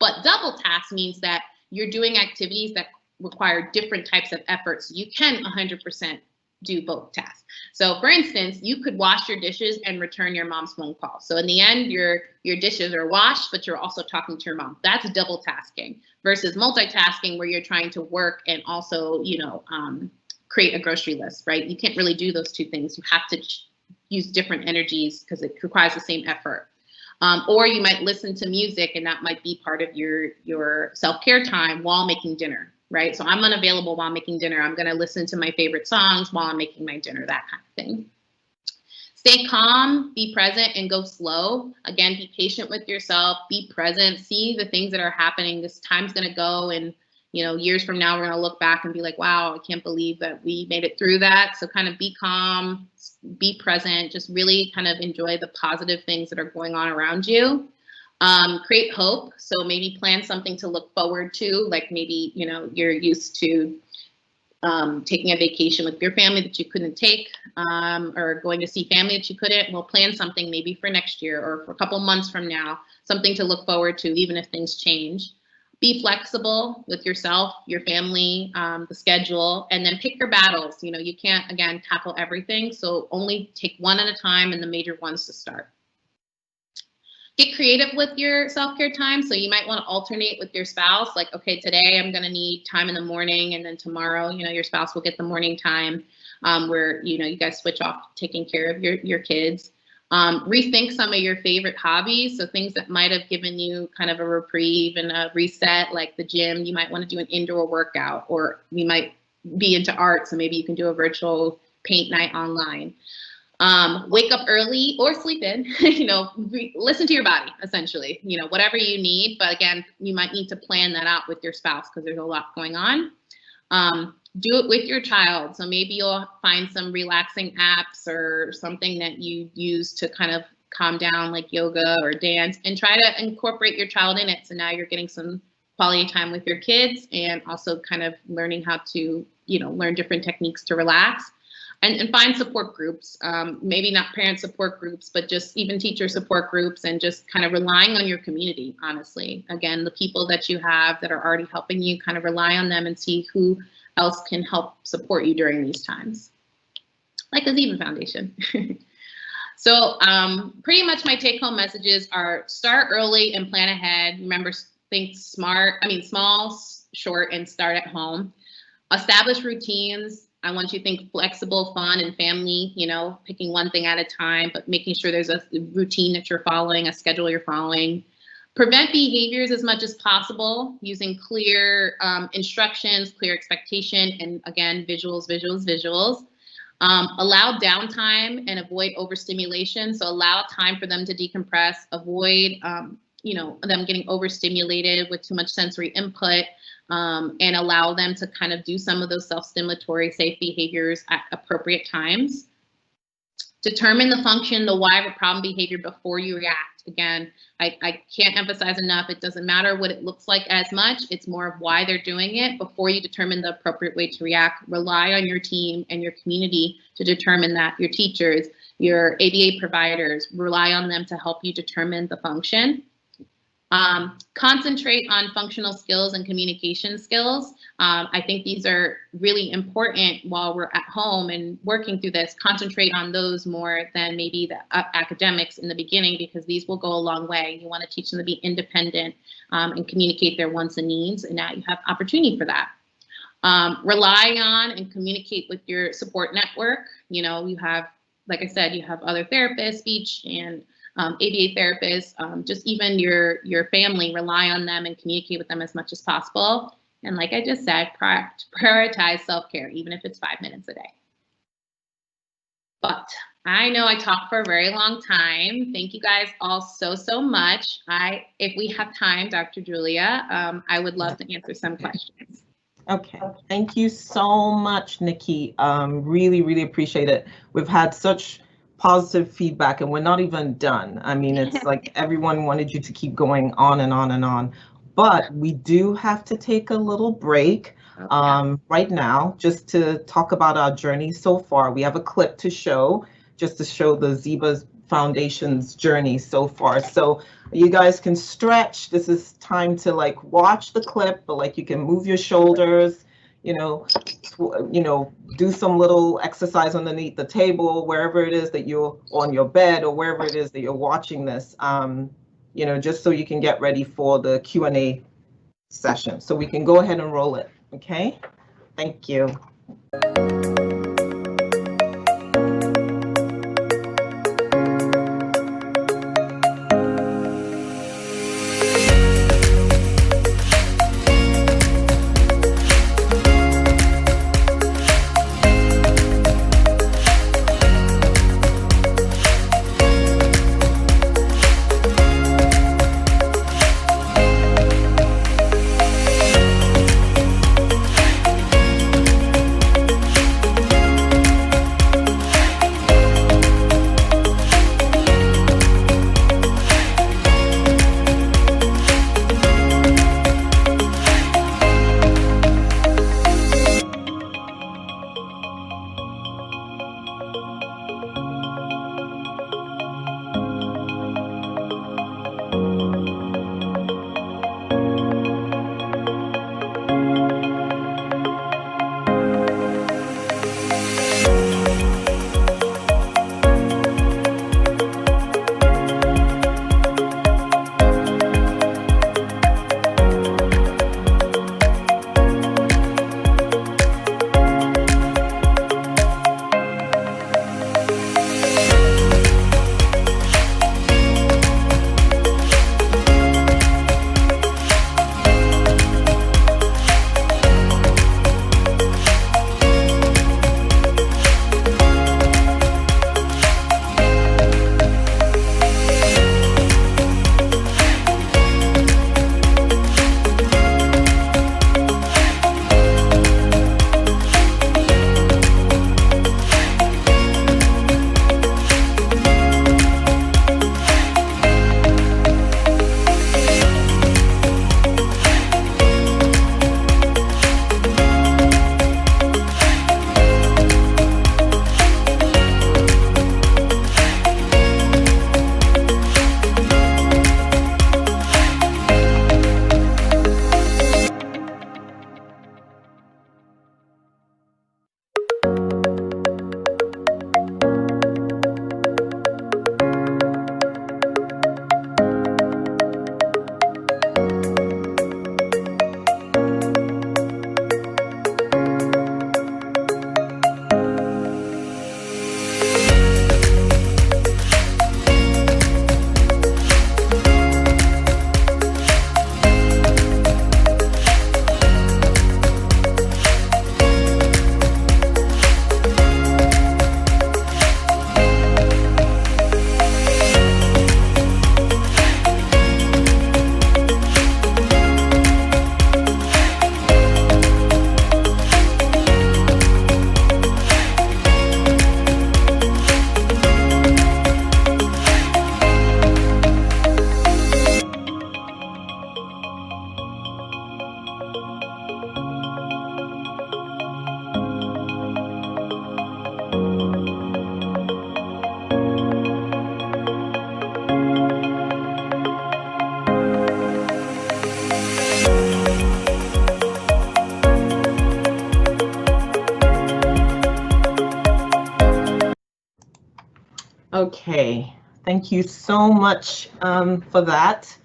But double task means that you're doing activities that require different types of effort. So you can 100% do both tasks. So for instance, you could wash your dishes and return your mom's phone call. So in the end, your dishes are washed, but you're also talking to your mom. That's double tasking versus multitasking, where you're trying to work and also, create a grocery list, right? You can't really do those two things. You have to use different energies because it requires the same effort. Or you might listen to music, and that might be part of your self-care time while making dinner. Right? So I'm unavailable while making dinner. I'm going to listen to my favorite songs while I'm making my dinner, that kind of thing. Stay calm, be present, and go slow. Again, be patient with yourself, be present, see the things that are happening. This time's going to go, and years from now, we're going to look back and be like, wow, I can't believe that we made it through that. So kind of be calm, be present, just really kind of enjoy the positive things that are going on around you. Create hope. So maybe plan something to look forward to, like maybe, you're used to taking a vacation with your family that you couldn't take, or going to see family that you couldn't. Well, plan something maybe for next year or for a couple months from now, something to look forward to, even if things change. Be flexible with yourself, your family, the schedule, and then pick your battles. You can't, again, tackle everything. So only take one at a time and the major ones to start. Get creative with your self-care time. So you might want to alternate with your spouse. Like, okay, today I'm going to need time in the morning, and then tomorrow, your spouse will get the morning time, where, you guys switch off taking care of your kids. Rethink some of your favorite hobbies. So things that might have given you kind of a reprieve and a reset, like the gym. You might want to do an indoor workout, or you might be into art. So maybe you can do a virtual paint night online. Wake up early or sleep in, listen to your body, essentially, whatever you need. But again, you might need to plan that out with your spouse because there's a lot going on. Do it with your child. So maybe you'll find some relaxing apps or something that you use to kind of calm down, like yoga or dance, and try to incorporate your child in it. So now you're getting some quality time with your kids and also kind of learning how to, learn different techniques to relax. And find support groups, maybe not parent support groups, but just even teacher support groups, and just kind of relying on your community, honestly. Again, the people that you have that are already helping you, kind of rely on them and see who else can help support you during these times, like the Ziva Foundation. So pretty much my take-home messages are: start early and plan ahead. Remember, think small, short, and start at home. Establish routines. I want you to think flexible, fun, and family, picking one thing at a time, but making sure there's a routine that you're following, a schedule you're following. Prevent behaviors as much as possible using clear instructions, clear expectation, and again, visuals, visuals, visuals. Allow downtime and avoid overstimulation. So allow time for them to decompress, avoid them getting overstimulated with too much sensory input, and allow them to kind of do some of those self-stimulatory safe behaviors at appropriate times. Determine the function, the why of a problem behavior before you react. Again, I can't emphasize enough, it doesn't matter what it looks like as much, it's more of why they're doing it before you determine the appropriate way to react. Rely on your team and your community to determine that, your teachers, your ABA providers, rely on them to help you determine the function. Concentrate on functional skills and communication skills. I think these are really important while we're at home and working through this. Concentrate on those more than maybe the academics in the beginning, because these will go a long way. You want to teach them to be independent and communicate their wants and needs, and now you have opportunity for that. Rely on and communicate with your support network. You have, like I said, you have other therapists, speech and ABA therapists, just even your family, rely on them and communicate with them as much as possible. And like I just said, prioritize self-care, even if it's 5 minutes a day. But I know I talked for a very long time. Thank you guys all so much. If we have time, Dr. Julia, I would love to answer some questions. Okay, thank you so much, Nikki. Really appreciate it. We've had such positive feedback and we're not even done. I mean, it's like everyone wanted you to keep going on and on and on, but we do have to take a little break right now just to talk about our journey so far. We have a clip to show just to show the Ziba Foundation's journey so far. So you guys can stretch. This is time to like watch the clip, but like you can move your shoulders, do some little exercise underneath the table, wherever it is that you're on your bed or wherever it is that you're watching this, just so you can get ready for the Q&A session. So we can go ahead and roll it. Okay, thank you. Okay, thank you so much for that.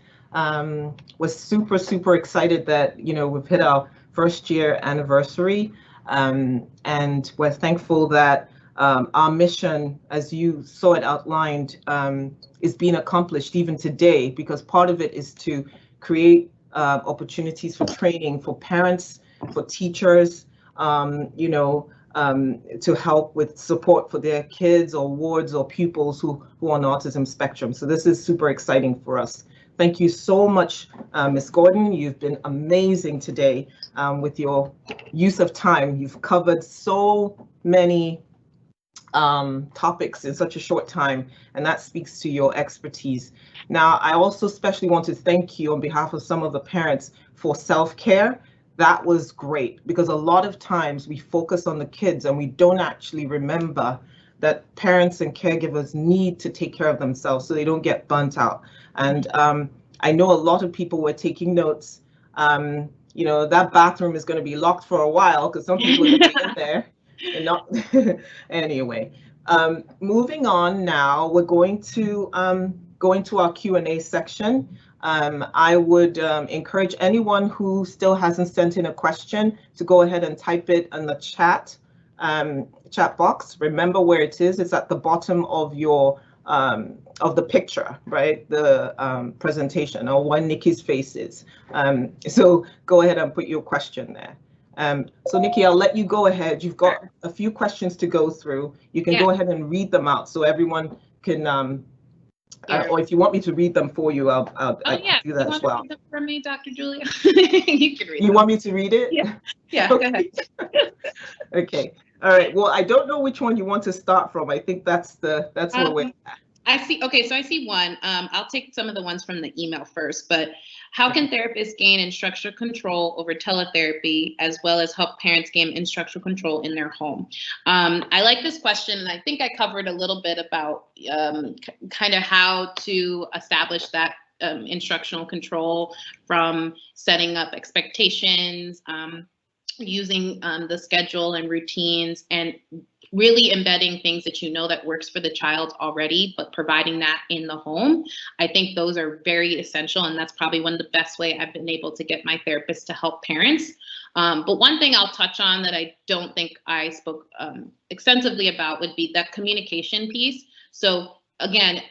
Was super excited that we've hit our first year anniversary, and we're thankful that our mission, as you saw it outlined, is being accomplished even today, because part of it is to create opportunities for training for parents, for teachers, to help with support for their kids or wards or pupils who are on the autism spectrum. So this is super exciting for us. Thank you so much, Ms. Gordon. You've been amazing today with your use of time. You've covered so many topics in such a short time, and that speaks to your expertise. Now, I also especially want to thank you on behalf of some of the parents for self-care. That was great, because a lot of times we focus on the kids and we don't actually remember that parents and caregivers need to take care of themselves so they don't get burnt out. And I know a lot of people were taking notes. That bathroom is going to be locked for a while because some people are going to be in there and not. Anyway, moving on now, we're going to go into our Q&A section. I would encourage anyone who still hasn't sent in a question to go ahead and type it in the chat box. Remember where it is. It's at the bottom of your of the picture, right? The presentation, or where Nikki's face is. So go ahead and put your question there. So Nikki, I'll let you go ahead. You've got a few questions to go through. You can go ahead and read them out so everyone can or if you want me to read them for you, I'll do that as well. Read them for me, Dr. Julia? You can read them. You want me to read it? Yeah, Okay. go ahead. Okay. All right. Well, I don't know which one you want to start from. I think that's where we're at. I see. Okay, so I see one. I'll take some of the ones from the email first, but how can therapists gain instructional control over teletherapy, as well as help parents gain instructional control in their home? I like this question, and I think I covered a little bit about kind of how to establish that instructional control, from setting up expectations, using the schedule and routines, and really embedding things that that works for the child already, but providing that in the home. I think those are very essential, and that's probably one of the best way I've been able to get my therapist to help parents. But one thing I'll touch on that I don't think I spoke extensively about would be that communication piece. So again,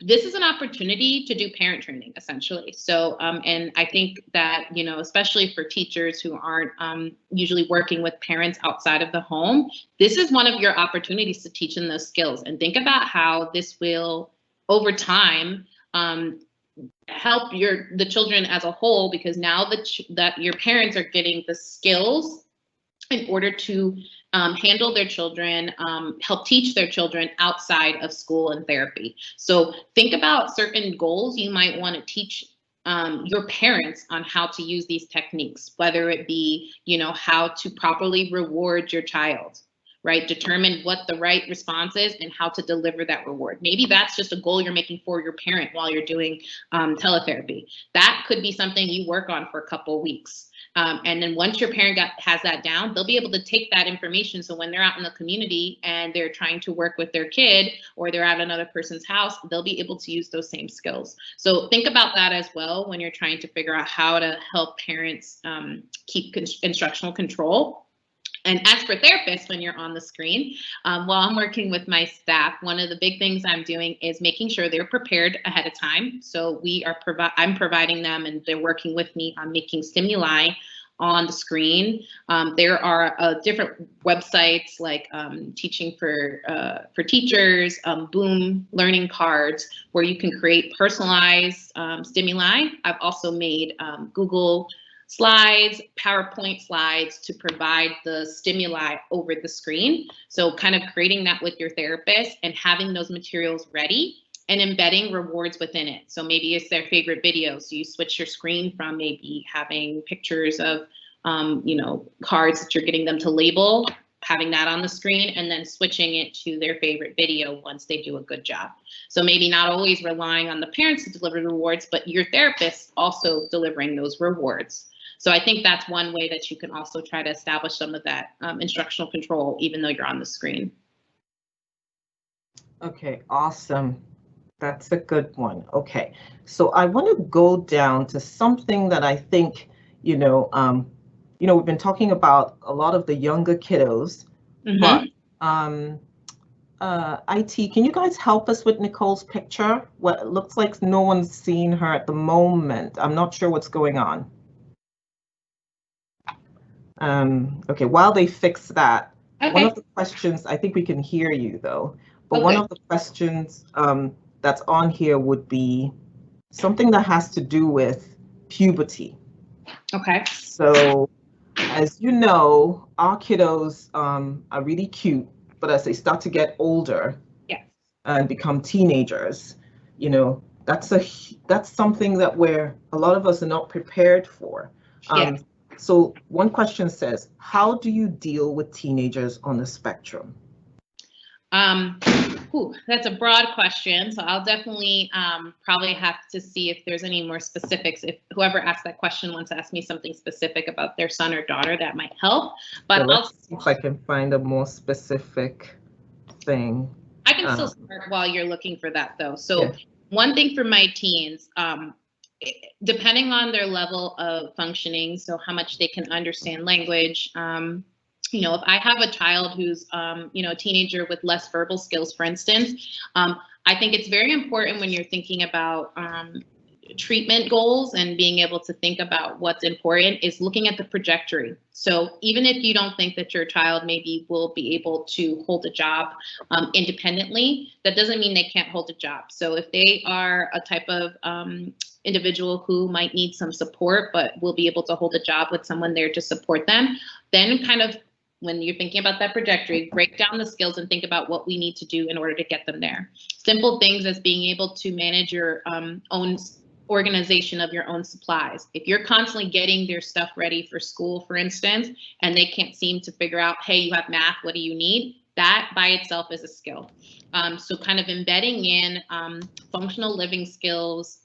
this is an opportunity to do parent training, essentially. So, and I think that, especially for teachers who aren't usually working with parents outside of the home, this is one of your opportunities to teach them those skills. And think about how this will, over time, help the children as a whole, because now that your parents are getting the skills in order to handle their children, help teach their children outside of school and therapy. So think about certain goals you might want to teach your parents on how to use these techniques, whether it be, how to properly reward your child, right? Determine what the right response is and how to deliver that reward. Maybe that's just a goal you're making for your parent while you're doing teletherapy. That could be something you work on for a couple of weeks. And then once your parent has that down, they'll be able to take that information. So when they're out in the community and they're trying to work with their kid, or they're at another person's house, they'll be able to use those same skills. So think about that as well when you're trying to figure out how to help parents keep instructional control. And as for therapists, when you're on the screen, while I'm working with my staff, one of the big things I'm doing is making sure they're prepared ahead of time. So I'm providing them, and they're working with me on making stimuli on the screen. There are different websites like Teaching for Teachers, Boom Learning Cards, where you can create personalized stimuli. I've also made Google Slides, PowerPoint slides to provide the stimuli over the screen. So kind of creating that with your therapist and having those materials ready and embedding rewards within it. So maybe it's their favorite video. So you switch your screen from maybe having pictures of, cards that you're getting them to label, having that on the screen, and then switching it to their favorite video once they do a good job. So maybe not always relying on the parents to deliver the rewards, but your therapist also delivering those rewards. So I think that's one way that you can also try to establish some of that instructional control, even though you're on the screen. Okay, awesome. That's a good one. Okay, so I want to go down to something that I think, we've been talking about a lot of the younger kiddos, but IT, can you guys help us with Nicole's picture? Well, it looks like no one's seen her at the moment. I'm not sure what's going on. Okay, while they fix that, one of the questions, I think we can hear you though, but one of the questions that's on here would be something that has to do with puberty. Okay. So, as you know, our kiddos are really cute, but as they start to get older and become teenagers, that's something that a lot of us are not prepared for. So one question says, how do you deal with teenagers on the spectrum? That's a broad question. So I'll definitely probably have to see if there's any more specifics. If whoever asked that question wants to ask me something specific about their son or daughter, that might help. But let's see if I can find a more specific thing. I can still start while you're looking for that though. So one thing for my teens, depending on their level of functioning, so how much they can understand language, if I have a child who's, a teenager with less verbal skills, for instance, I think it's very important when you're thinking about treatment goals and being able to think about what's important is looking at the trajectory. So even if you don't think that your child maybe will be able to hold a job independently, that doesn't mean they can't hold a job. So if they are a type of individual who might need some support, but will be able to hold a job with someone there to support them, then kind of when you're thinking about that trajectory, break down the skills and think about what we need to do in order to get them there. Simple things as being able to manage your own organization of your own supplies. If you're constantly getting their stuff ready for school, for instance, and they can't seem to figure out, hey, you have math, what do you need? That by itself is a skill. So kind of embedding in functional living skills,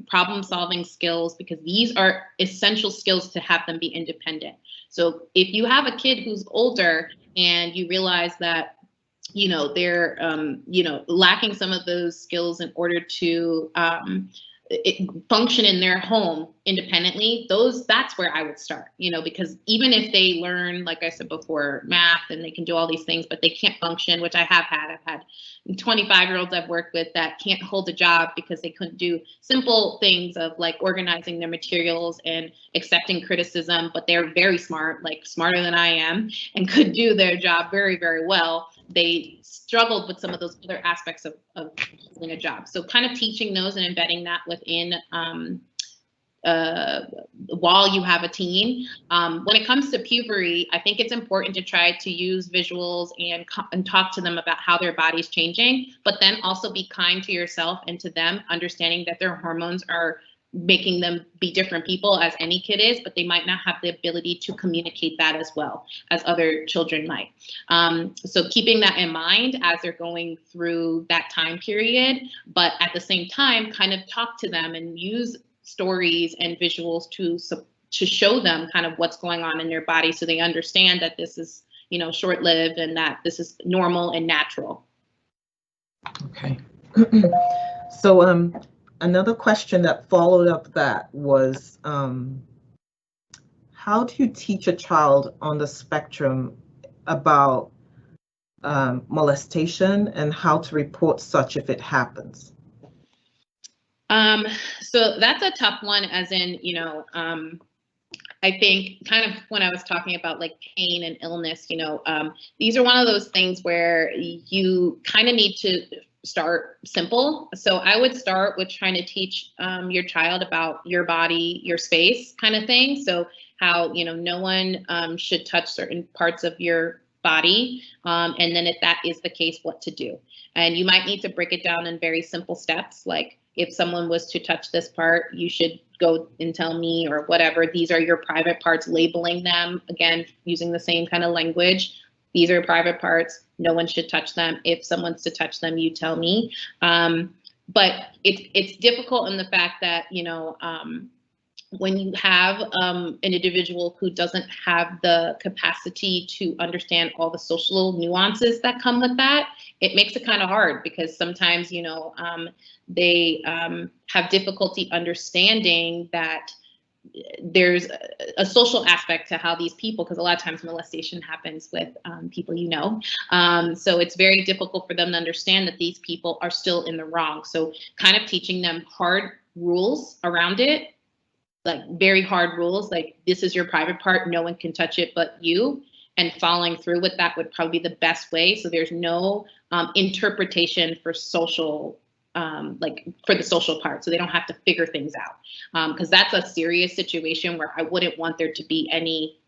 problem solving skills, because these are essential skills to have them be independent. So if you have a kid who's older and you realize that, they're, lacking some of those skills in order to function in their home independently, that's where I would start, because even if they learn, like I said before, math and they can do all these things, but they can't function, which I've had 25-year-olds I've worked with that can't hold a job because they couldn't do simple things of like organizing their materials and accepting criticism, but they're very smart, like smarter than I am, and could do their job very, very well. They struggled with some of those other aspects of holding a job. So kind of teaching those and embedding that within while you have a teen. When it comes to puberty, I think it's important to try to use visuals and talk to them about how their body's changing, but then also be kind to yourself and to them, understanding that their hormones are making them be different people as any kid is, but they might not have the ability to communicate that as well as other children might. So keeping that in mind as they're going through that time period, but at the same time, kind of talk to them and use stories and visuals to show them kind of what's going on in their body so they understand that this is, short-lived and that this is normal and natural. Okay. So, another question that followed up that was, how do you teach a child on the spectrum about molestation and how to report such if it happens? So that's a tough one, as in, I think kind of when I was talking about like pain and illness, these are one of those things where you kind of need to start simple. So I would start with trying to teach your child about your body, your space kind of thing. So how, no one should touch certain parts of your body. And then if that is the case, what to do. And you might need to break it down in very simple steps. Like if someone was to touch this part, you should go and tell me or whatever. These are your private parts, labeling them, again, using the same kind of language. These are private parts. No one should touch them. If someone's to touch them, you tell me. But it's difficult in the fact that, when you have an individual who doesn't have the capacity to understand all the social nuances that come with that, it makes it kind of hard, because sometimes, you know, they have difficulty understanding that there's a social aspect to how these people, because a lot of times molestation happens with people, you know, so it's very difficult for them to understand that these people are still in the wrong. So kind of teaching them hard rules around it, like very hard rules, like this is your private part, no one can touch it but you, and following through with that would probably be the best way. So there's no interpretation for social, like for the social part, so they don't have to figure things out, because that's a serious situation where I wouldn't want there to be any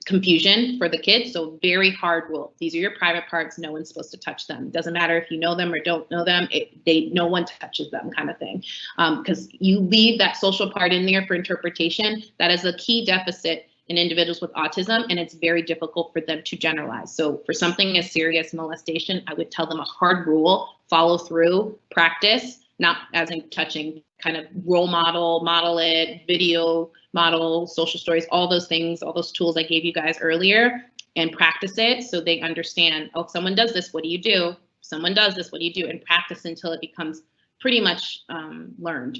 confusion for the kids. So very hard rule. These are your private parts. No one's supposed to touch them. Doesn't matter if you know them or don't know them. No one touches them, kind of thing. Because you leave that social part in there for interpretation. That is a key deficit in individuals with autism, and it's very difficult for them to generalize. So for something as serious molestation, I would tell them a hard rule, follow through, practice, not as in touching, kind of role model it, video model, social stories, all those things, all those tools I gave you guys earlier, and practice it so they understand, oh, if someone does this, what do you do? If someone does this, what do you do? And practice until it becomes pretty much learned.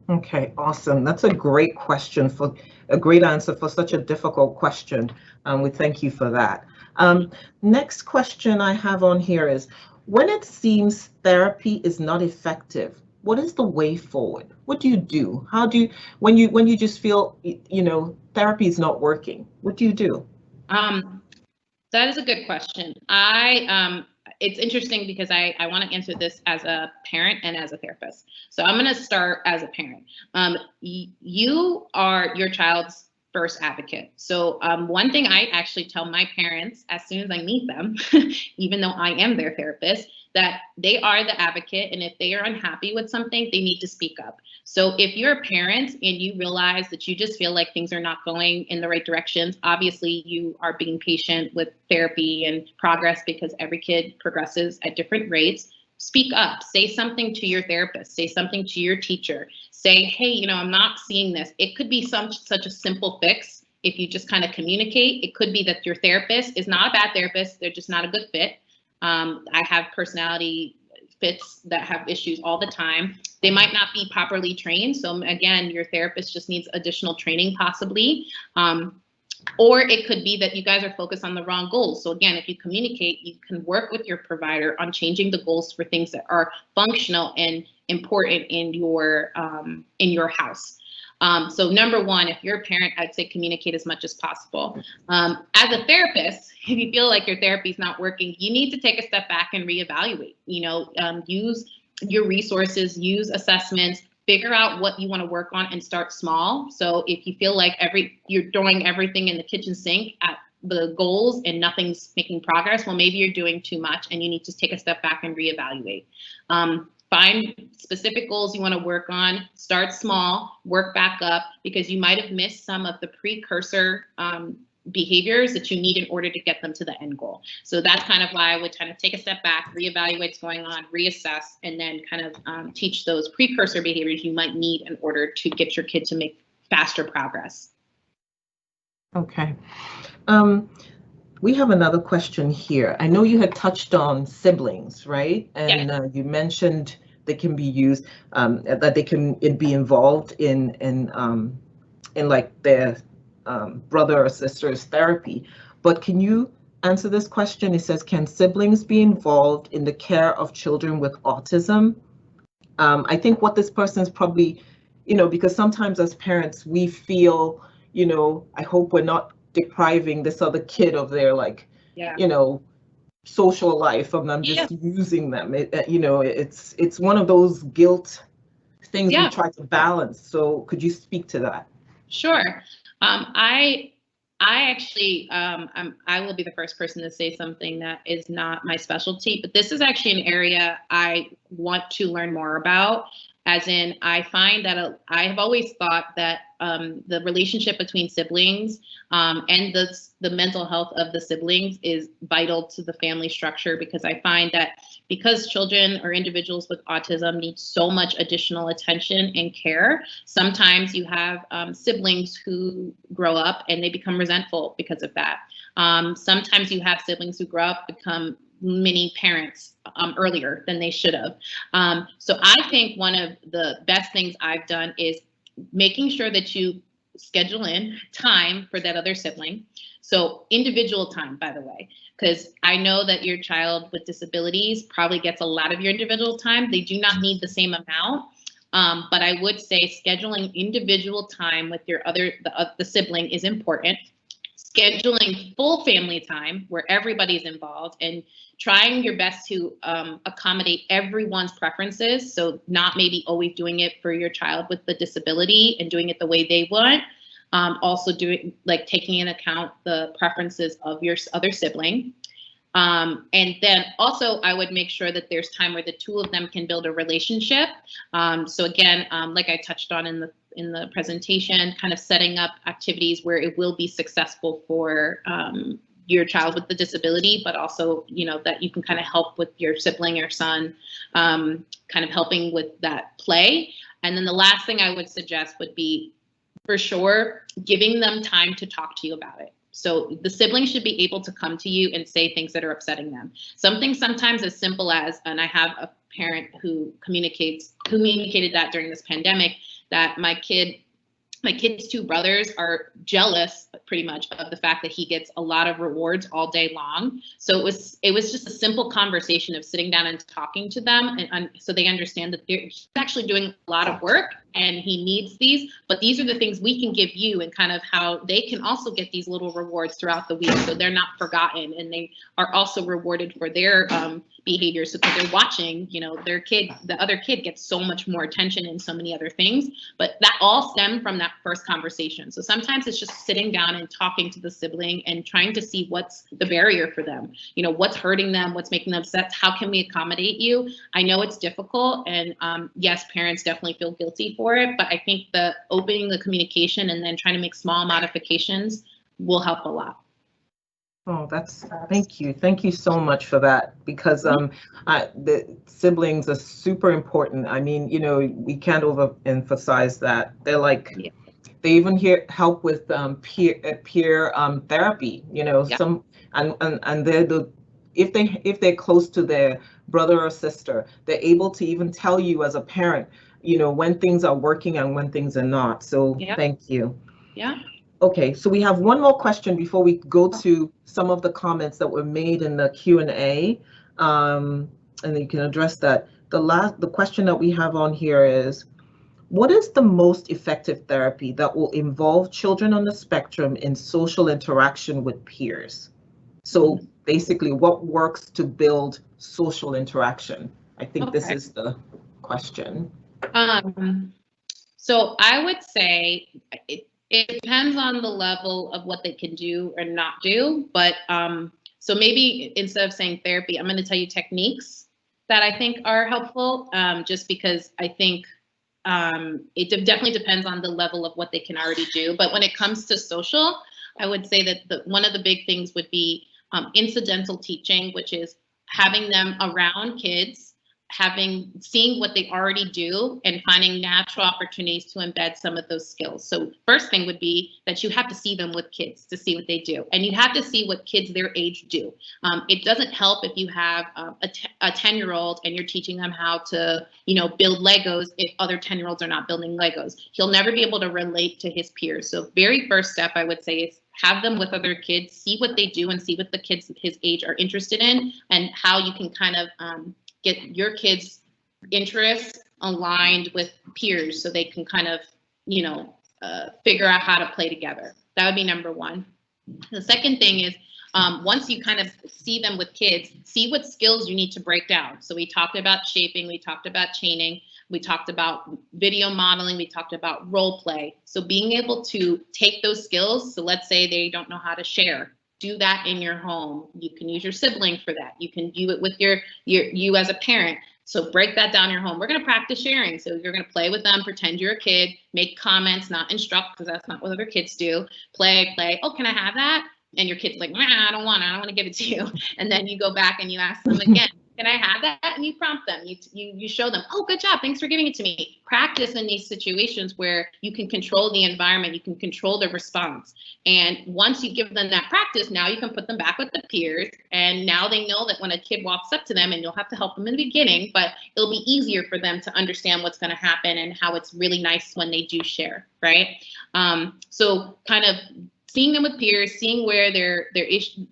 Okay, awesome. That's a great question, for a great answer for such a difficult question. We thank you for that. Next question I have on here is, when it seems therapy is not effective, what is the way forward? What do you do? How do you, when you just feel, you know, therapy is not working, what do you do? That is a good question. It's interesting because I want to answer this as a parent and as a therapist. So I'm going to start as a parent. You are your child's first advocate. So one thing I actually tell my parents as soon as I meet them, even though I am their therapist, that they are the advocate, and if they are unhappy with something, they need to speak up. So if you're a parent and you realize that you just feel like things are not going in the right directions, obviously you are being patient with therapy and progress, because every kid progresses at different rates. Speak up, say something to your therapist, say something to your teacher, say, hey, you know, I'm not seeing this. It could be such a simple fix. If you just kind of communicate, it could be that your therapist is not a bad therapist, they're just not a good fit. I have personality fits that have issues all the time. They might not be properly trained. So again, your therapist just needs additional training possibly. Or it could be that you guys are focused on the wrong goals. So again, if you communicate, you can work with your provider on changing the goals for things that are functional and important in your house. So number one, if you're a parent, I'd say communicate as much as possible. As a therapist, if you feel like your therapy is not working, you need to take a step back and reevaluate. You know, use your resources, use assessments, figure out what you want to work on, and start small. So if you feel like you're throwing everything in the kitchen sink at the goals and nothing's making progress, well, maybe you're doing too much and you need to take a step back and reevaluate. Find specific goals you want to work on, start small, work back up, because you might have missed some of the precursor behaviors that you need in order to get them to the end goal. So that's kind of why I would kind of take a step back, reevaluate what's going on, reassess, and then kind of teach those precursor behaviors you might need in order to get your kid to make faster progress. Okay. We have another question here. I know you had touched on siblings, right? And yes. You mentioned they can be used, that they can be involved in like their brother or sister's therapy. But can you answer this question? It says, can siblings be involved in the care of children with autism? I think what this person is probably, you know, because sometimes as parents, we feel, you know, I hope we're not depriving this other kid of their, like, you know, social life, of them just using them. You know, it's one of those guilt things we try to balance. So could you speak to that? Sure. I actually, I will be the first person to say something that is not my specialty, but this is actually an area I want to learn more about. As in, I find that I have always thought that the relationship between siblings and the mental health of the siblings is vital to the family structure, because I find that because children or individuals with autism need so much additional attention and care, sometimes you have siblings who grow up and they become resentful because of that. Sometimes you have siblings who grow up, become mini parents earlier than they should have. So I think one of the best things I've done is making sure that you schedule in time for that other sibling. So individual time, by the way, because I know that your child with disabilities probably gets a lot of your individual time. They do not need the same amount. But I would say scheduling individual time with your the sibling is important. Scheduling full family time where everybody's involved, and trying your best to accommodate everyone's preferences. So not maybe always doing it for your child with the disability and doing it the way they want. Also doing, like, taking into account the preferences of your other sibling. And then also I would make sure that there's time where the two of them can build a relationship. So again, like I touched on in the presentation, kind of setting up activities where it will be successful for your child with the disability, but also, you know, that you can kind of help with your sibling or son, kind of helping with that play. And then the last thing I would suggest would be, for sure, giving them time to talk to you about it. So the sibling should be able to come to you and say things that are upsetting them. Something sometimes as simple as, and I have a parent who communicated that during this pandemic, that my kid's two brothers are jealous pretty much of the fact that he gets a lot of rewards all day long. So it was just a simple conversation of sitting down and talking to them, and so they understand that he's actually doing a lot of work and he needs these, but these are the things we can give you, and kind of how they can also get these little rewards throughout the week, so they're not forgotten, and they are also rewarded for their behavior, so that they're watching, you know, the other kid gets so much more attention and so many other things. But that all stemmed from that first conversation. So sometimes it's just sitting down and talking to the sibling and trying to see what's the barrier for them, you know, what's hurting them, what's making them upset, how can we accommodate you? I know it's difficult, and yes, parents definitely feel guilty for it, but I think the opening the communication and then trying to make small modifications will help a lot. Oh, thank you. Thank you so much for that, because the siblings are super important. I mean, you know, we can't overemphasize that. They're like, yeah. They even help with peer therapy, you know, yeah. And they're if they're close to their brother or sister, they're able to even tell you as a parent, you know, when things are working and when things are not. So yeah. Thank you. Yeah. Okay, so we have one more question before we go to some of the comments that were made in the Q&A, and you can address that. The question that we have on here is, what is the most effective therapy that will involve children on the spectrum in social interaction with peers? So basically, what works to build social interaction? I think this is the question. So I would say it depends on the level of what they can do or not do, but so maybe instead of saying therapy, I'm going to tell you techniques that I think are helpful, just because I think it definitely depends on the level of what they can already do. But when it comes to social, I would say that one of the big things would be incidental teaching, which is having them around kids, seeing what they already do and finding natural opportunities to embed some of those skills. So first thing would be that you have to see them with kids to see what they do. And you have to see what kids their age do. It doesn't help if you have a 10-year-old and you're teaching them how to, you know, build Legos if other 10-year-olds are not building Legos. He'll never be able to relate to his peers. So very first step I would say is have them with other kids, see what they do and see what the kids his age are interested in, and how you can kind of get your kids' interests aligned with peers so they can kind of, you know, figure out how to play together. That would be number one. The second thing is, once you kind of see them with kids, see what skills you need to break down. So we talked about shaping, we talked about chaining, we talked about video modeling, we talked about role play. So being able to take those skills, so let's say they don't know how to share, do that in your home. You can use your sibling for that. You can do it with you as a parent. So break that down in your home. We're going to practice sharing. So you're going to play with them, pretend you're a kid, make comments, not instruct, because that's not what other kids do. Play. Oh, can I have that? And your kid's like, nah, I don't want to give it to you. And then you go back and you ask them again, can I have that? And you prompt them. You show them, oh, good job. Thanks for giving it to me. Practice in these situations where you can control the environment. You can control the response. And once you give them that practice, now you can put them back with the peers. And now they know that when a kid walks up to them, and you'll have to help them in the beginning, but it'll be easier for them to understand what's going to happen and how it's really nice when they do share, right? So kind of seeing them with peers, seeing where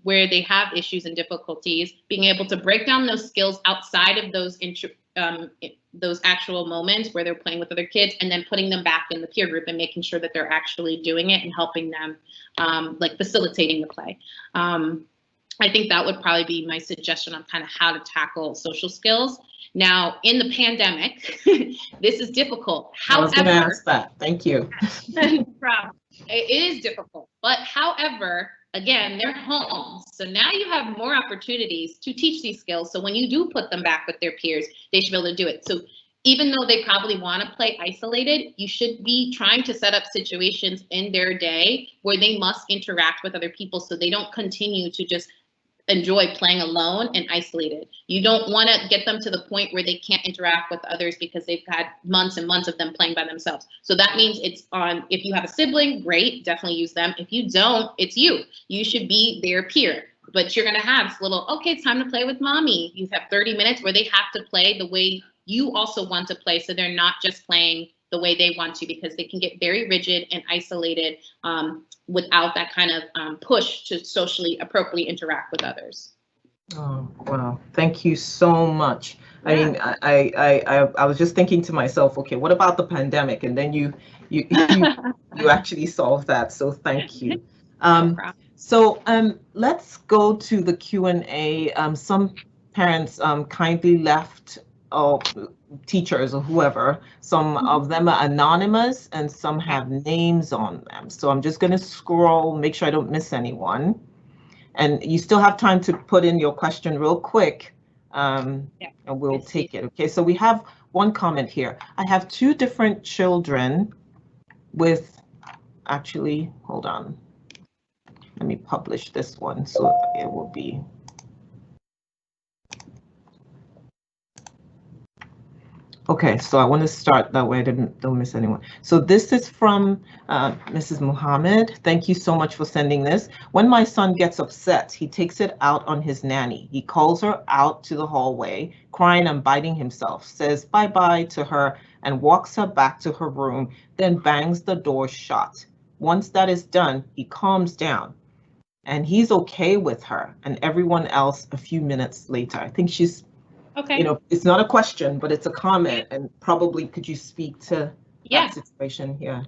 where they have issues and difficulties, being able to break down those skills outside of those actual moments where they're playing with other kids, and then putting them back in the peer group and making sure that they're actually doing it and helping them, like facilitating the play. I think that would probably be my suggestion on kind of how to tackle social skills. Now, in the pandemic, this is difficult. I was going to ask that. Thank you. It is difficult, but however, again, they're home. So now you have more opportunities to teach these skills. So when you do put them back with their peers, they should be able to do it. So even though they probably want to play isolated, you should be trying to set up situations in their day where they must interact with other people so they don't continue to just enjoy playing alone and isolated. You don't want to get them to the point where they can't interact with others because they've had months and months of them playing by themselves. So that means it's on, if you have a sibling, great, definitely use them. If you don't, it's you. You should be their peer. But you're going to have this little, okay, it's time to play with mommy. You have 30 minutes where they have to play the way you also want to play. So they're not just playing the way they want to, because they can get very rigid and isolated without that kind of push to socially appropriately interact with others. Oh, wow. Thank you so much. Yeah. I mean, I was just thinking to myself, okay, what about the pandemic? And then you actually solved that. So thank you. So let's go to the Q&A. Some parents kindly left, teachers or whoever, some of them are anonymous and some have names on them. So I'm just going to scroll, make sure I don't miss anyone. And you still have time to put in your question real quick, and we'll take it. Okay, so we have one comment here. I have two different children with, actually, hold on. Let me publish this one so it will be. Okay, so I want to start that way I don't miss anyone. So this is from Mrs. Muhammad. Thank you so much for sending this. When my son gets upset, he takes it out on his nanny. He calls her out to the hallway, crying and biting himself, says bye-bye to her and walks her back to her room, then bangs the door shut. Once that is done, he calms down and he's okay with her and everyone else a few minutes later. I think she's, okay, you know, it's not a question, but it's a comment, and probably could you speak to that situation here?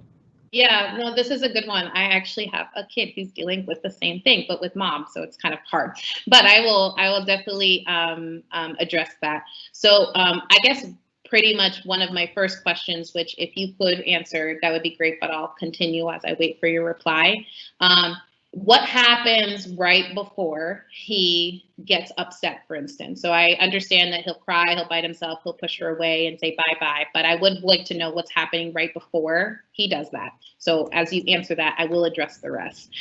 Yeah, no, this is a good one. I actually have a kid who's dealing with the same thing, but with mom, so it's kind of hard. But I will definitely address that. So I guess pretty much one of my first questions, which if you could answer, that would be great, but I'll continue as I wait for your reply. What happens right before he gets upset, for instance? So I understand that he'll cry, he'll bite himself, he'll push her away and say bye-bye, but I would like to know what's happening right before he does that. So as you answer that, I will address the rest.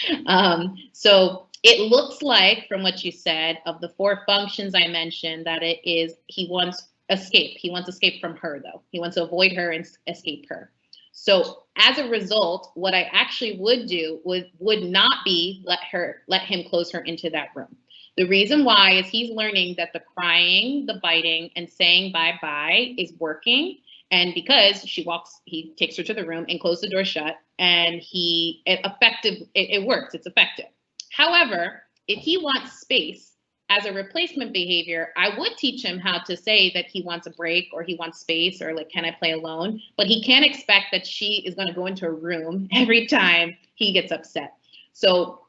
So it looks like, from what you said, of the 4 functions I mentioned, that it is he wants escape. He wants escape from her, though. He wants to avoid her and escape her. So as a result, what I actually would do would not be let him close her into that room. The reason why is he's learning that the crying, the biting, and saying bye-bye is working. And because he takes her to the room and closes the door shut, and it works, it's effective. However, if he wants space, as a replacement behavior, I would teach him how to say that he wants a break or he wants space or like, can I play alone? But he can't expect that she is going to go into a room every time he gets upset. So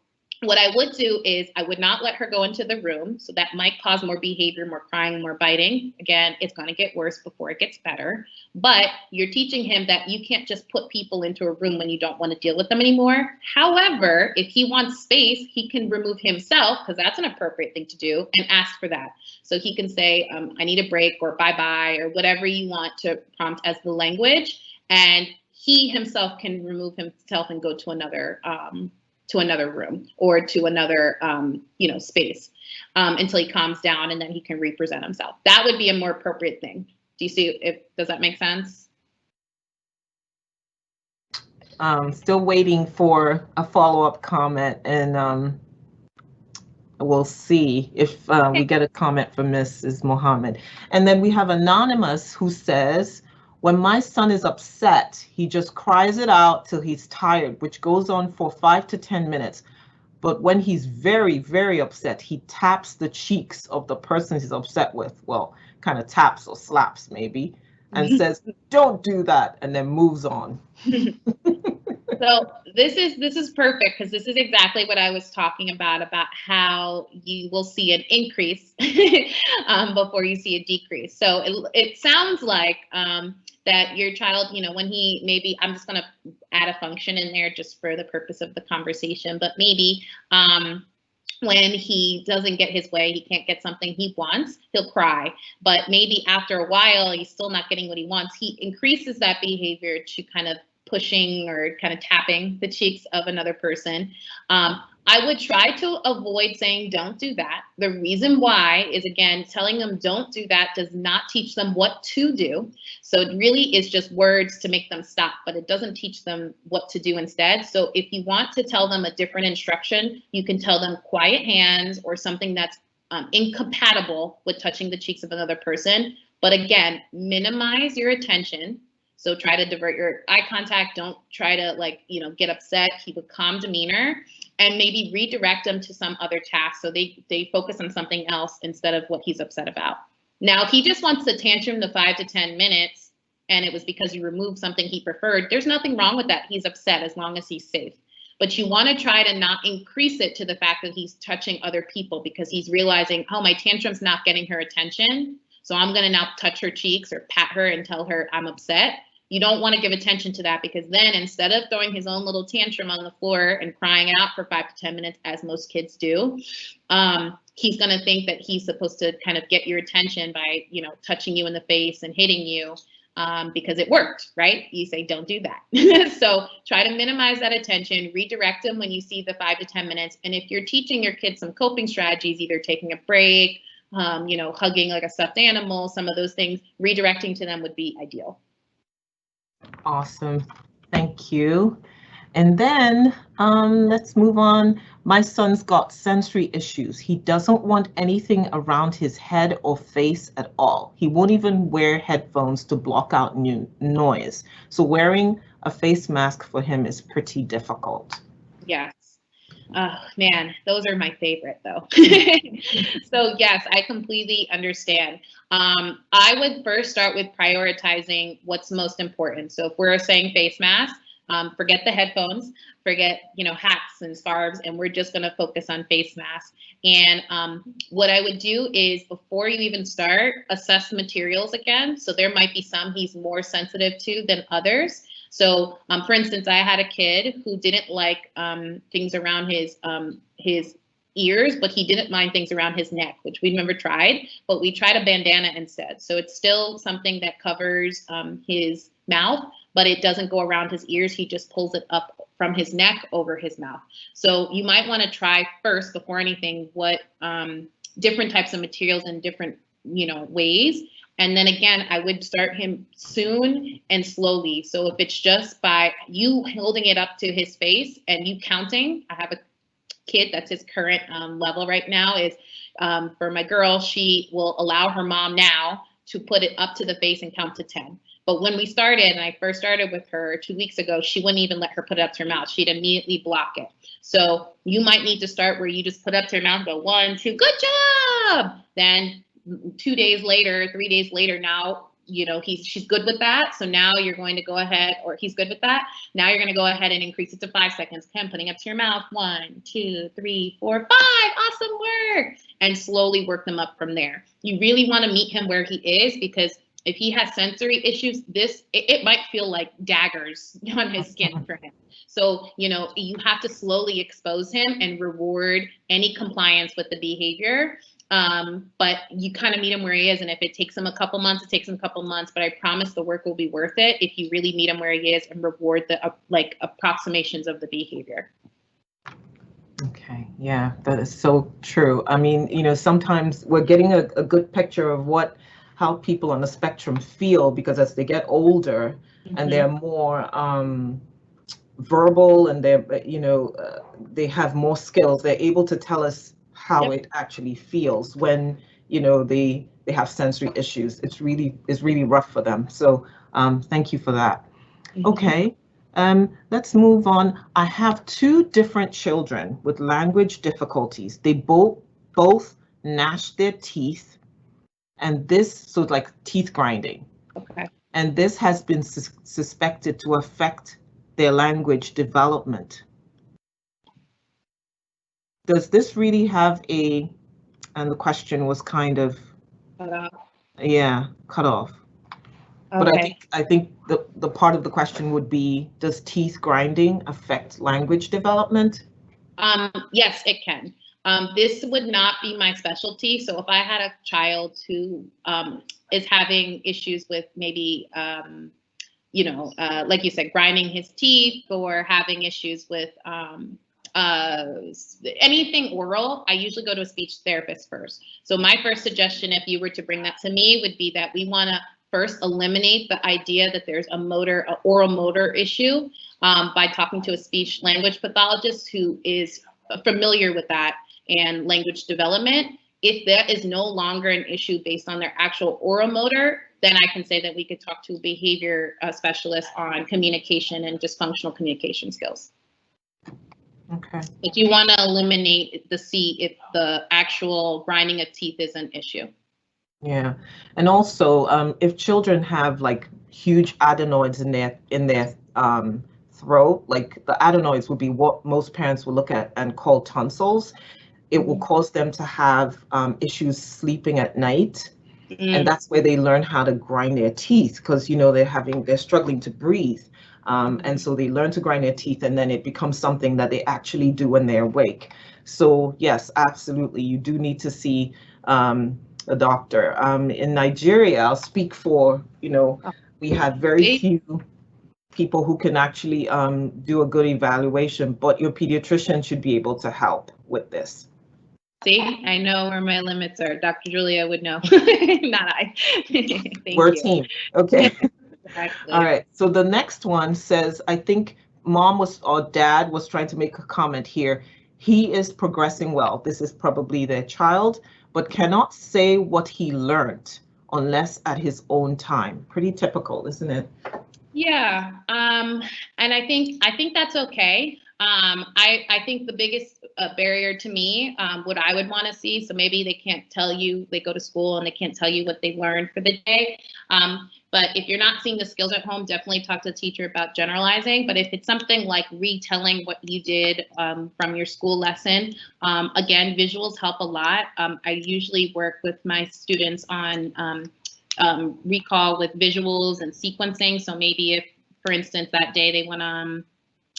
what I would do is I would not let her go into the room. So that might cause more behavior, more crying, more biting. Again, it's going to get worse before it gets better. But you're teaching him that you can't just put people into a room when you don't want to deal with them anymore. However, if he wants space, he can remove himself, because that's an appropriate thing to do, and ask for that. So he can say, I need a break, or bye-bye, or whatever you want to prompt as the language. And he himself can remove himself and go to another room or to another, space until he calms down, and then he can represent himself. That would be a more appropriate thing. Do you see? Does that make sense? Still waiting for a follow-up comment, and we'll see if we get a comment from Mrs. Mohammed. And then we have Anonymous, who says, when my son is upset, he just cries it out till he's tired, which goes on for 5 to 10 minutes. But when he's very, very upset, he taps the cheeks of the person he's upset with. Well, kind of taps or slaps maybe, and says, don't do that, and then moves on. So this is perfect, because this is exactly what I was talking about how you will see an increase before you see a decrease. So it sounds like that your child, when he maybe, I'm just going to add a function in there just for the purpose of the conversation, but maybe when he doesn't get his way, he can't get something he wants, he'll cry. But maybe after a while, he's still not getting what he wants. He increases that behavior to kind of pushing or kind of tapping the cheeks of another person. I would try to avoid saying, don't do that. The reason why is, again, telling them don't do that does not teach them what to do. So it really is just words to make them stop, but it doesn't teach them what to do instead. So if you want to tell them a different instruction, you can tell them quiet hands or something that's incompatible with touching the cheeks of another person. But again, minimize your attention. So try to divert your eye contact. Don't try to get upset. Keep a calm demeanor, and maybe redirect them to some other task so they focus on something else instead of what he's upset about. Now, if he just wants to tantrum the 5 to 10 minutes and it was because you removed something he preferred, there's nothing wrong with that. He's upset as long as he's safe. But you want to try to not increase it to the fact that he's touching other people, because he's realizing, oh, my tantrum's not getting her attention, so I'm going to now touch her cheeks or pat her and tell her I'm upset. You don't want to give attention to that, because then instead of throwing his own little tantrum on the floor and crying out for 5 to 10 minutes, as most kids do, he's going to think that he's supposed to kind of get your attention by, touching you in the face and hitting you because it worked, right? You say, don't do that. So try to minimize that attention, redirect them when you see the 5 to 10 minutes. And if you're teaching your kids some coping strategies, either taking a break, hugging like a stuffed animal, some of those things, redirecting to them would be ideal. Awesome. Thank you. And then let's move on. My son's got sensory issues. He doesn't want anything around his head or face at all. He won't even wear headphones to block out noise. So wearing a face mask for him is pretty difficult. Yes. Oh, man, those are my favorite, though. So, yes, I completely understand. I would first start with prioritizing what's most important. So if we're saying face mask, forget the headphones, forget, hats and scarves, and we're just going to focus on face masks. And what I would do is, before you even start, assess materials again. So there might be some he's more sensitive to than others. So, for instance, I had a kid who didn't like things around his ears, but he didn't mind things around his neck, which we'd never tried, but we tried a bandana instead. So it's still something that covers his mouth, but it doesn't go around his ears. He just pulls it up from his neck over his mouth. So you might want to try first, before anything, what different types of materials in different, ways. And then again, I would start him soon and slowly. So if it's just by you holding it up to his face and you counting, I have a kid that's his current level right now is for my girl, she will allow her mom now to put it up to the face and count to 10. But when we started, and I first started with her 2 weeks ago, she wouldn't even let her put it up to her mouth. She'd immediately block it. So you might need to start where you just put it up to her mouth, go 1, 2, good job. Then 2 days later, 3 days later, now, she's good with that. So now you're going to go ahead, or he's good with that. Now you're going to go ahead and increase it to 5 seconds. Again, putting up to your mouth, 1, 2, 3, 4, 5. Awesome work. And slowly work them up from there. You really want to meet him where he is, because if he has sensory issues, it might feel like daggers on his skin for him. So, you have to slowly expose him and reward any compliance with the behavior. But you kind of meet him where he is, and if it takes him a couple months, it takes him a couple months. But I promise the work will be worth it if you really meet him where he is and reward the like approximations of the behavior. Okay, yeah, that is so true. I mean, you know, sometimes we're getting a good picture of how people on the spectrum feel, because as they get older and they're more verbal, and they're, you know, they have more skills, they're able to tell us how it actually feels when, you know, they have sensory issues. It's really rough for them. So thank you for that. Okay. Let's move on. I have 2 different children with language difficulties. They both gnash their teeth, and so like teeth grinding. Okay. And this has been suspected to affect their language development. Does this really have and the question was kind of, cut off. Okay. But I think the part of the question would be, does teeth grinding affect language development? Yes, it can. This would not be my specialty. So if I had a child who is having issues with maybe, you know, like you said, grinding his teeth, or having issues with anything oral, I usually go to a speech therapist first. So my first suggestion, if you were to bring that to me, would be that we want to first eliminate the idea that there's a oral motor issue by talking to a speech language pathologist who is familiar with that and language development. If that is no longer an issue based on their actual oral motor, then I can say that we could talk to a behavior specialist on communication and dysfunctional communication skills. Okay. If you want to eliminate if the actual grinding of teeth is an issue. Yeah, and also if children have like huge adenoids in their throat, like the adenoids would be what most parents will look at and call tonsils. It will cause them to have issues sleeping at night, and that's where they learn how to grind their teeth, because you know they're struggling to breathe, and so they learn to grind their teeth, and then it becomes something that they actually do when they're awake. So yes, absolutely, you do need to see a doctor. In Nigeria, I'll speak for, you know, we have very few people who can actually do a good evaluation, but your pediatrician should be able to help with this. See, I know where my limits are. Dr. Julia would know, not I. We're a team. Okay. Exactly. All right. So the next one says, I think dad was trying to make a comment here. He is progressing well. This is probably their child, but cannot say what he learned unless at his own time. Pretty typical, isn't it? Yeah, and I think that's okay. I think the biggest barrier to me, what I would want to see, so maybe they can't tell you, they go to school and they can't tell you what they learned for the day. But if you're not seeing the skills at home, definitely talk to the teacher about generalizing. But if it's something like retelling what you did from your school lesson, again, visuals help a lot. I usually work with my students on recall with visuals and sequencing. So maybe if, for instance, that day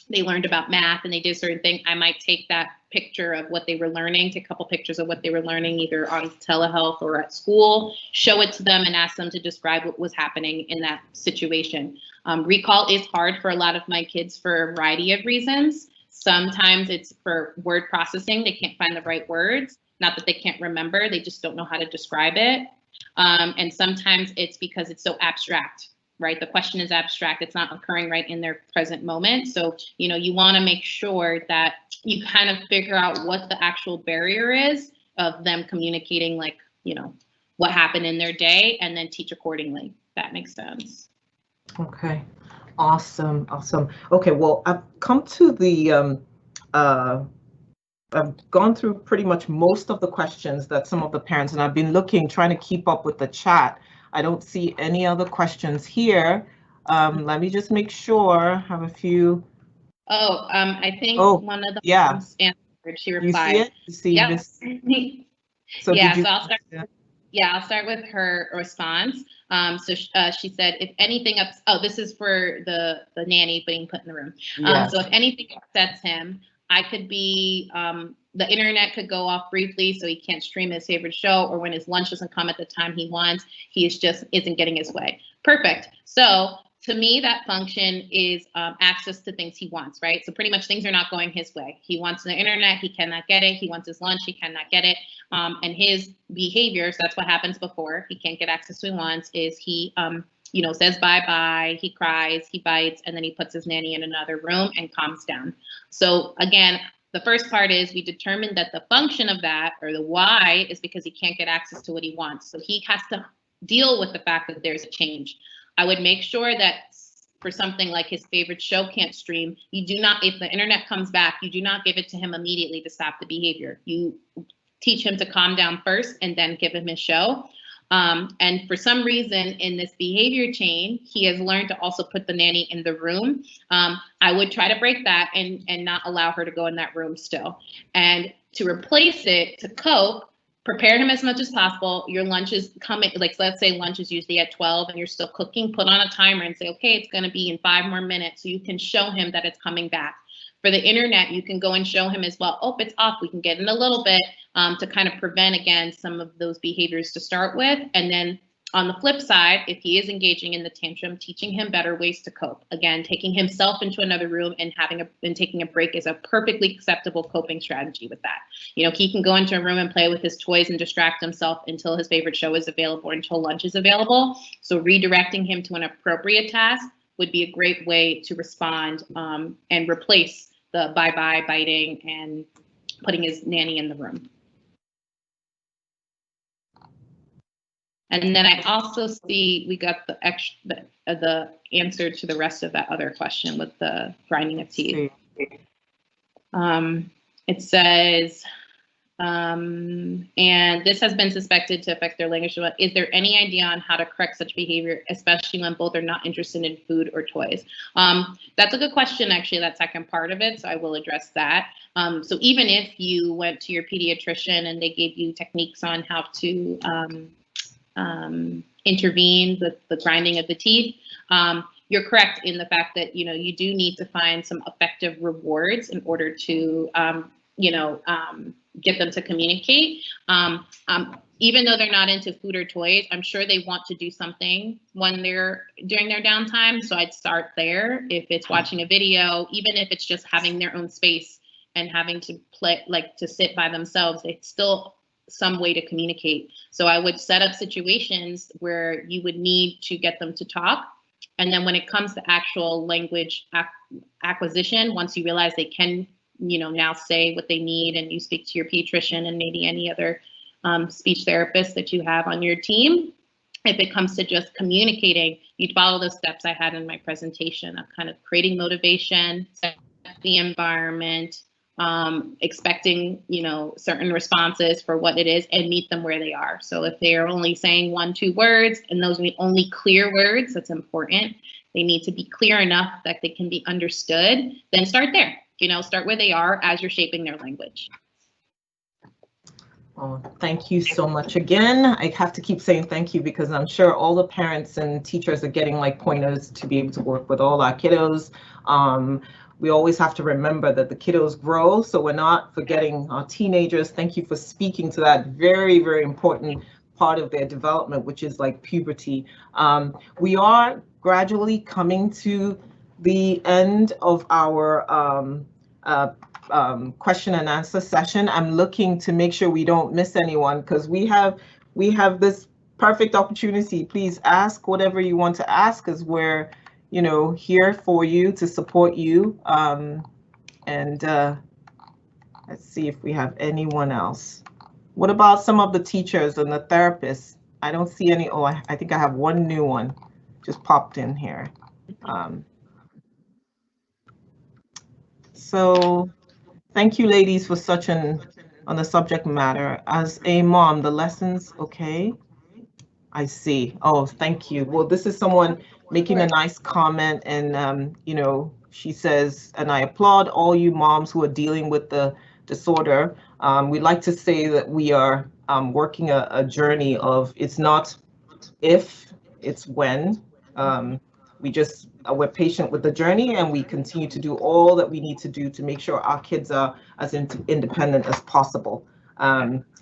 they learned about math and they did a certain thing, I might take that picture of what they were learning, take a couple pictures of what they were learning either on telehealth or at school, show it to them and ask them to describe what was happening in that situation. Recall is hard for a lot of my kids for a variety of reasons. Sometimes it's for word processing. They can't find the right words. Not that they can't remember, they just don't know how to describe it. And sometimes it's because it's so abstract, right? The question is abstract. It's not occurring right in their present moment. So, you know, you want to make sure that you kind of figure out what the actual barrier is of them communicating, like, you know, what happened in their day, and then teach accordingly. That makes sense. Okay, awesome, awesome. Okay, well, I've come to the I've gone through pretty much most of the questions that some of the parents, and I've been trying to keep up with the chat. I don't see any other questions here. Let me just make sure. I have a few. Oh, I think one of the moms answered. She replied. You see it? You see this? So yeah, so I'll start with her response. So she said, if anything, this is for the nanny being put in the room. So if anything upsets him, I could be the internet could go off briefly, so he can't stream his favorite show, or when his lunch doesn't come at the time he wants, he just isn't getting his way. Perfect. So to me, that function is access to things he wants, right? So pretty much things are not going his way. He wants the internet, he cannot get it. He wants his lunch, he cannot get it. And his behavior, so that's what happens before he can't get access to what he wants, is he says bye-bye, he cries, he bites, and then he puts his nanny in another room and calms down. So again, the first part is we determined that the function of that, or the why, is because he can't get access to what he wants. So he has to deal with the fact that there's a change. I would make sure that for something like his favorite show can't stream, you do not, if the internet comes back, you do not give it to him immediately to stop the behavior. You teach him to calm down first and then give him his show. And for some reason in this behavior chain, he has learned to also put the nanny in the room. I would try to break that and not allow her to go in that room still. And to replace it, to cope, prepare him as much as possible. Your lunch is coming, like let's say lunch is usually at 12 and you're still cooking, put on a timer and say, okay, it's gonna be in 5 more minutes, so you can show him that it's coming back. For the internet, you can go and show him as well, oh, it's off, we can get in a little bit to kind of prevent, again, some of those behaviors to start with. And then on the flip side, if he is engaging in the tantrum, teaching him better ways to cope. Again, taking himself into another room and taking a break is a perfectly acceptable coping strategy with that. He can go into a room and play with his toys and distract himself until his favorite show is available or until lunch is available. So redirecting him to an appropriate task would be a great way to respond and replace the bye-bye, biting, and putting his nanny in the room. And then I also see we got the answer to the rest of that other question with the grinding of teeth. It says, and this has been suspected to affect their language. Is there any idea on how to correct such behavior, especially when both are not interested in food or toys? That's a good question, actually, that second part of it, so I will address that. So even if you went to your pediatrician and they gave you techniques on how to intervene with the grinding of the teeth, you're correct in the fact that you do need to find some effective rewards in order to get them to communicate. Even though they're not into food or toys, I'm sure they want to do something when they're during their downtime. So I'd start there. If it's watching a video, even if it's just having their own space and having to play, like to sit by themselves, it's still some way to communicate. So I would set up situations where you would need to get them to talk. And then when it comes to actual language acquisition, once you realize they can, now say what they need, and you speak to your pediatrician and maybe any other speech therapist that you have on your team, if it comes to just communicating, you'd follow the steps I had in my presentation of kind of creating motivation, set the environment, expecting, certain responses for what it is, and meet them where they are. So if they are only saying 1-2 words, and those are only clear words, that's important. They need to be clear enough that they can be understood. Then start there. Start where they are as you're shaping their language. Oh, thank you so much again. I have to keep saying thank you because I'm sure all the parents and teachers are getting like pointers to be able to work with all our kiddos. We always have to remember that the kiddos grow, so we're not forgetting our teenagers. Thank you for speaking to that very, very important part of their development, which is like puberty. We are gradually coming to the end of our question and answer session. I'm looking to make sure we don't miss anyone because we have this perfect opportunity. Please ask whatever you want to ask because we're here for you to support you. Let's see if we have anyone else. What about some of the teachers and the therapists? I don't see any. Oh, I think I have one new one just popped in here. So thank you, ladies, for such on the subject matter. As a mom, the lessons, okay. I see. Oh, thank you. Well, this is someone making a nice comment, and she says, and I applaud all you moms who are dealing with the disorder. We'd like to say that we are working a journey of it's not if, it's when. we're patient with the journey, and we continue to do all that we need to do to make sure our kids are as independent as possible,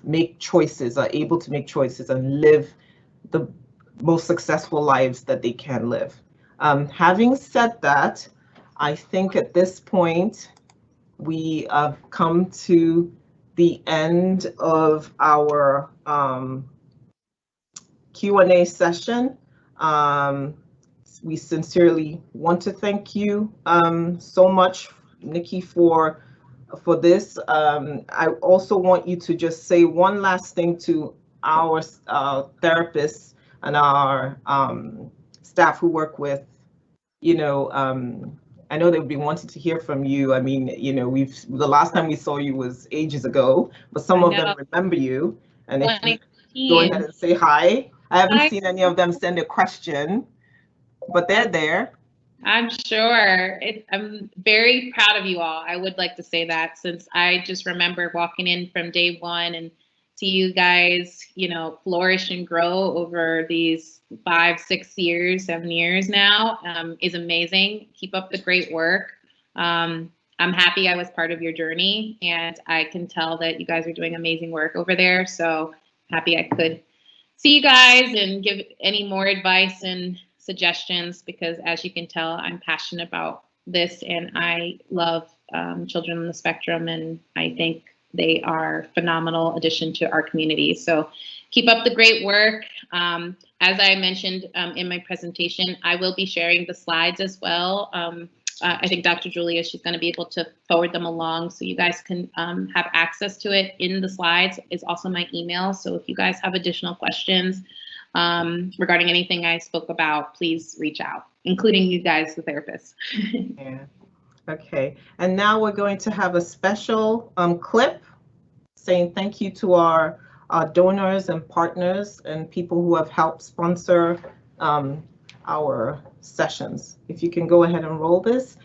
make choices, are able to make choices and live the most successful lives that they can live. Having said that, I think at this point, we have come to the end of our Q&A session. We sincerely want to thank you so much, Nikki, for this. I also want you to just say one last thing to our therapists and our staff who work with, I know they've been wanting to hear from you. I mean, the last time we saw you was ages ago, but some of them remember you. And if you go ahead and say hi. I haven't seen any of them send a question, but they're there. I'm sure. I'm very proud of you all. I would like to say that, since I just remember walking in from day one and see you guys, flourish and grow over these 5, 6 years, 7 years now, is amazing. Keep up the great work. I'm happy I was part of your journey, and I can tell that you guys are doing amazing work over there. So happy I could see you guys and give any more advice and suggestions, because as you can tell, I'm passionate about this, and I love children on the spectrum, and I think they are a phenomenal addition to our community. So keep up the great work. As I mentioned in my presentation, I will be sharing the slides as well. I think Dr. Julia, she's going to be able to forward them along so you guys can have access to it. In the slides is also my email. So if you guys have additional questions regarding anything I spoke about, please reach out, including you guys, the therapists. Yeah. Okay. And now we're going to have a special clip saying thank you to our donors and partners and people who have helped sponsor our sessions. If you can go ahead and roll this.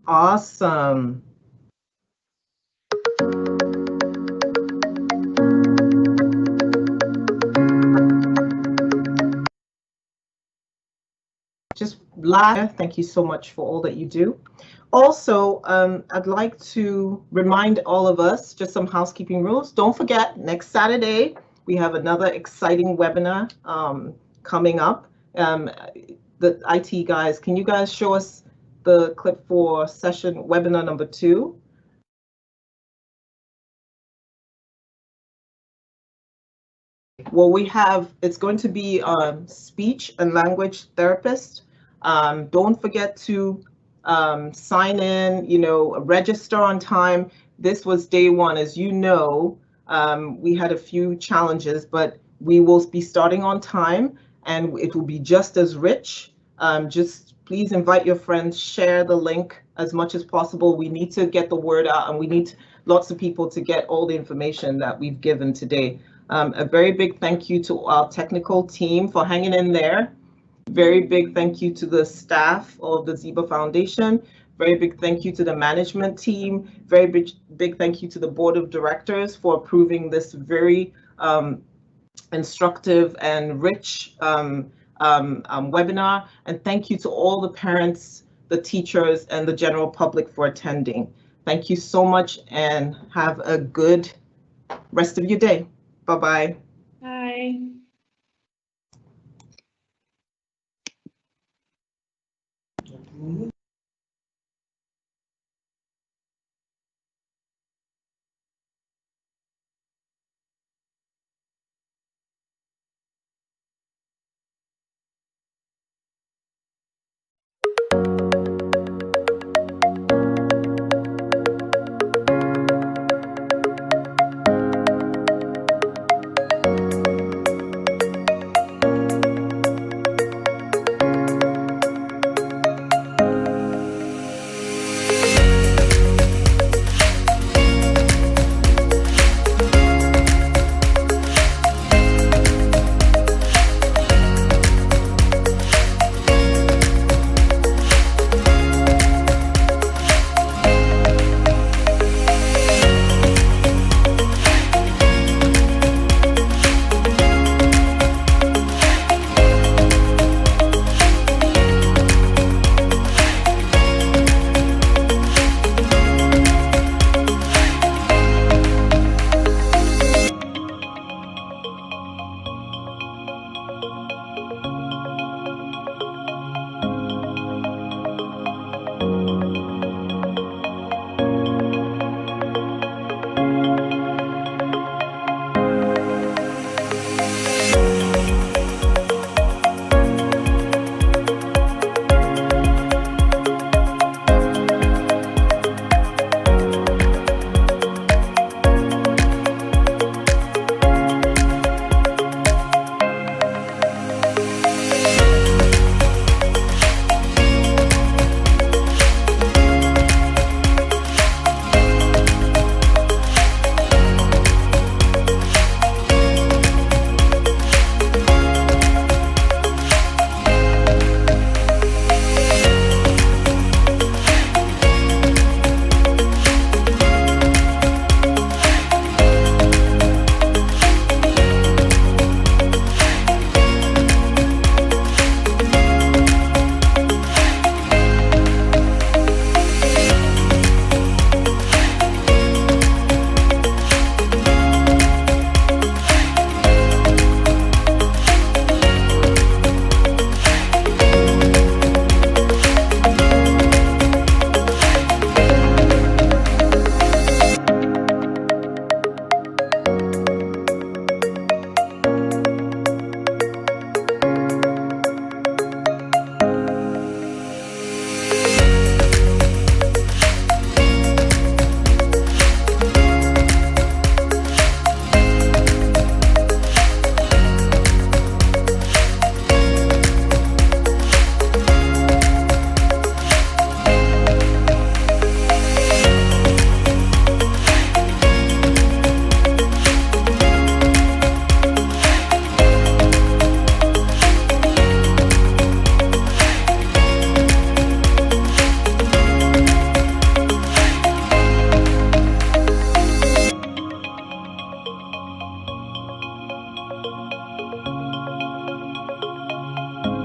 Awesome. Thank you so much for all that you do. Also, I'd like to remind all of us just some housekeeping rules. Don't forget, next Saturday, we have another exciting webinar coming up. The IT guys, can you guys show us the clip for session webinar number 2? Well, it's going to be speech and language therapist. Don't forget to sign in, register on time. This was day 1, as you know. We had a few challenges, but we will be starting on time and it will be just as rich. Just please invite your friends, share the link as much as possible. We need to get the word out and we need lots of people to get all the information that we've given today. A very big thank you to our technical team for hanging in there. Very big thank you to the staff of the Ziba Foundation. Very big thank you to the management team. Very big thank you to the board of directors for approving this very instructive and rich webinar. And thank you to all the parents, the teachers, and the general public for attending. Thank you so much and have a good rest of your day. Bye-bye. Bye.